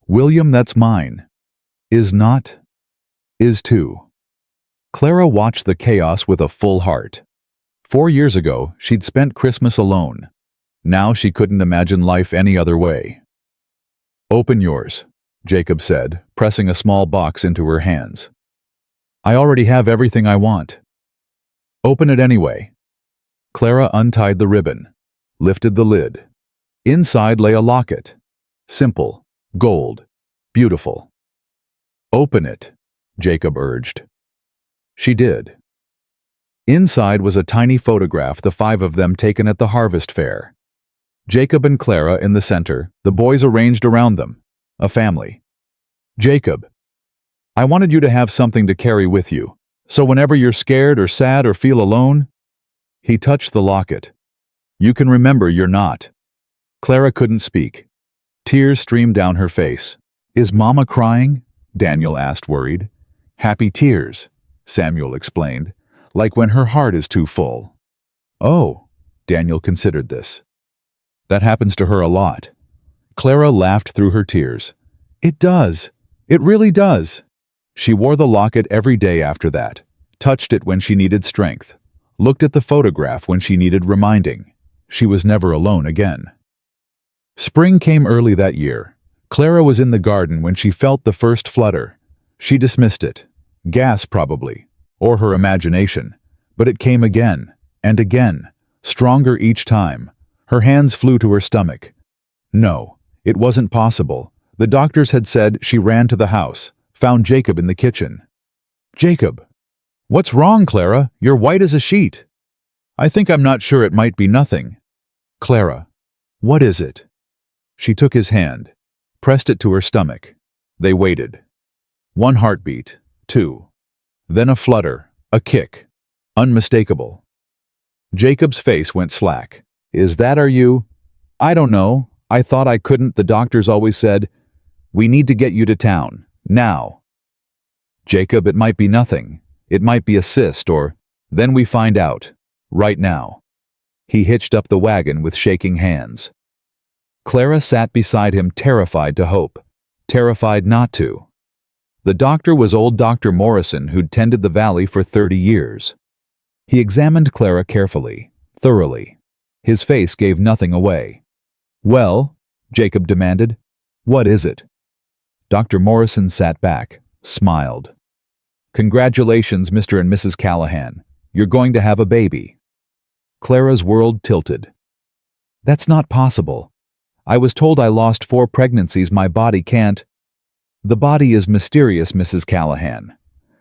[SPEAKER 1] William, that's mine. Is not. Is too. Clara watched the chaos with a full heart. 4 years ago, she'd spent Christmas alone. Now she couldn't imagine life any other way. Open yours, Jacob said, pressing a small box into her hands. I already have everything I want. Open it anyway. Clara untied the ribbon, lifted the lid. Inside lay a locket. Simple, gold, beautiful. Open it, Jacob urged. She did. Inside was a tiny photograph, the 5 of them taken at the harvest fair. Jacob and Clara in the center, the boys arranged around them. A family. Jacob, I wanted you to have something to carry with you, so whenever you're scared or sad or feel alone, he touched the locket. You can remember you're not. Clara couldn't speak. Tears streamed down her face. Is Mama crying? Daniel asked, worried. Happy tears, Samuel explained, like when her heart is too full. Oh, Daniel considered this. That happens to her a lot. Clara laughed through her tears. It does. It really does. She wore the locket every day after that, touched it when she needed strength, looked at the photograph when she needed reminding. She was never alone again. Spring came early that year. Clara was in the garden when she felt the first flutter. She dismissed it. Gas, probably, or her imagination. But it came again, and again, stronger each time. Her hands flew to her stomach. No, it wasn't possible. The doctors had said. She ran to the house, found Jacob in the kitchen. Jacob! What's wrong, Clara? You're white as a sheet. I think I'm not sure, it might be nothing. Clara, what is it? She took his hand, pressed it to her stomach. They waited. 1 heartbeat, 2. Then a flutter, a kick. Unmistakable. Jacob's face went slack. Is that are you? I don't know. I thought I couldn't. The doctors always said, we need to get you to town. Now. Jacob, it might be nothing. It might be a cyst, or then we find out. Right now. He hitched up the wagon with shaking hands. Clara sat beside him, terrified to hope, terrified not to. The doctor was old Dr. Morrison, who'd tended the valley for 30 years. He examined Clara carefully, thoroughly. His face gave nothing away. Well, Jacob demanded, what is it? Dr. Morrison sat back, smiled. Congratulations, Mr. and Mrs. Callahan. You're going to have a baby. Clara's world tilted. That's not possible. I was told I lost 4 pregnancies. My body can't. The body is mysterious, Mrs. Callahan.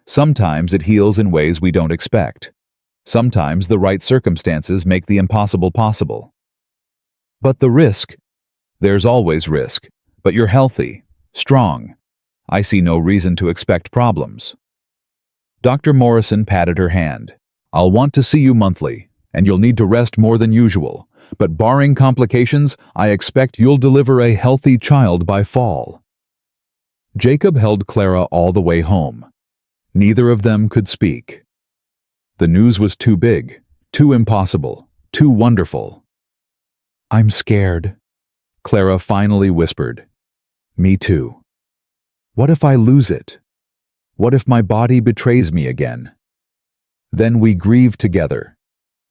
[SPEAKER 1] Sometimes it heals in ways we don't expect. Sometimes the right circumstances make the impossible possible. But the risk? There's always risk, but you're healthy, strong. I see no reason to expect problems. Dr. Morrison patted her hand. I'll want to see you monthly, and you'll need to rest more than usual. But barring complications, I expect you'll deliver a healthy child by fall. Jacob held Clara all the way home. Neither of them could speak. The news was too big, too impossible, too wonderful. I'm scared, Clara finally whispered. Me too. What if I lose it? What if my body betrays me again? Then we grieve together.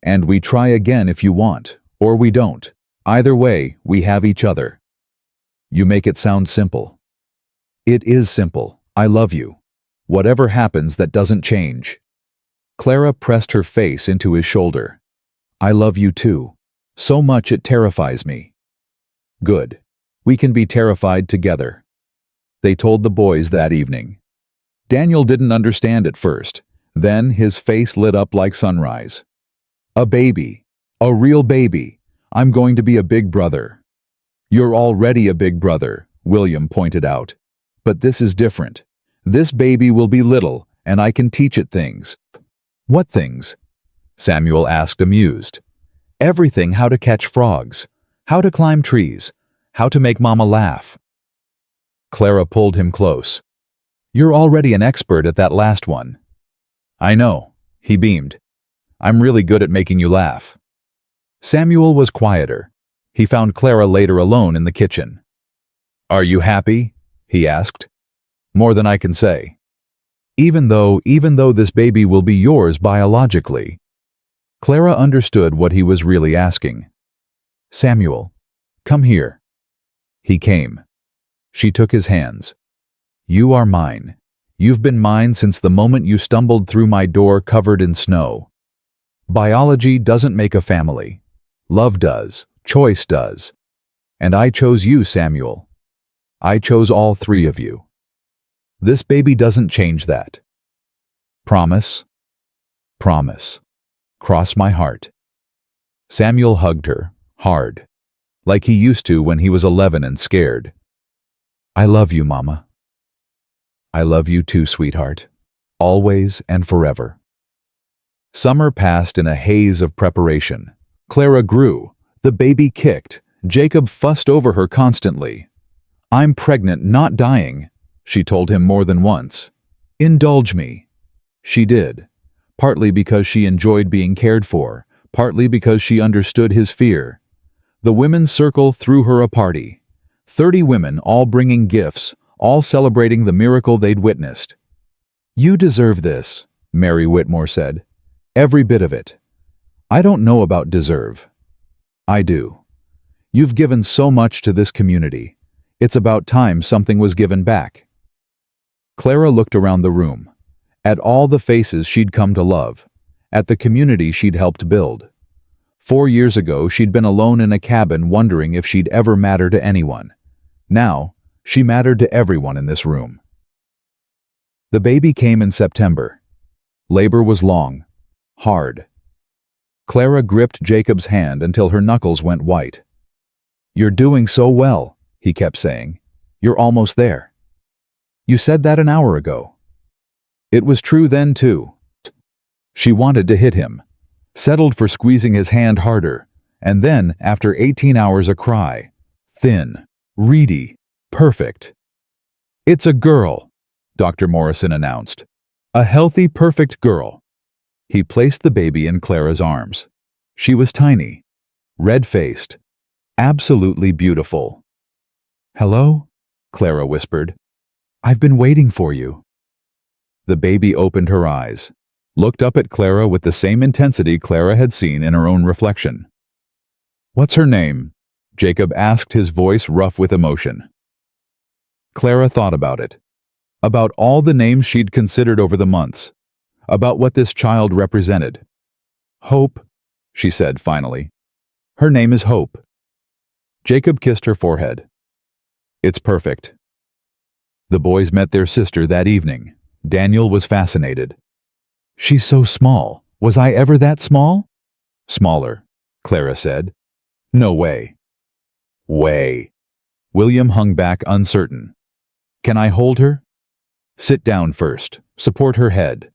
[SPEAKER 1] And we try again if you want, or we don't. Either way, we have each other. You make it sound simple. It is simple. I love you. Whatever happens, that doesn't change. Clara pressed her face into his shoulder. I love you too. So much it terrifies me. Good. We can be terrified together. They told the boys that evening. Daniel didn't understand at first. Then his face lit up like sunrise. A baby. A real baby. I'm going to be a big brother." "You're already a big brother," William pointed out. "But this is different. This baby will be little, and I can teach it things." "What things?" Samuel asked, amused. "Everything: how to catch frogs, how to climb trees, how to make Mama laugh." Clara pulled him close. "You're already an expert at that last one." "I know," he beamed. "I'm really good at making you laugh." Samuel was quieter. He found Clara later alone in the kitchen. "Are you happy?" he asked. "More than I can say." Even though this baby will be yours biologically." Clara understood what he was really asking. "Samuel, come here." He came. She took his hands. "You are mine. You've been mine since the moment you stumbled through my door covered in snow. Biology doesn't make a family. Love does. Choice does. And I chose you, Samuel. I chose all three of you. This baby doesn't change that. Promise? Promise. Cross my heart." Samuel hugged her, hard, like he used to when he was 11 and scared. "I love you, Mama." "I love you too, sweetheart. Always and forever." Summer passed in a haze of preparation. Clara grew. The baby kicked. Jacob fussed over her constantly. "I'm pregnant, not dying," she told him more than once. "Indulge me." She did, partly because she enjoyed being cared for, partly because she understood his fear. The women's circle threw her a party. 30 women, all bringing gifts, all celebrating the miracle they'd witnessed. "You deserve this," Mary Whitmore said. "Every bit of it." "I don't know about deserve." "I do. You've given so much to this community. It's about time something was given back." Clara looked around the room, at all the faces she'd come to love, at the community she'd helped build. 4 years ago, she'd been alone in a cabin wondering if she'd ever matter to anyone. Now, she mattered to everyone in this room. The baby came in September. Labor was long, hard. Clara gripped Jacob's hand until her knuckles went white. "You're doing so well," he kept saying. "You're almost there." "You said that an hour ago." It was true then, too. She wanted to hit him, settled for squeezing his hand harder, and then, after 18 hours, a cry. Thin, reedy, perfect. "It's a girl," Dr. Morrison announced. "A healthy, perfect girl." He placed the baby in Clara's arms. She was tiny, red-faced, absolutely beautiful. "Hello?" Clara whispered. "I've been waiting for you." The baby opened her eyes, looked up at Clara with the same intensity Clara had seen in her own reflection. "What's her name?" Jacob asked, his voice rough with emotion. Clara thought about it, about all the names she'd considered over the months, about what this child represented. "Hope," she said finally. "Her name is Hope." Jacob kissed her forehead. "It's perfect." The boys met their sister that evening. Daniel was fascinated. "She's so small. Was I ever that small?" "Smaller," Clara said. "No way." "Way." William hung back uncertain. "Can I hold her?" "Sit down first. Support her head."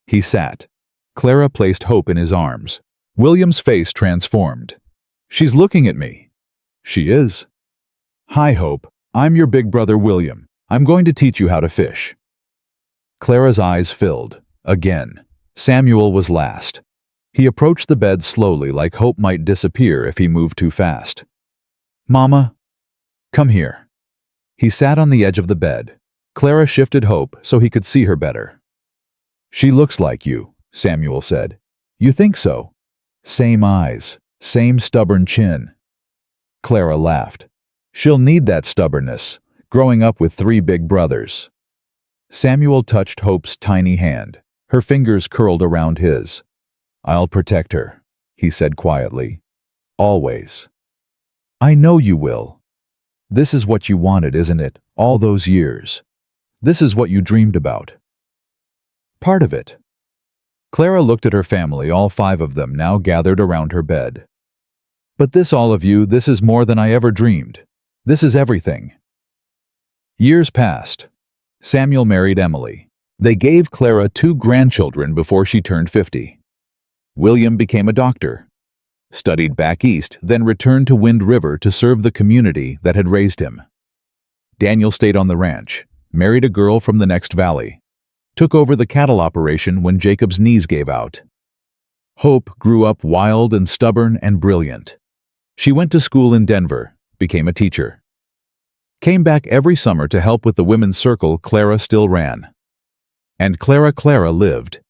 [SPEAKER 1] He sat. Clara placed Hope in his arms. William's face transformed. "She's looking at me." "She is." "Hi, Hope. I'm your big brother William. I'm going to teach you how to fish." Clara's eyes filled. Again. Samuel was last. He approached the bed slowly, like Hope might disappear if he moved too fast. "Mama, come here." He sat on the edge of the bed. Clara shifted Hope so he could see her better. "She looks like you," Samuel said. "You think so?" "Same eyes, same stubborn chin." Clara laughed. "She'll need that stubbornness, growing up with 3 big brothers." Samuel touched Hope's tiny hand. Her fingers curled around his. "I'll protect her," he said quietly. "Always." "I know you will. This is what you wanted, isn't it? All those years. This is what you dreamed about." "Part of it." Clara looked at her family, all 5 of them now gathered around her bed. But this, all of you, this is more than I ever dreamed. This is everything. Years passed. Samuel married Emily. They gave Clara 2 grandchildren before she turned 50. William became a doctor, studied back east, then returned to Wind River to serve the community that had raised him. Daniel stayed on the ranch, married a girl from the next valley, took over the cattle operation when Jacob's knees gave out. Hope grew up wild and stubborn and brilliant. She went to school in Denver, became a teacher. Came back every summer to help with the women's circle Clara still ran. And Clara lived.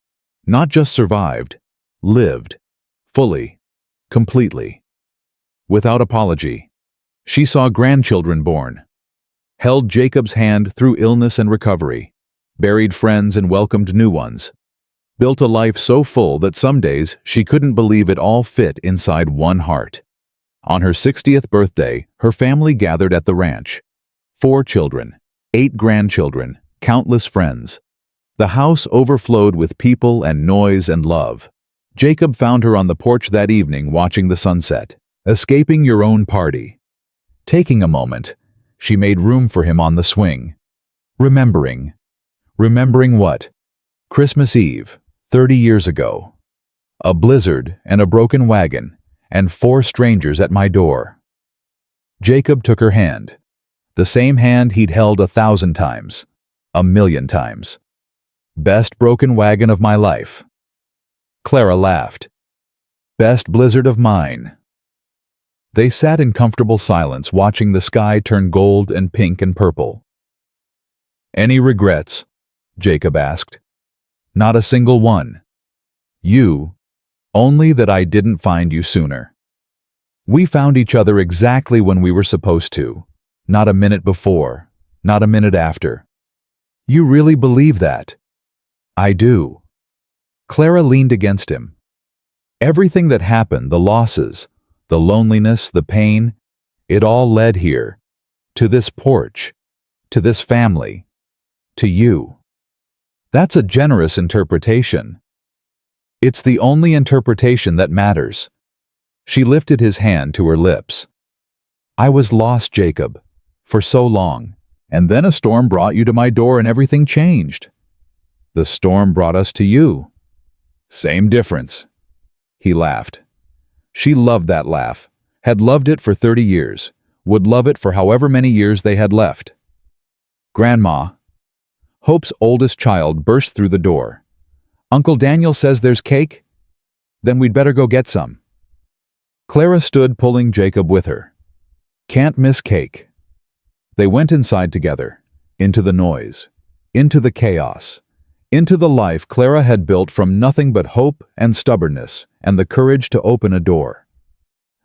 [SPEAKER 1] Not just survived, lived. Fully. Completely. Without apology. She saw grandchildren born. Held Jacob's hand through illness and recovery. Buried friends and welcomed new ones. Built a life so full that some days she couldn't believe it all fit inside one heart. On her 60th birthday, her family gathered at the ranch. 4 children, 8 grandchildren, countless friends. The house overflowed with people and noise and love. Jacob found her on the porch that evening watching the sunset, escaping your own party. Taking a moment, she made room for him on the swing. Remembering. Remembering what? Christmas Eve, 30 years ago. A blizzard and a broken wagon, and 4 strangers at my door. Jacob took her hand. The same hand he'd held 1,000 times, 1,000,000 times. Best broken wagon of my life. Clara laughed. Best blizzard of mine. They sat in comfortable silence watching the sky turn gold and pink and purple. Any regrets? Jacob asked. Not a single one. You, only that I didn't find you sooner. We found each other exactly when we were supposed to, not a minute before, not a minute after. You really believe that? I do. Clara leaned against him. Everything that happened, the losses, the loneliness, the pain, it all led here, to this porch, to this family, to you. That's a generous interpretation. It's the only interpretation that matters. She lifted his hand to her lips. I was lost, Jacob, for so long, and then a storm brought you to my door and everything changed. The storm brought us to you. Same difference. He laughed. She loved that laugh, had loved it for 30 years, would love it for however many years they had left. Grandma. Hope's oldest child burst through the door. Uncle Daniel says there's cake? Then we'd better go get some. Clara stood pulling Jacob with her. Can't miss cake. They went inside together, into the noise, into the chaos, into the life Clara had built from nothing but hope and stubbornness and the courage to open a door.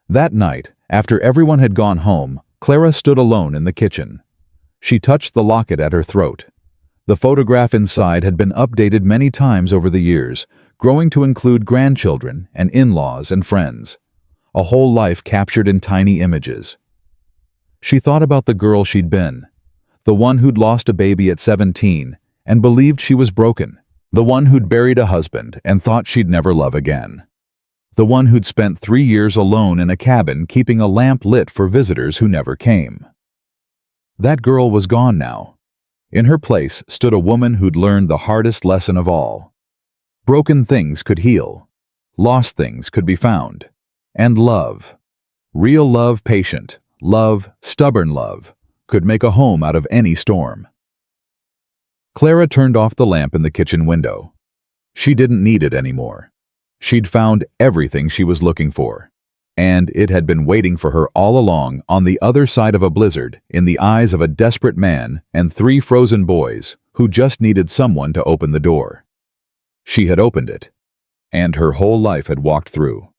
[SPEAKER 1] That night, after everyone had gone home, Clara stood alone in the kitchen. She touched the locket at her throat. The photograph inside had been updated many times over the years, growing to include grandchildren and in-laws and friends. A whole life captured in tiny images. She thought about the girl she'd been, the one who'd lost a baby at 17 and believed she was broken, the one who'd buried a husband and thought she'd never love again, the one who'd spent 3 years alone in a cabin keeping a lamp lit for visitors who never came. That girl was gone now. In her place stood a woman who'd learned the hardest lesson of all. Broken things could heal, lost things could be found, and love, real love, patient love, stubborn love, could make a home out of any storm. Clara turned off the lamp in the kitchen window. She didn't need it anymore. She'd found everything she was looking for, and it had been waiting for her all along on the other side of a blizzard, in the eyes of a desperate man and 3 frozen boys who just needed someone to open the door. She had opened it, and her whole life had walked through.